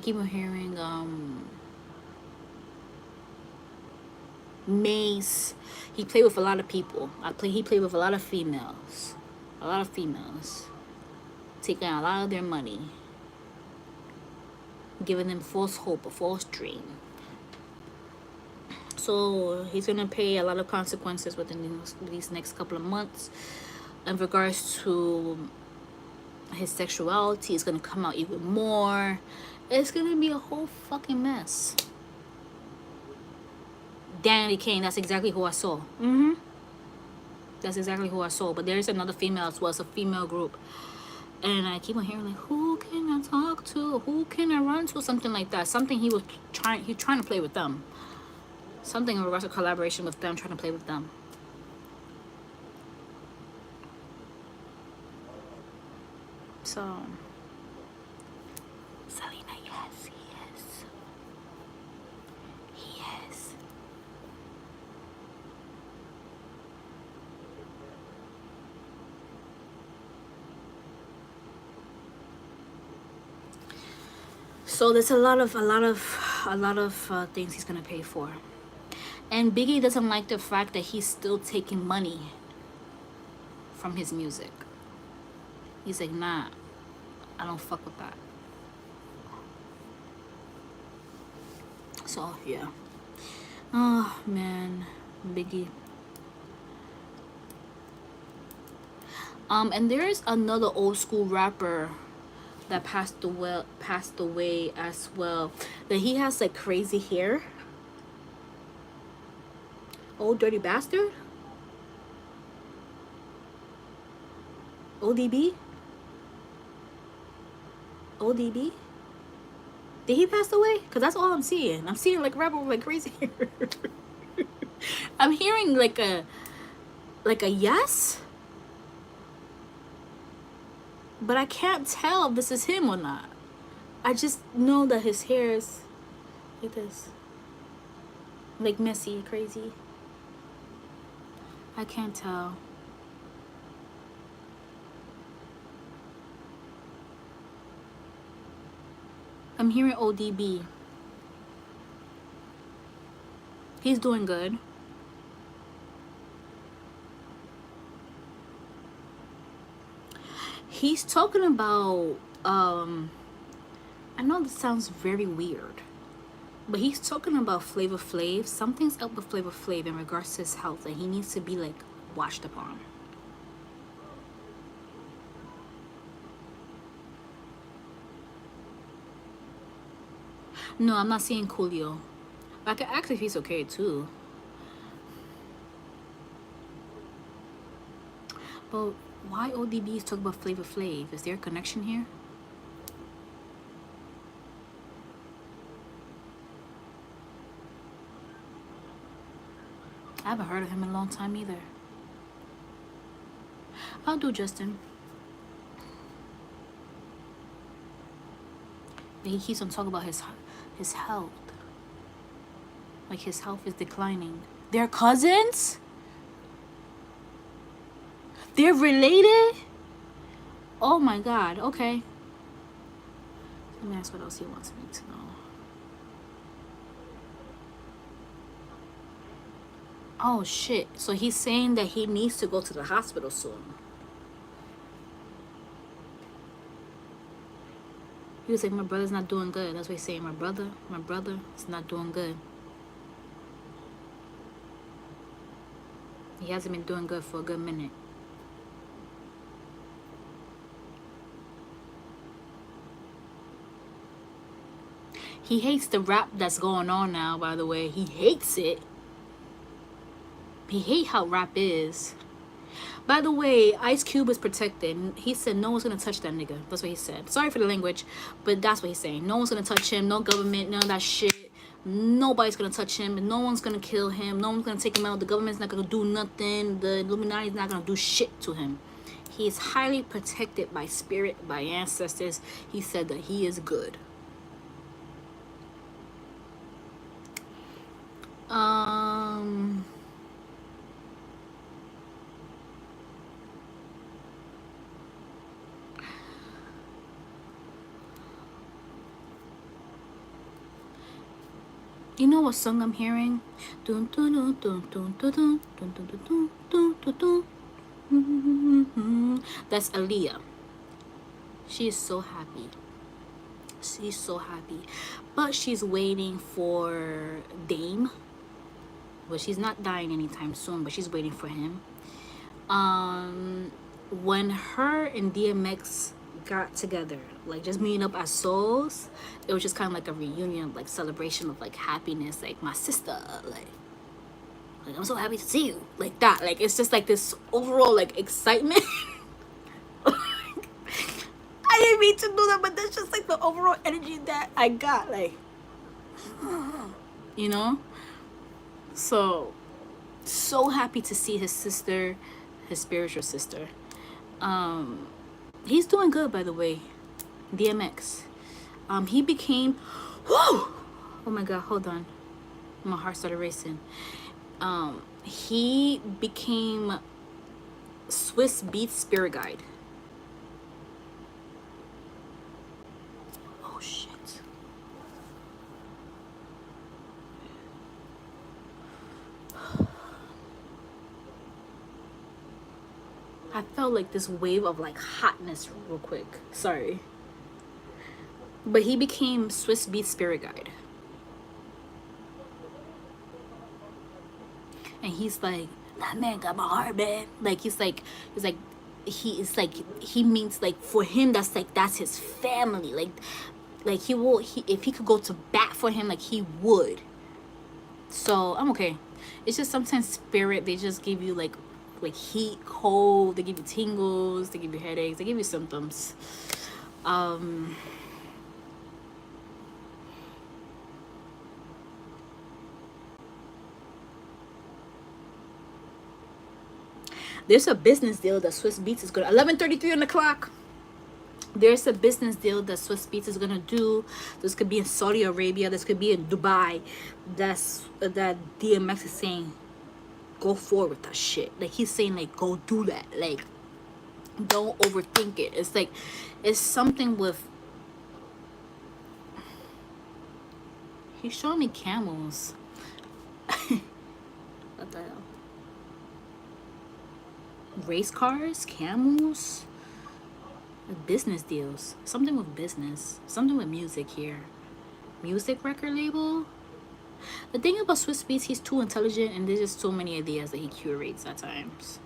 Speaker 1: keep on hearing Mace. He played with a lot of people. He played with a lot of females. Taking a lot of their money. Giving them false hope, a false dream. So he's gonna pay a lot of consequences within these next couple of months. In regards to his sexuality, it's gonna come out even more. It's gonna be a whole fucking mess. Danny Kane, that's exactly who I saw. That's exactly who I saw. But there's another female as well. It's a female group. And I keep on hearing like, who can I talk to? Who can I run to? Something like that. Something he's trying to play with them. Something in regards to collaboration with them, trying to play with them. So, Selena, yes, he is. He is. So there's a lot of things he's gonna pay for. And Biggie doesn't like the fact that he's still taking money from his music. He's like, nah, I don't fuck with that. So, yeah. Oh, man. Biggie. And there's another old school rapper that passed away as well. That he has like crazy hair. Old Dirty Bastard? ODB? ODB? Did he pass away? Because that's all I'm seeing. I'm seeing like rapper with like crazy hair. I'm hearing like a yes. But I can't tell if this is him or not. I just know that his hair is like this. Like messy, crazy. I can't tell. I'm hearing ODB. He's doing good. He's talking about, I know this sounds very weird, but he's talking about Flavor Flav. Something's up with Flavor Flav in regards to his health, and he needs to be like watched upon. No, I'm not seeing Coolio. I can ask if he's okay too. But why ODB is talking about Flavor Flav? Is there a connection here? I haven't heard of him in a long time either. I'll do Justin. But he keeps on talking about his health. Like his health is declining. They're cousins? They're related? Oh my god, okay. Let me ask what else he wants me to know. Oh shit. So he's saying that he needs to go to the hospital soon. He was like, my brother's not doing good. That's what he's saying. My brother is not doing good. He hasn't been doing good for a good minute. He hates the rap that's going on now, by the way. He hates it. He hate how rap is. By the way, Ice Cube is protected. He said no one's gonna touch that nigga. That's what he said. Sorry for the language, but that's what he's saying. No one's gonna touch him. No government, none of that shit. Nobody's gonna touch him. No one's gonna kill him. No one's gonna take him out. The government's not gonna do nothing. The Illuminati's not gonna do shit to him. He is highly protected by spirit, by ancestors. He said that he is good. You know what song I'm hearing? Dun, dun, dun, dun, dun, dun, dun, dun, dun, dun, dun, dun, dun. That's Aaliyah. She is so happy. She's so happy. But she's waiting for Dame. Well, she's not dying anytime soon, but she's waiting for him. When her and DMX got together, like just meeting up as souls, it was just kind of like a reunion, like celebration of like happiness, like my sister, like I'm so happy to see you, like that. Like it's just like this overall like excitement. I didn't mean to do that, but that's just like the overall energy that I got, like, you know. So happy to see his sister, his spiritual sister. He's doing good, by the way. DMX. He became, whoa, oh my god, hold on, my heart started racing. He became Swiss Beats spirit guide. Oh shit. I felt like this wave of like hotness real quick. Sorry. But he became Swiss Beats spirit guide. And he's like, that man got my heart, man. Like he means like for him that's his family. Like he if he could go to bat for him, like he would. So I'm okay. It's just sometimes spirit, they just give you like heat, cold, they give you tingles, they give you headaches, they give you symptoms. There's a business deal that Swiss Beats is gonna 11:33 on the clock. There's a business deal that Swiss Beats is gonna do. This could be in Saudi Arabia, this could be in Dubai. That DMX is saying go forward with that shit. Like he's saying like go do that. Like don't overthink it. It's like it's something with, he's showing me camels. What the hell? Race cars, camels, business deals, something with business, something with music here, music record label. The thing about Swiss Beats, he's too intelligent and there's just so many ideas that he curates at times.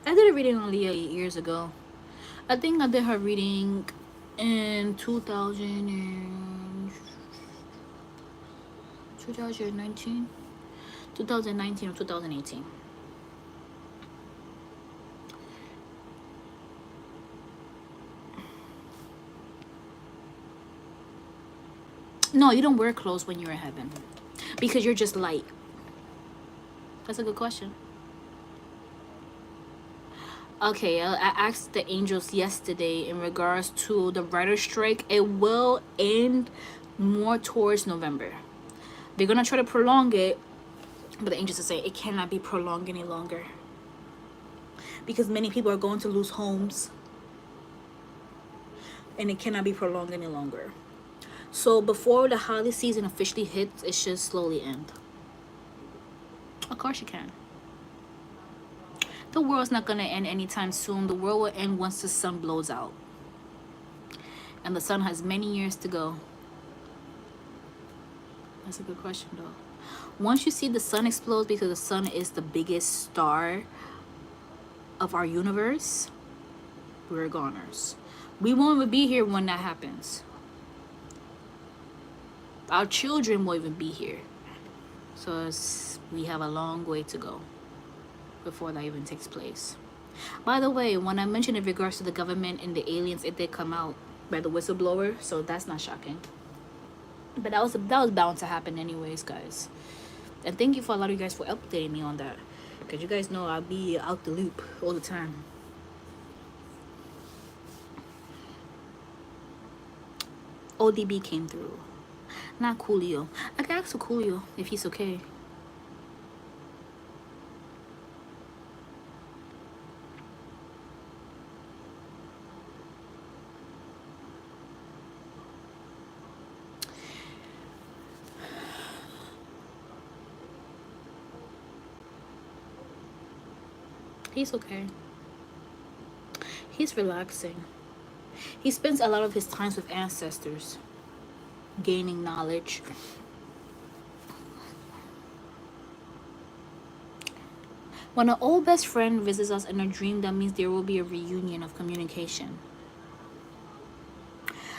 Speaker 1: I did a reading on Leah 8 years ago. I think I did her reading in 2019 or 2018. No, you don't wear clothes when you're in heaven because you're just light. That's a good question. Okay, I asked the angels yesterday in regards to the writer's strike. It will end more towards November. They're gonna try to prolong it, but the angels are saying it cannot be prolonged any longer because many people are going to lose homes and it cannot be prolonged any longer. So before the holiday season officially hits, it should slowly end. Of course you can. The world's not gonna end anytime soon. The world will end once the sun blows out. And the sun has many years to go. That's a good question though. Once you see the sun explode, because the sun is the biggest star of our universe, we're goners. We won't be here when that happens. Our children won't even be here. So we have a long way to go before that even takes place. By the way, when I mentioned in regards to the government and the aliens, it did come out by the whistleblower, so that's not shocking. But that was bound to happen anyways, guys. And thank you for a lot of you guys for updating me on that, because you guys know I'll be out the loop all the time. ODB came through. Not Coolio. I can ask Coolio if he's okay. He's okay. He's relaxing. He spends a lot of his times with ancestors, gaining knowledge. When an old best friend visits us in a dream, that means there will be a reunion of communication.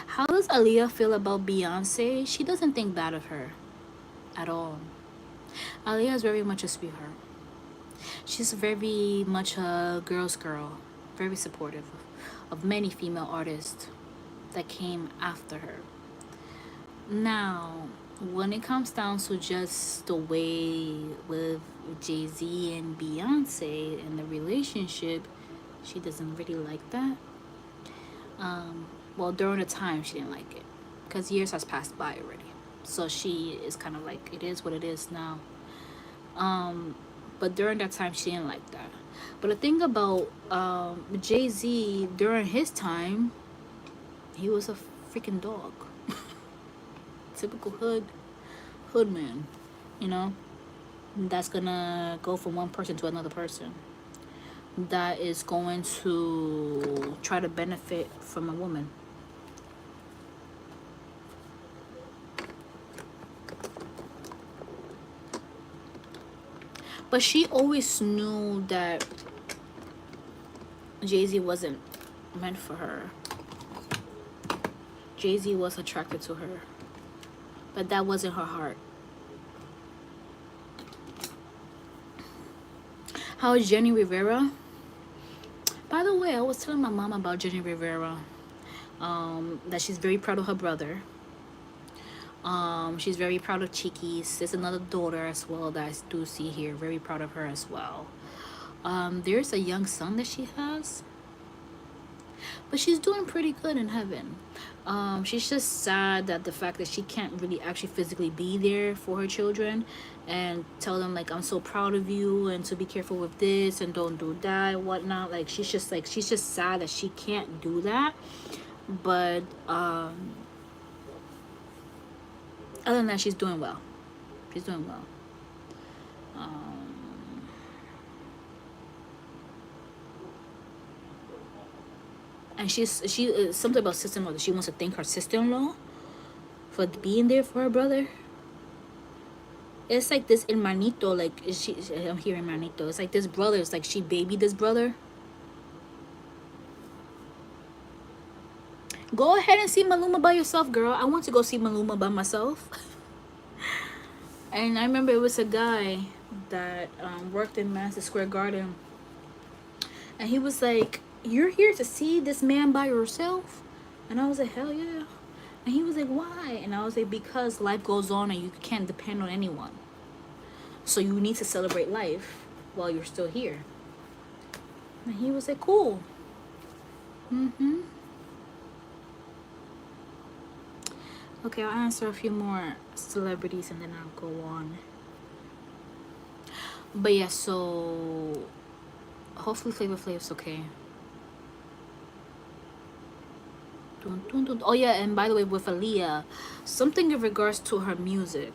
Speaker 1: How does Aaliyah feel about Beyonce? She doesn't think bad of her at all. Aaliyah is very much a sweetheart. She's very much a girl's girl, very supportive of many female artists that came after her. Now, when it comes down to just the way with Jay-Z and Beyonce and the relationship, she doesn't really like that. Well, during the time, she didn't like it, because years has passed by already. So she is kind of like, it is what it is now. But during that time, she didn't like that. But the thing about Jay-Z, during his time, he was a freaking dog. Typical hood man, you know, that's gonna go from one person to another person, that is going to try to benefit from a woman. But she always knew that Jay-Z wasn't meant for her. Jay-Z was attracted to her, but that wasn't her heart. How is Jenny Rivera? By the way, I was telling my mom about Jenny Rivera, that she's very proud of her brother. She's very proud of Chiquis. There's another daughter as well that I do see here. Very proud of her as well. There's a young son that she has, but she's doing pretty good in heaven. She's just sad that the fact that she can't really actually physically be there for her children and tell them, like, I'm so proud of you, and to be careful with this and don't do that and whatnot. Like, she's just sad that she can't do that. But other than that, she's doing well. She's doing well. And she something about sister-in-law. She wants to thank her sister-in-law for being there for her brother. It's like this hermanito, like I'm hearing hermanito. It's like this brother. It's like she babied this brother. Go ahead and see Maluma by yourself, girl. I want to go see Maluma by myself. And I remember it was a guy that worked in Madison Square Garden, and he was like, "You're here to see this man by yourself?" And I was like, "Hell yeah." And he was like, "Why?" And I was like, "Because life goes on and you can't depend on anyone. So you need to celebrate life while you're still here." And he was like, "Cool." Okay, I'll answer a few more celebrities and then I'll go on. But yeah, so hopefully Flavor Flav's okay. Oh yeah, and by the way, with Aaliyah, something in regards to her music.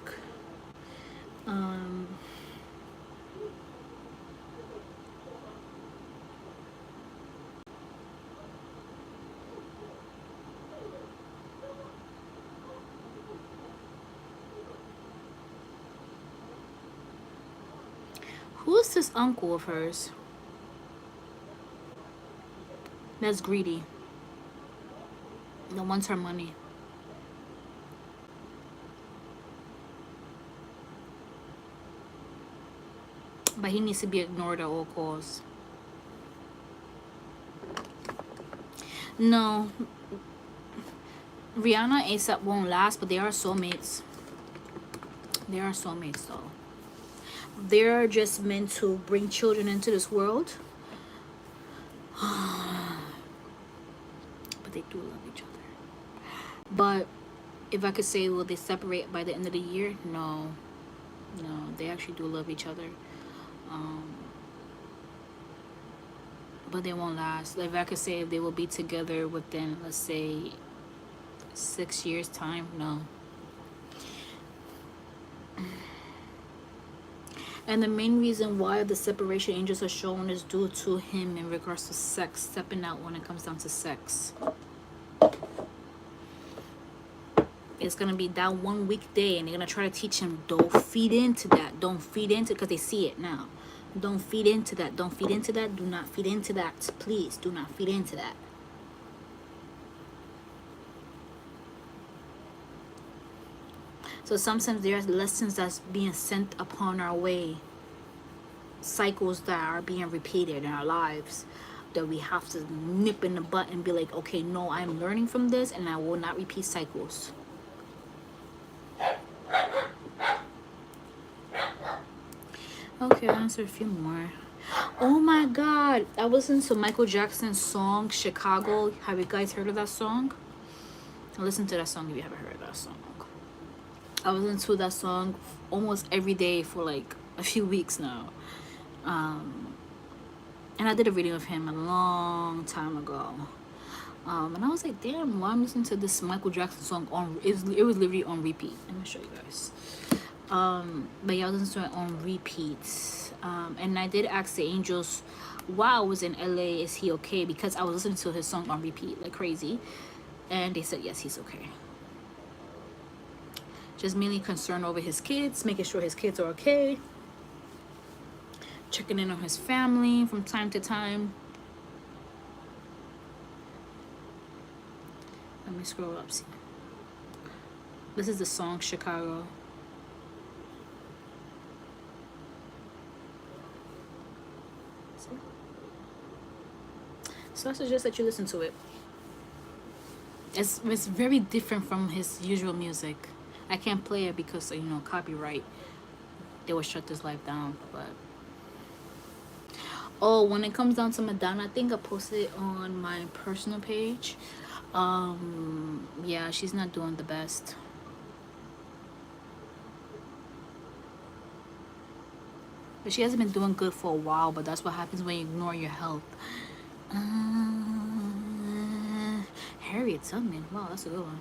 Speaker 1: Who's this uncle of hers that's greedy, that wants her money? but he needs to be ignored at all costs. No, Rihanna ASAP won't last, but they are soulmates. They are soulmates though. They're just meant to bring children into this world. But they do love each other. But if I could say, will they separate by the end of the year? No. No, they actually do love each other. But they won't last. Like, if I could say if they will be together within, let's say, 6 years time, no. And the main reason why the separation angels are shown is due to him in regards to sex, stepping out when it comes down to sex. It's gonna be that 1 weekday, and they're gonna try to teach him, don't feed into that, don't feed into, because they see it now. Don't feed into that, don't feed into that, do not feed into that, please do not feed into that. So sometimes there's lessons that's being sent upon our way, cycles that are being repeated in our lives, that we have to nip in the butt and be like, okay, no, I'm learning from this and I will not repeat cycles. Okay, I'll answer a few more. Oh my god, I listened to Michael Jackson's song Chicago. Have you guys heard of that song? Listen to that song if you haven't heard of that song. I was into that song almost every day for like a few weeks now. And I did a reading of him a long time ago. And I was like, damn, why I'm listening to this Michael Jackson song on, it was literally on repeat. Let me show you guys. But yeah, I was listening to it on repeat. And I did ask the angels while I was in LA, is he okay? Because I was listening to his song on repeat like crazy. And they said, yes, he's okay. Just mainly concerned over his kids, making sure his kids are okay. Checking in on his family from time to time. Let me scroll up. See. This is the song Chicago. See? So I suggest that you listen to it. It's very different from his usual music. I can't play it because, you know, copyright. They will shut this live down. But oh, when it comes down to Madonna, I think I posted it on my personal page. Yeah, she's not doing the best. But she hasn't been doing good for a while, but that's what happens when you ignore your health. Harriet Tubman. Wow, that's a good one.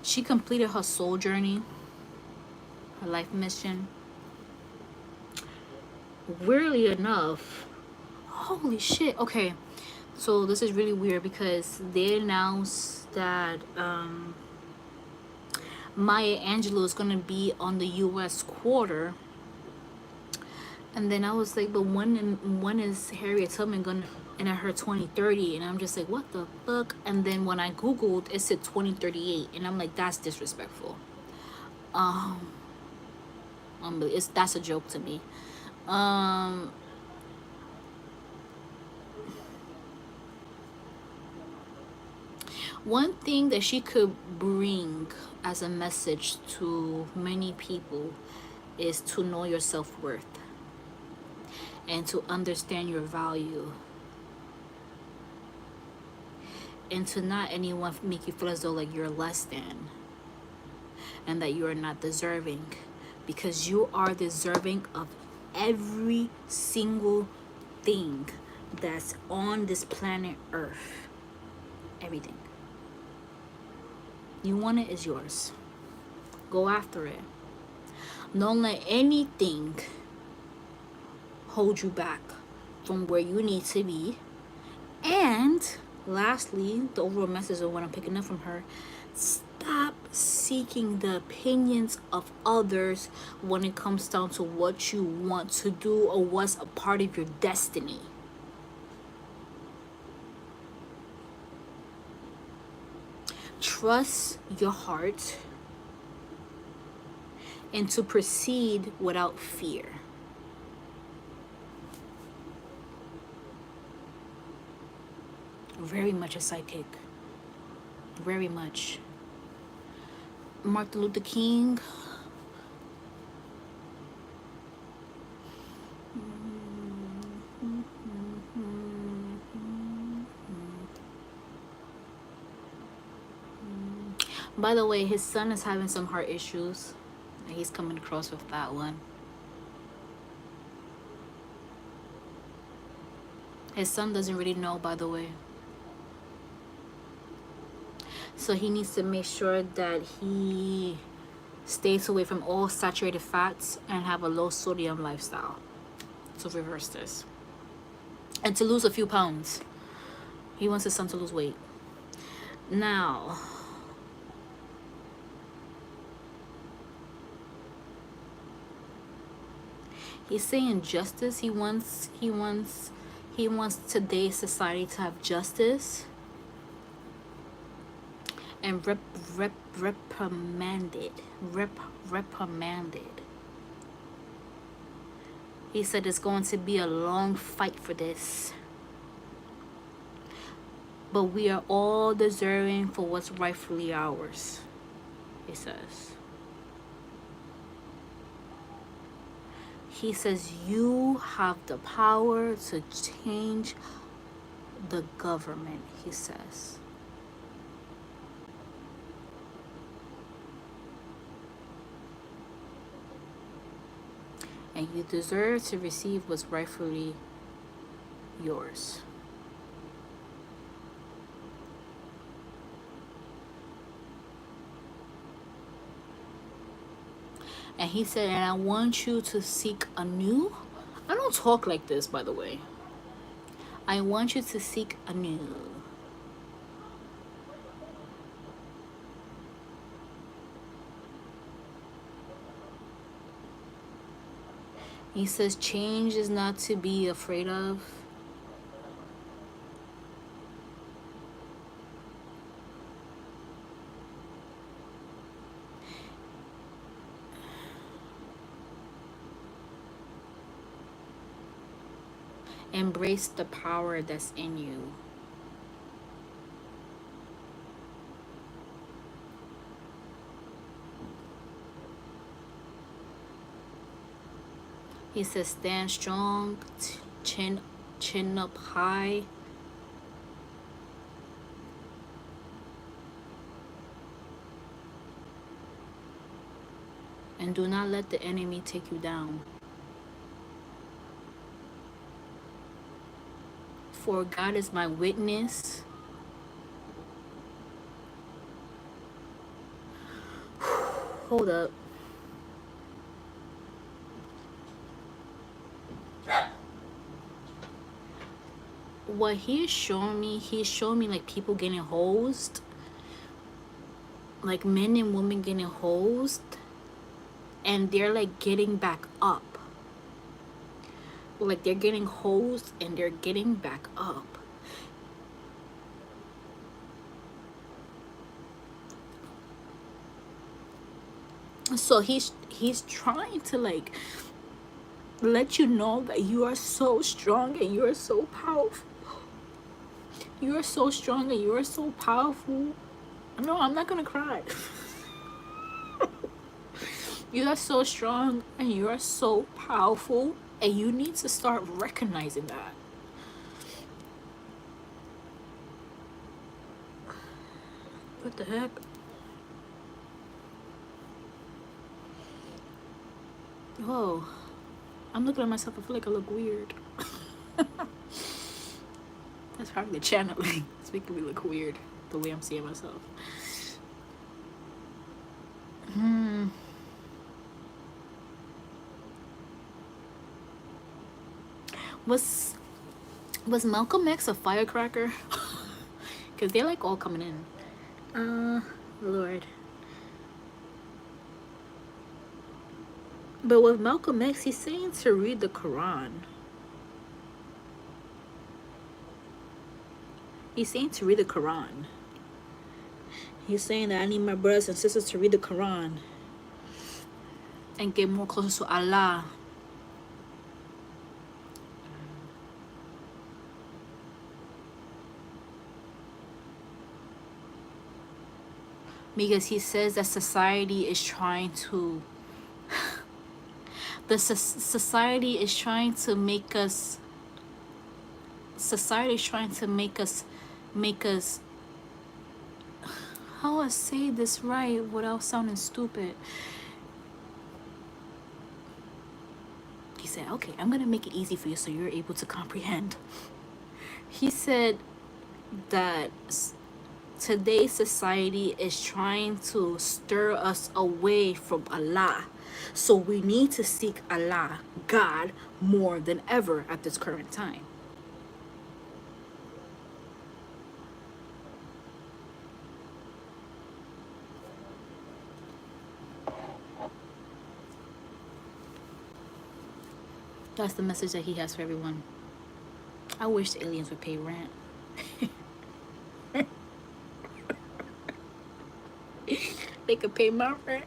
Speaker 1: She completed her soul journey, her life mission. Weirdly enough, holy shit. Okay, so this is really weird because they announced that Maya Angelou is gonna be on the U.S. quarter, and then I was like, but when is Harriet Tubman gonna? And at her 2030, and I'm just like, what the fuck? And then when I googled, it said 2038, and I'm like, that's disrespectful. That's a joke to me. One thing that she could bring as a message to many people is to know your self-worth and to understand your value, and to not anyone make you feel as though like you're less than and that you are not deserving, because you are deserving of every single thing that's on this planet Earth. Everything you want, it is yours. Go after it. Don't let anything hold you back from where you need to be. And lastly, the overall message of what I'm picking up from her, stop seeking the opinions of others when it comes down to what you want to do or what's a part of your destiny. Trust your heart and to proceed without fear. Very much a psychic. Very much. Martin Luther King. By the way, his son is having some heart issues. And he's coming across with that one. His son doesn't really know, by the way. So he needs to make sure that he stays away from all saturated fats and have a low sodium lifestyle to reverse this. And to lose a few pounds. He wants his son to lose weight. Now, he's saying justice. He wants today's society to have justice and reprimanded. He said it's going to be a long fight for this, but we are all deserving for what's rightfully ours, he says. He says you have the power to change the government, he says. And you deserve to receive what's rightfully yours. And he said, and I want you to seek anew. I don't talk like this, by the way. I want you to seek anew. He says change is not to be afraid of. Embrace the power that's in you. He says stand strong, chin up high. And do not let the enemy take you down. For God is my witness. Hold up. What he's showing me like people getting hosed. Like men and women getting hosed. And they're like getting back up. Like they're getting hosed and they're getting back up. So he's trying to like let you know that you are so strong and you are so powerful. You are so strong and you are so powerful. No, I'm not gonna cry. You are so strong and you are so powerful, and you need to start recognizing that. What the heck? Oh, I'm looking at myself. I feel like I look weird. That's probably the channeling. It's making me look weird the way I'm seeing myself. Was Malcolm X a firecracker? Because they're like all coming in. Lord. But with Malcolm X, he's saying to read the Quran. He's saying to read the Quran. He's saying that I need my brothers and sisters to read the Quran. and get more closer to Allah. Because he says that society is trying to society is trying to make us how do I say this right without sounding stupid. He said, okay, I'm gonna make it easy for you so you're able to comprehend. He said that today's society is trying to stir us away from Allah. So we need to seek Allah, God, more than ever at this current time. That's the message that he has for everyone. I wish the aliens would pay rent. They could pay my rent.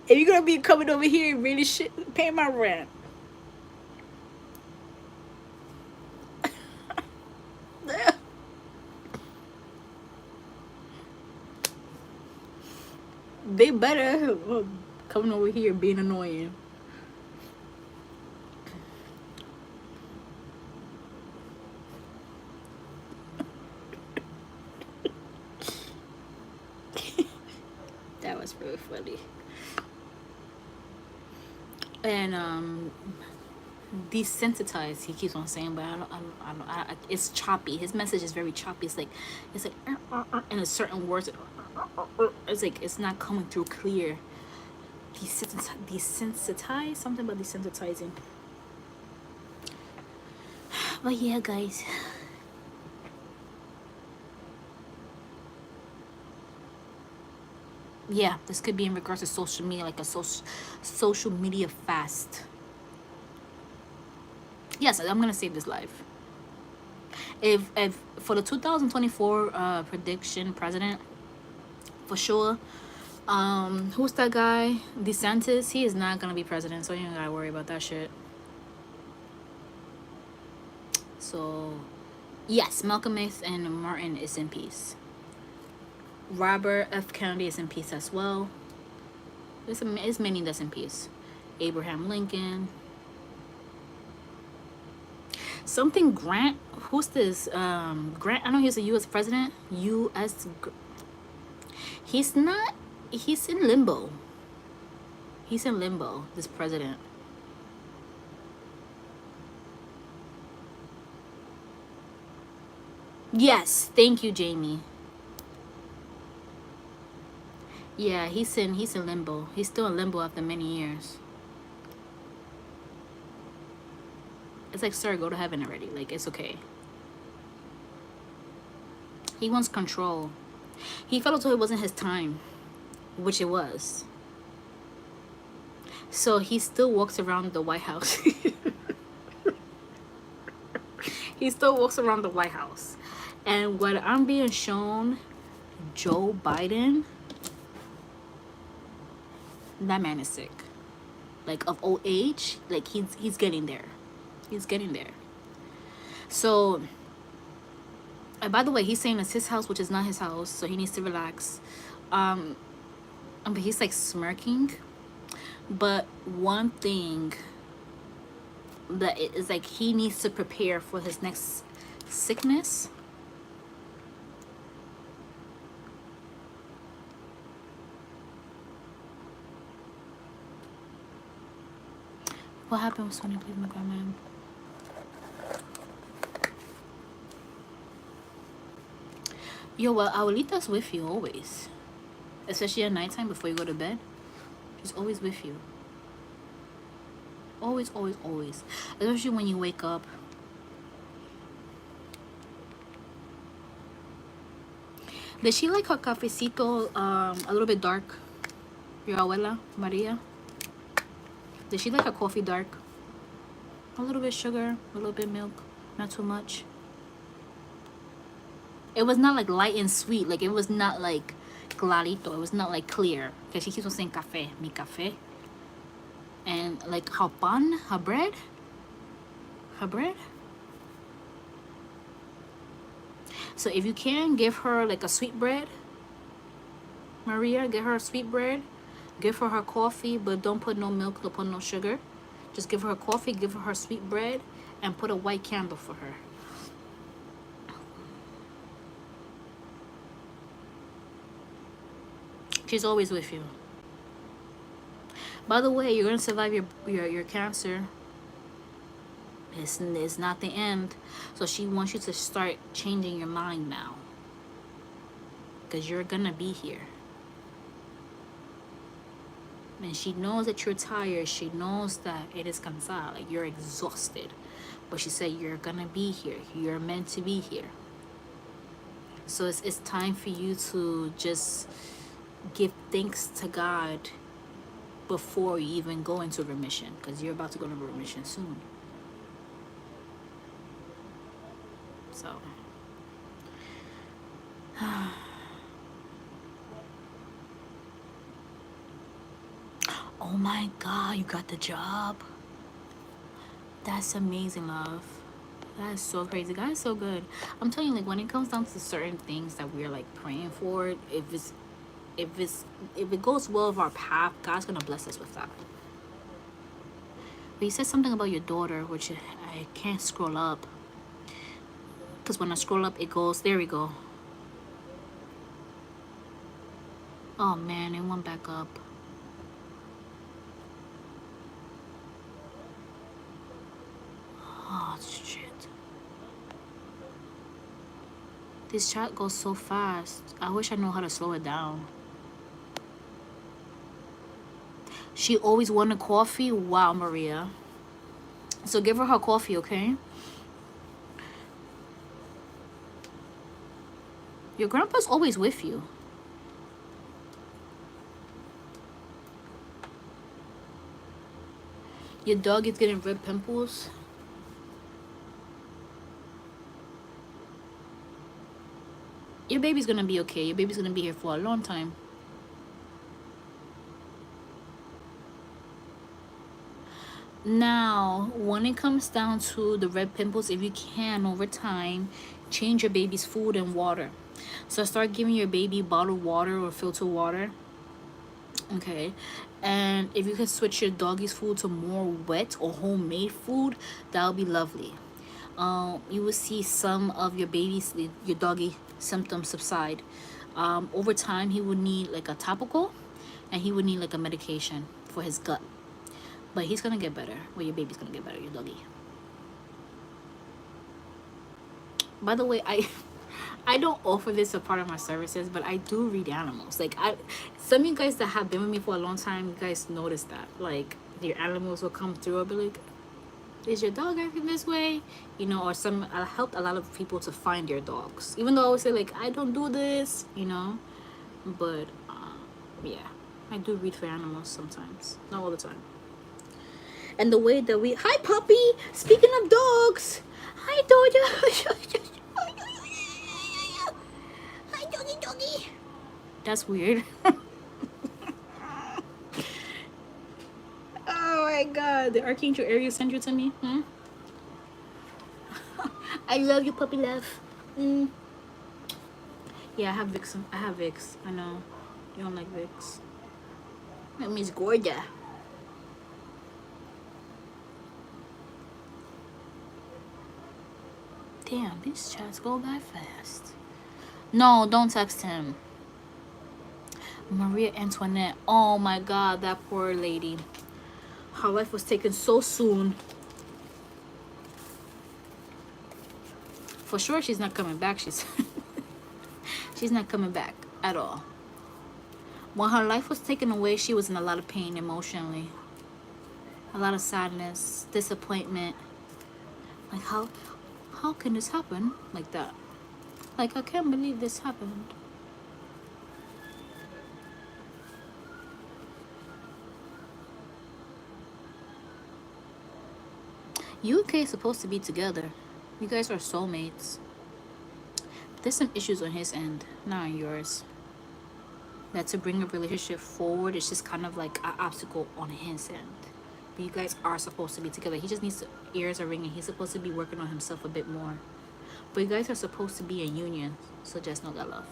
Speaker 1: If you're gonna be coming over here and really shit, pay my rent. They better coming over here being annoying. That was really funny. And desensitized, he keeps on saying, but it's choppy. His message is very choppy. It's like in a certain words, it's like it's not coming through clear. Desensitized, something about desensitizing. But yeah, guys. Yeah, this could be in regards to social media, like a social media fast. Yes, I'm gonna save this live. If for the 2024 prediction president, for sure, who's that guy? DeSantis, he is not gonna be president, so you don't gotta worry about that shit. So yes, Malcolm X and Martin is in peace. Robert F. Kennedy is in peace as well. There's many that's in peace. Abraham Lincoln. Something Grant. Who's this? Grant. I know he's a U.S. president. He's not. He's in limbo. He's in limbo. This president. Yes. Thank you, Jamie. Yeah, he's in limbo. He's still in limbo after many years. It's like, sir, go to heaven already. Like, it's okay. He wants control. He felt until it wasn't his time, which it was. So he still walks around the White House. He still walks around the White House. And what I'm being shown, Joe Biden, that man is sick. Like, of old age, like he's getting there. He's getting there. So, and by the way, he's saying it's his house, which is not his house, so he needs to relax. But he's like smirking. But one thing that is like, he needs to prepare for his next sickness. What happened with Sony played my grandma? Yo, well, Abuelita's with you always. Especially at nighttime before you go to bed. She's always with you. Always, always, always. Especially when you wake up. Does she like her cafecito a little bit dark? Your abuela, Maria? Does she like her coffee dark? A little bit sugar, a little bit milk, not too much. It was not like light and sweet. Like, it was not like clarito. It was not like clear. Because she keeps on saying café, mi café. And like her pan, her bread. Her bread. So if you can, give her like a sweet bread. Maria, get her a sweet bread. Give her coffee, but don't put no milk, don't put no sugar. Just give her coffee, give her sweet bread, and put a white candle for her. She's always with you. By the way, you're gonna survive your cancer. It's not the end. So she wants you to start changing your mind now. Because you're gonna be here. And she knows that you're tired. She knows that it is cansada, like you're exhausted. But she said you're gonna be here. You're meant to be here. So it's time for you to just give thanks to God before you even go into remission, because you're about to go into remission soon. So oh my God, you got the job. That's amazing, love. That is so crazy. God is so good. I'm telling you, like, when it comes down to certain things that we're like praying for, if it goes well with our path, God's gonna bless us with that. But he said something about your daughter, which I can't scroll up, because when I scroll up, it goes, there we go. Oh man, it went back up. Oh shit. This chat goes so fast. I wish I knew how to slow it down. She always wanted coffee? Wow, Maria. So give her coffee, okay? Your grandpa's always with you. Your dog is getting red pimples. Your baby's gonna be okay. Your baby's gonna be here for a long time. Now, when it comes down to the red pimples, if you can, over time, change your baby's food and water. So start giving your baby bottled water or filtered water. Okay. And if you can switch your doggy's food to more wet or homemade food, that would be lovely. You will see some of your doggy symptoms subside. Over time, he would need like a topical, and he would need like a medication for his gut. But he's gonna get better. Well, your baby's gonna get better, your doggy. By the way, I don't offer this as part of my services, but I do read animals. Like, some of you guys that have been with me for a long time, you guys notice that. Like, your animals will come through. I'll be like, is your dog acting this way? You know, or I helped a lot of people to find their dogs. Even though I always say, like, I don't do this, you know. But, yeah, I do read for animals sometimes. Not all the time. And the way that hi, puppy! Speaking of dogs! Hi, Doja! Hi, doggy! That's weird. Oh my God, the Archangel Ariel sent you to me? I love you, puppy love. Yeah, I have Vicks. I know. You don't like Vicks. That means Gorda. Damn, these chats go by fast. No, don't text him. Maria Antoinette. Oh my God, that poor lady. Her life was taken so soon. For sure, she's not coming back. She's not coming back at all. When her life was taken away, she was in a lot of pain emotionally. A lot of sadness, disappointment. Like, how can this happen like that? Like, I can't believe this happened. You and Kay are supposed to be together. You guys are soulmates. There's some issues on his end, not on yours. that to bring a relationship forward, it's just kind of like an obstacle on his end. But you guys are supposed to be together. He just needs to, ears are ringing. He's supposed to be working on himself a bit more. But you guys are supposed to be in union. So just know that, love.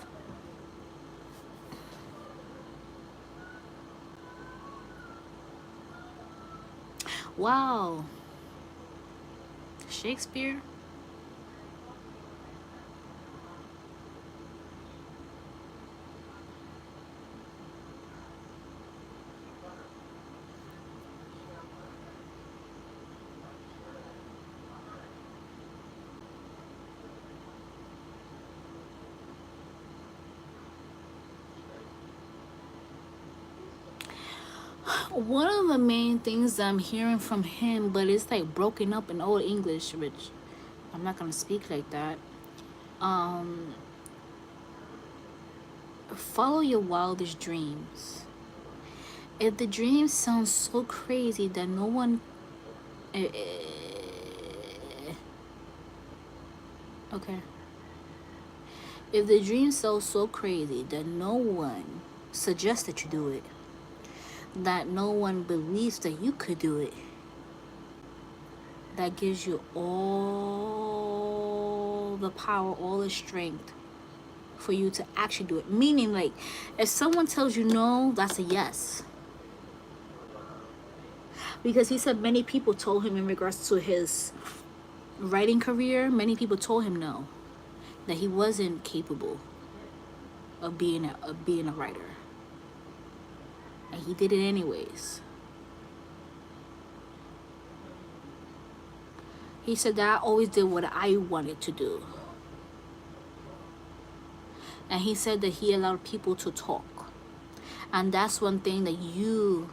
Speaker 1: Wow. Shakespeare. One of the main things I'm hearing from him, but it's like broken up in old English, which I'm not gonna speak like that. Follow your wildest dreams. If the dream sounds so crazy that no one okay. If the dream sounds so crazy that no one suggests that you do it, that no one believes that you could do it, that gives you all the power, all the strength for you to actually do it. Meaning, like, if someone tells you no, that's a yes. Because he said many people told him in regards to his writing career, many people told him no, that he wasn't capable of being a writer, and he did it anyways. He said that I always did what I wanted to do, and he said that he allowed people to talk. And that's one thing that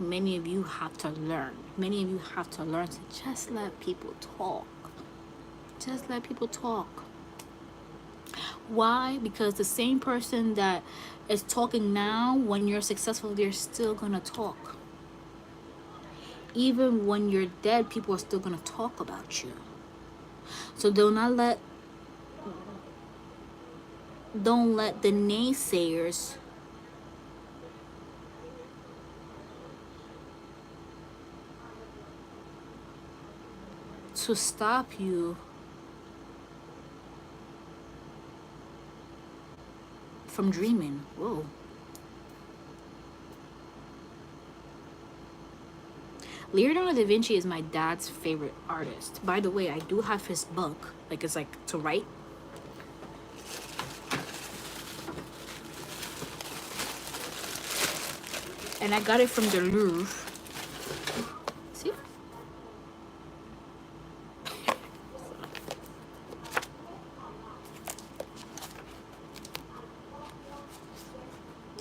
Speaker 1: many of you have to learn. Many of you have to learn to just let people talk. Just let people talk. Why? Because the same person that is talking now, when you're successful, they're still gonna talk. Even when you're dead, people are still gonna talk about you. So don't let the naysayers to stop you from dreaming. Whoa. Leonardo da Vinci is my dad's favorite artist. By the way, I do have his book. Like, it's like to write. And I got it from the Louvre. See?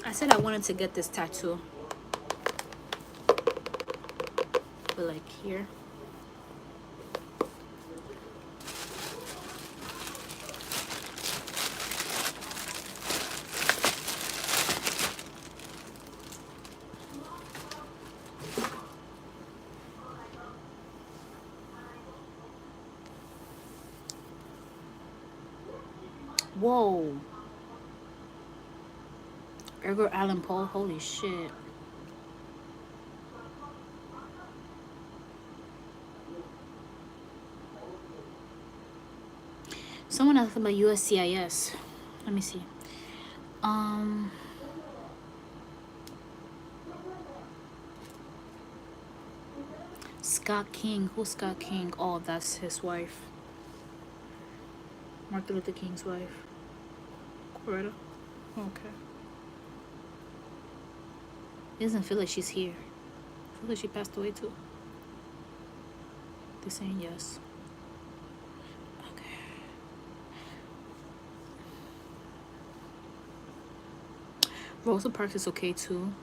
Speaker 1: I said I wanted to get this tattoo. But like here. Whoa. Edgar Allan Poe, holy shit. Someone asked about USCIS. Let me see. Scott King. Who's Scott King? Oh, that's his wife. Martin Luther King's wife. Coretta. Okay. It doesn't feel like she's here. I feel like she passed away too. They're saying yes. Okay. Rosa Parks is okay too.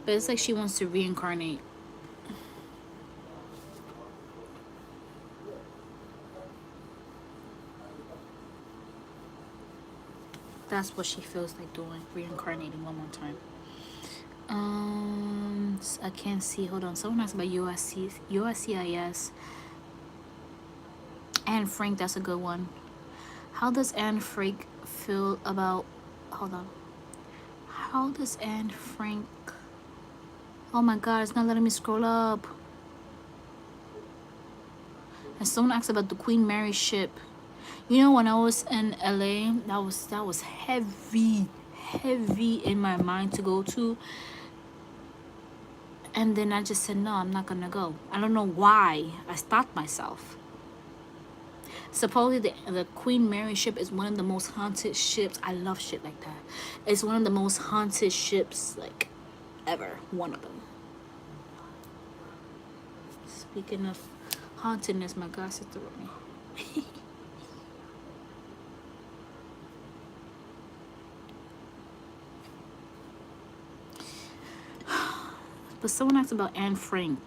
Speaker 1: But it's like she wants to reincarnate. That's what she feels like doing, reincarnating one more time. I can't see. Hold on. Someone asked about USCIS. And Frank, that's a good one. How does Anne Frank feel about... Hold on. How does Anne Frank... Oh my god, it's not letting me scroll up. And someone asked about the Queen Mary ship. You know, when I was in LA, that was heavy in my mind to go to. And then I just said, no, I'm not gonna go. I don't know why. I stopped myself. Supposedly the Queen Mary ship is one of the most haunted ships. I love shit like that. It's one of the most haunted ships, like, ever. One of them. Speaking of hauntedness, my god sister wrote me. But someone asked about Anne Frank.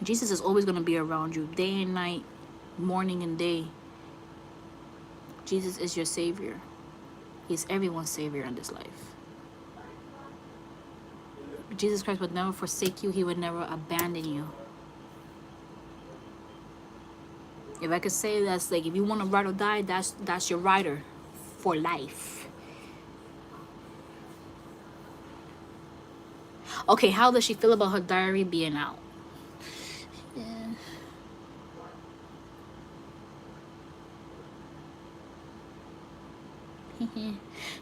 Speaker 1: Jesus is always going to be around you, day and night, morning and day. Jesus is your savior. He's everyone's savior in this life. Jesus Christ would never forsake you. He would never abandon you. If I could say, that's like, if you want to ride or die, that's your rider for life. Okay, how does she feel about her diary being out? Yeah.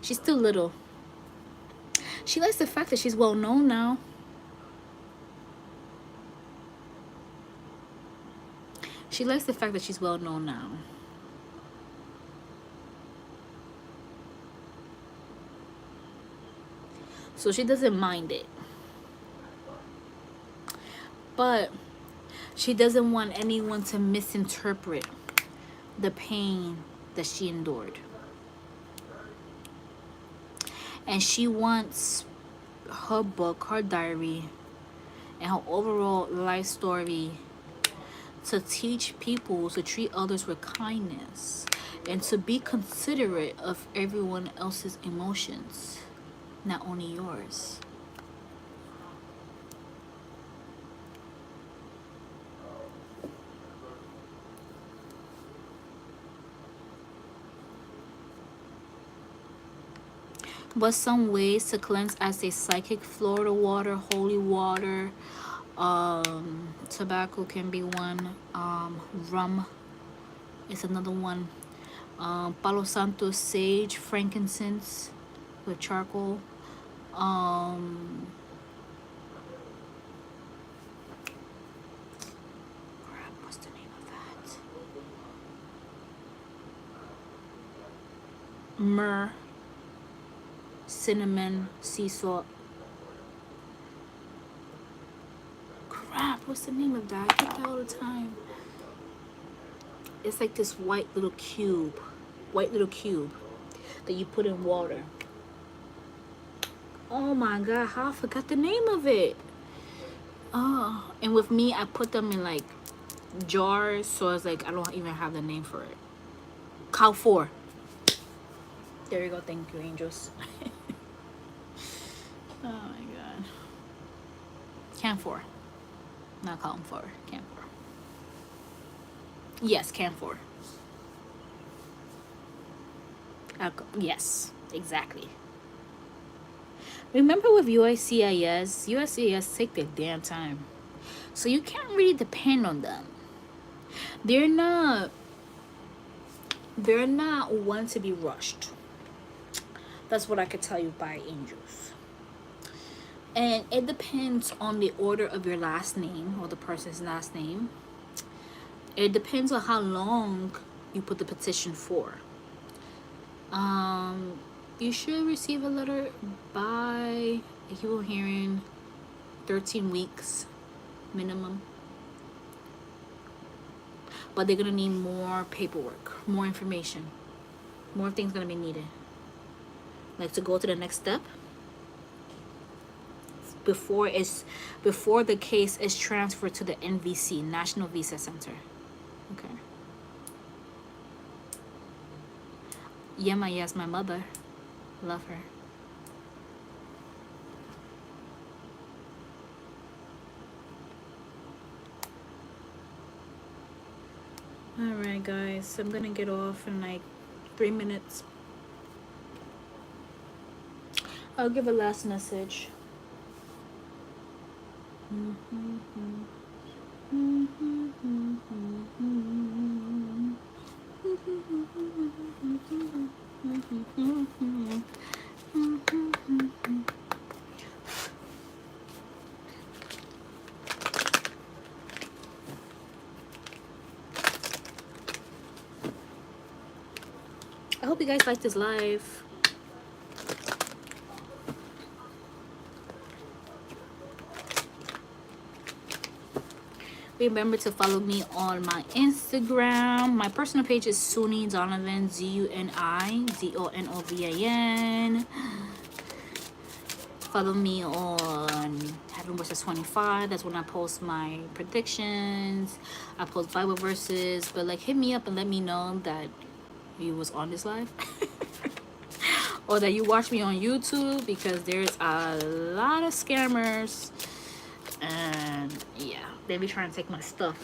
Speaker 1: She's still little. She likes the fact that she's well known now. She likes the fact that she's well known now. So she doesn't mind it. But she doesn't want anyone to misinterpret the pain that she endured. And she wants her book, her diary, and her overall life story to teach people to treat others with kindness and to be considerate of everyone else's emotions, not only yours. But some ways to cleanse as a psychic: Florida water, holy water, tobacco can be one, rum is another one, Palo Santo, sage, frankincense with charcoal, crap, what's the name of that? Myrrh, cinnamon, sea salt. Crap, what's the name of that? I get that all the time. It's like this white little cube that you put in water. Oh my god, how I forgot the name of it. Oh, and with me, I put them in like jars, so it's like I don't even have the name for it. Cow 4. There you go. Thank you, angels. Oh my god. Camphor. Not camphor. Camphor. Yes, camphor. Yes, exactly. Remember with USCIS take their damn time. So you can't really depend on them. They're not one to be rushed. That's what I could tell you by angels. And it depends on the order of your last name, or the person's last name. It depends on how long you put the petition for. You should receive a letter by, I keep on hearing, 13 weeks minimum. But they're gonna need more paperwork, more information, more things gonna be needed. Like to go to the next step before the case is transferred to the NVC, National Visa Center. Okay. Yema, yes, my mother. Love her. Alright, guys, I'm gonna get off in like 3 minutes. I'll give a last message. I hope you guys like this live. Remember to follow me on my Instagram. My personal page is Suni Donovan, ZuniDonovan. Follow me on Heaven Versus 25. That's when I post my predictions. I post Bible verses. But like, hit me up and let me know that you was on this live. Or that you watch me on YouTube, because there's a lot of scammers. And yeah, they be trying to take my stuff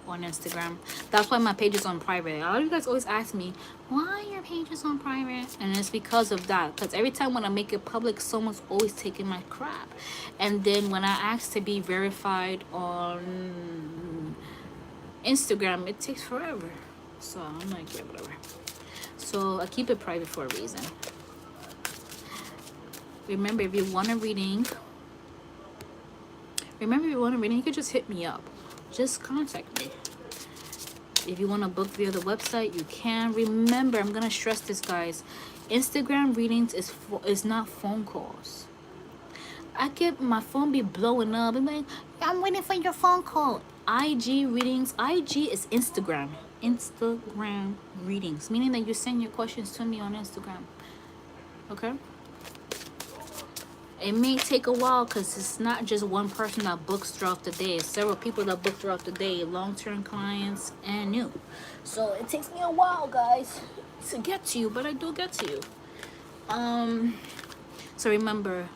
Speaker 1: on Instagram. That's why my page is on private. A lot of you guys always ask me, why your page is on private? And it's because of that. Because every time when I make it public, someone's always taking my crap. And then when I ask to be verified on Instagram, it takes forever. So I'm like, yeah, whatever. So I keep it private for a reason. Remember, if you want a reading, you can just hit me up. Just contact me. If you want to book via the website, you can. Remember, I'm gonna stress this, guys. Instagram readings is not phone calls. I get my phone be blowing up. I'm like, I'm waiting for your phone call. IG readings. IG is Instagram. Instagram readings, meaning that you send your questions to me on Instagram. Okay. It may take a while because it's not just one person that books throughout the day. It's several people that book throughout the day, long-term clients and new. So it takes me a while, guys, to get to you, but I do get to you. So remember,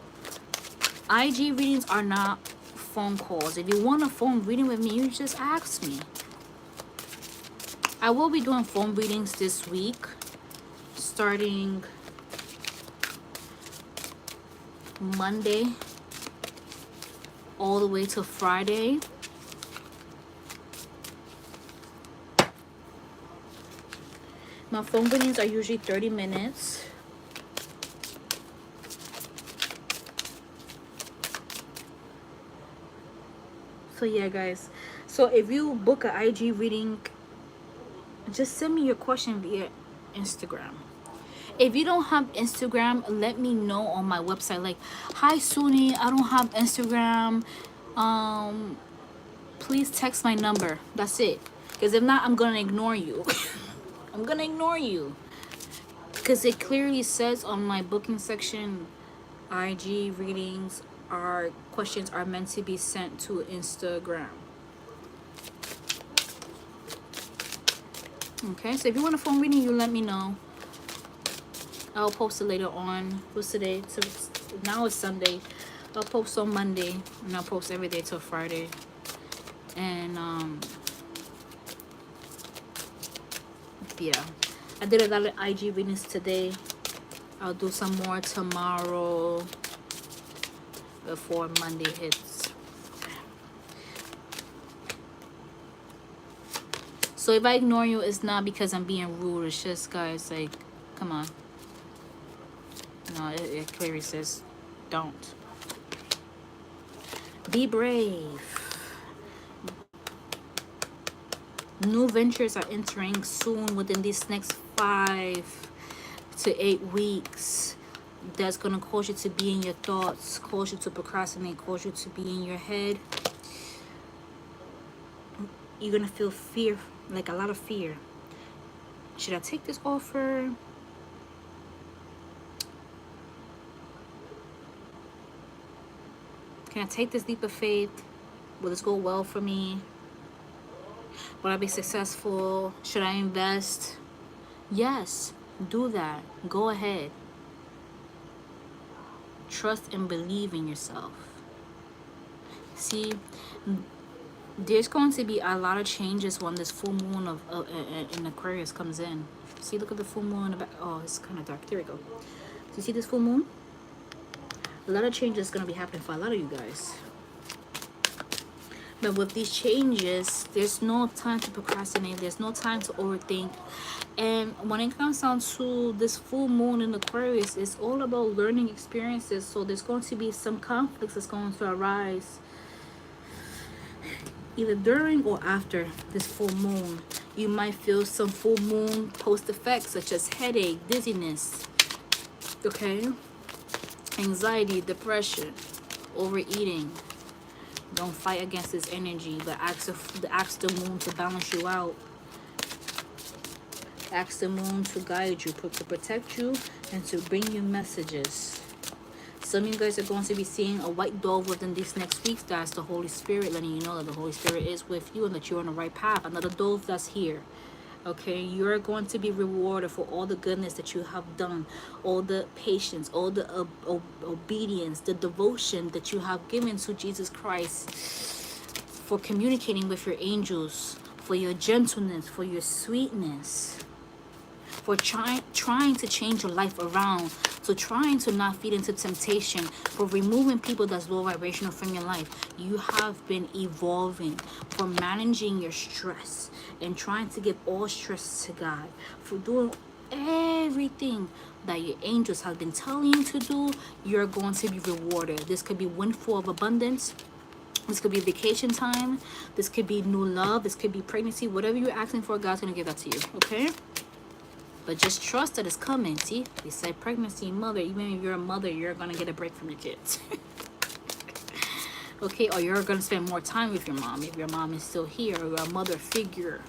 Speaker 1: IG readings are not phone calls. If you want a phone reading with me, you just ask me. I will be doing phone readings this week, starting Monday all the way to Friday. My phone readings are usually 30 minutes. So yeah, guys. So if you book an IG reading, just send me your question via Instagram. If you don't have Instagram, let me know on my website. Like, hi Suni, I don't have Instagram. Please text my number. That's it. Because if not, I'm gonna ignore you. I'm gonna ignore you. Because it clearly says on my booking section, IG readings questions are meant to be sent to Instagram. Okay, so if you want a phone reading, you let me know. I'll post it later on. What's today? So now it's Sunday. I'll post on Monday, and I'll post every day till Friday. And yeah, I did a lot of IG readings today. I'll do some more tomorrow before Monday hits. So if I ignore you, it's not because I'm being rude. It's just, guys, like, come on. No, it clearly says don't. Be brave. New ventures are entering soon within these next 5 to 8 weeks. That's going to cause you to be in your thoughts, cause you to procrastinate, cause you to be in your head. You're going to feel fear, like a lot of fear. Should I take this offer? Can I take this leap of faith? Will this go well for me? Will I be successful? Should I invest? Yes, do that. Go ahead. Trust and believe in yourself. See, There's going to be a lot of changes when this full moon of in Aquarius comes in. See, look at the full moon in the back. Oh, it's kind of dark. There we go. Do you see this full moon? A lot of changes is going to be happening for a lot of you guys. But with these changes, there's no time to procrastinate. There's no time to overthink. And when it comes down to this full moon in Aquarius, it's all about learning experiences. So there's going to be some conflicts that's going to arise either during or after this full moon. You might feel some full moon post effects such as headache, dizziness, okay, anxiety, depression, overeating. Don't fight against this energy, but ask the moon to balance you out. Ask the moon to guide you, to protect you, and to bring you messages. Some of you guys are going to be seeing a white dove within these next weeks. That's the Holy Spirit letting you know that the Holy Spirit is with you and that you're on the right path. Another dove that's here. Okay, you're going to be rewarded for all the goodness that you have done, all the patience, all the obedience, the devotion that you have given to Jesus Christ, for communicating with your angels, for your gentleness, for your sweetness, for trying to change your life around, so trying to not feed into temptation, for removing people that's low vibrational from your life. You have been evolving, for managing your stress and trying to give all stress to God, for doing everything that your angels have been telling you to do. You're going to be rewarded. This could be windfall of abundance. This could be vacation time. This could be new love. This could be pregnancy. Whatever you're asking for, God's going to give that to you, okay? But just trust that it's coming. See, we say pregnancy, mother. Even if you're a mother, you're going to get a break from your kids. Okay, or you're going to spend more time with your mom if your mom is still here, or a mother figure.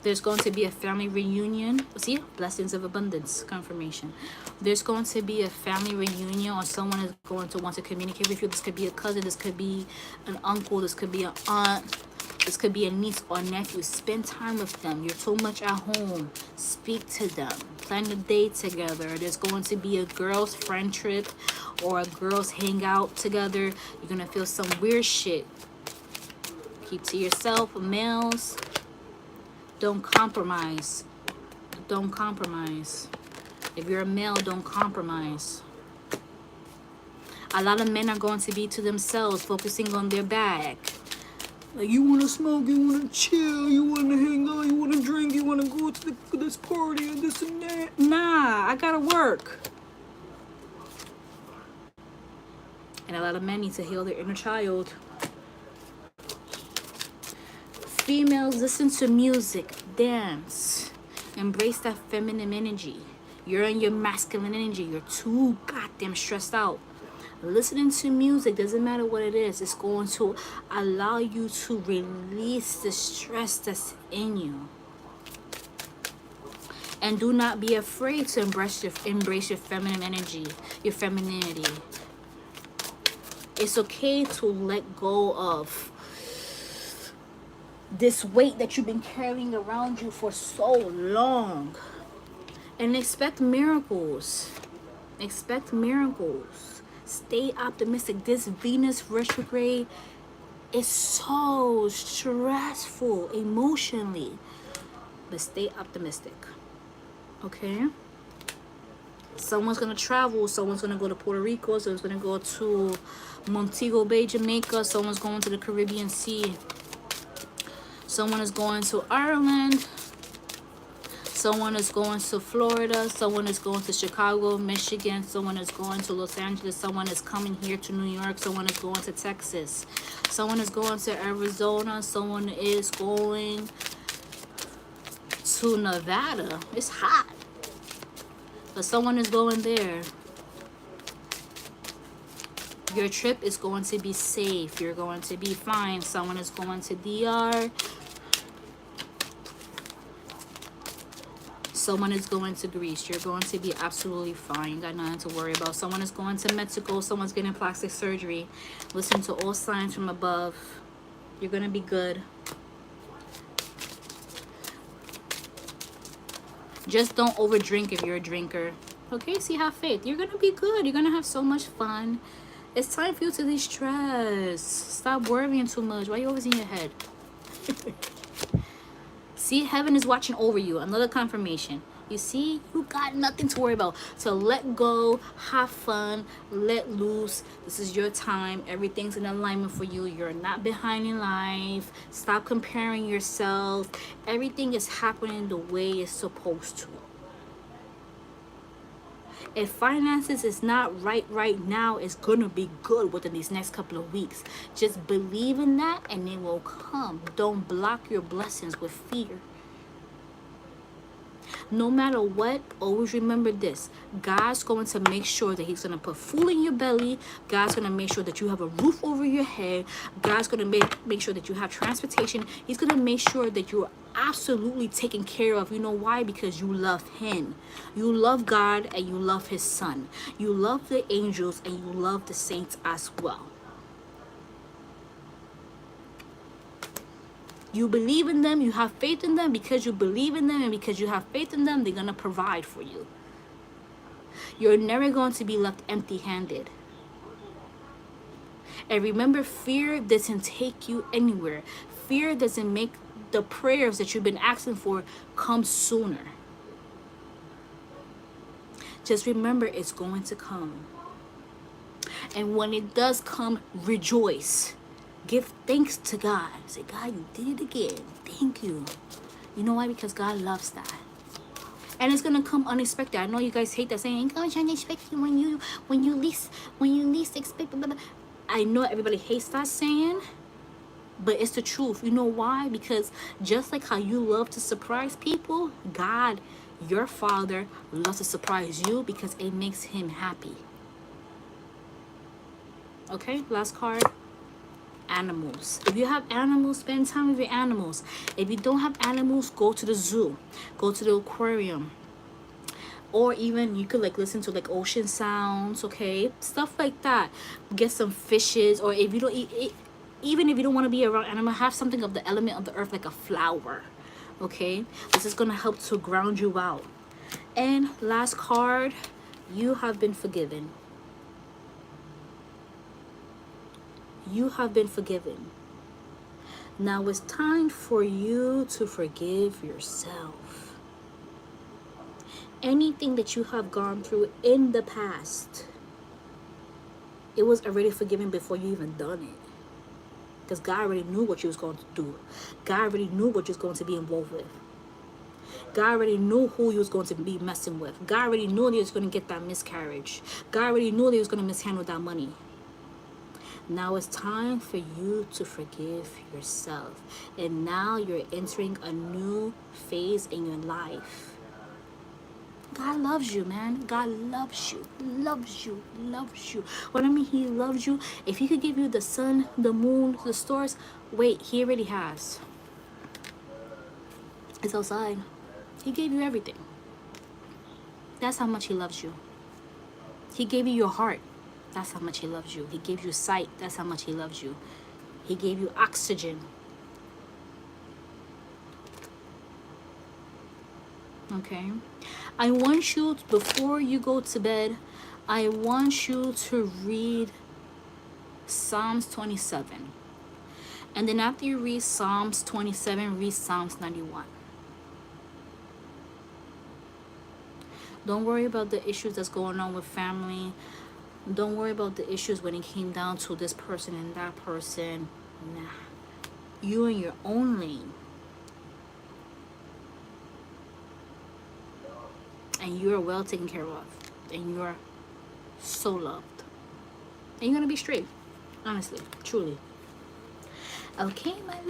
Speaker 1: There's going to be a family reunion. See, blessings of abundance, confirmation. There's going to be a family reunion, or someone is going to want to communicate with you. This could be a cousin. This could be an uncle. This could be an aunt. This could be a niece or nephew. Spend time with them. You're too much at home. Speak to them. Plan a day together. There's going to be a girls' friend trip or a girls' hangout together. You're going to feel some weird shit. Keep to yourself. Males, don't compromise. Don't compromise. If you're a male, don't compromise. A lot of men are going to be to themselves, focusing on their bag. Like, you want to smoke, you want to chill, you want to hang out, you want to drink, you want to go to this party and this and that. Nah, I got to work. And a lot of men need to heal their inner child. Females, listen to music, dance, embrace that feminine energy. You're in your masculine energy. You're too goddamn stressed out. Listening to music, doesn't matter what it is, it's going to allow you to release the stress that's in you. And do not be afraid to embrace your feminine energy, your femininity. It's okay to let go of this weight that you've been carrying around you for so long. And expect miracles. Expect miracles. Stay optimistic. This Venus retrograde is so stressful emotionally. But stay optimistic. Okay? Someone's going to travel. Someone's going to go to Puerto Rico. Someone's going to go to Montego Bay, Jamaica. Someone's going to the Caribbean Sea. Someone is going to Ireland. Someone is going to Florida. Someone is going to Chicago, Michigan. Someone is going to Los Angeles. Someone is coming here to New York. Someone is going to Texas. Someone is going to Arizona. Someone is going to Nevada. It's hot. But someone is going there. Your trip is going to be safe. You're going to be fine. Someone is going to DR. Someone is going to Greece. You're going to be absolutely fine. You got nothing to worry about. Someone is going to Mexico. Someone's getting plastic surgery. Listen to all signs from above. You're going to be good. Just don't overdrink if you're a drinker. Okay, see, have faith. You're going to be good. You're going to have so much fun. It's time for you to de-stress. Stop worrying too much. Why are you always in your head? See, heaven is watching over you. Another confirmation. You see, you got nothing to worry about. So let go, have fun, let loose. This is your time. Everything's in alignment for you. You're not behind in life. Stop comparing yourself. Everything is happening the way it's supposed to. If finances is not right now, it's gonna be good within these next couple of weeks. Just believe in that and it will come. Don't block your blessings with fear. No matter what, always remember this. God's going to make sure that he's going to put food in your belly. God's going to make sure that you have a roof over your head. God's going to make sure that you have transportation. He's going to make sure that you're absolutely taken care of. You know why? Because you love him. You love God and you love his son. You love the angels and you love the saints as well. You believe in them, you have faith in them. Because you believe in them and because you have faith in them, they're going to provide for you. You're never going to be left empty-handed. And remember, fear doesn't take you anywhere. Fear doesn't make the prayers that you've been asking for come sooner. Just remember, it's going to come. And when it does come, rejoice. Give thanks to God. Say, God, you did it again. Thank you. You know why? Because God loves that. And it's gonna come unexpected. I know you guys hate that saying, "Gosh, unexpected when you least expect." Blah, blah, blah. I know everybody hates that saying, but it's the truth. You know why? Because just like how you love to surprise people, God, your Father, loves to surprise you because it makes him happy. Okay, last card. Animals. If you have animals, spend time with your animals. If you don't have animals, go to the zoo, go to the aquarium, or even you could like listen to like ocean sounds, okay, stuff like that. Get some fishes, or if you don't even if you don't want to be around animal, have something of the element of the earth like a flower. Okay, this is gonna help to ground you out. And last card, you have been forgiven. You have been forgiven. Now it's time for you to forgive yourself. Anything that you have gone through in the past, it was already forgiven before you even done it. Because God already knew what you was going to do. God already knew what you was going to be involved with. God already knew who you was going to be messing with. God already knew that you was going to get that miscarriage. God already knew that you was going to mishandle that money. Now it's time for you to forgive yourself. And now you're entering a new phase in your life. God loves you, man. God loves you. Loves you. Loves you. What I mean, he loves you. If he could give you the sun, the moon, the stars, wait, he already has. It's outside. He gave you everything. That's how much he loves you. He gave you your heart. That's how much he loves you. He gave you sight. That's how much he loves you. He gave you oxygen. Okay. I want you, before you go to bed, I want you to read Psalms 27. And then after you read Psalms 27, read Psalms 91. Don't worry about the issues that's going on with family. Don't worry about the issues when it came down to this person and that person. Nah. You in your own lane. And you're well taken care of. And you're so loved. And you're going to be straight. Honestly. Truly. Okay, my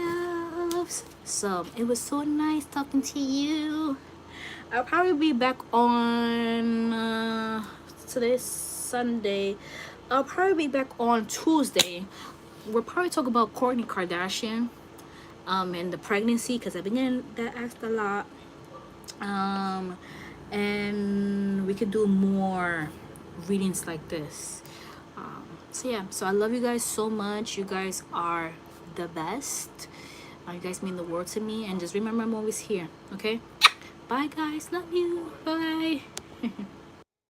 Speaker 1: loves. So, it was so nice talking to you. I'll probably be back on today's Sunday. I'll probably be back on Tuesday. We'll probably talk about Kourtney Kardashian and the pregnancy, because I've been getting that asked a lot. And we could do more readings like this. So yeah, so I love you guys so much. You guys are the best. You guys mean the world to me. And just remember, I'm always here. Okay? Bye, guys. Love you. Bye.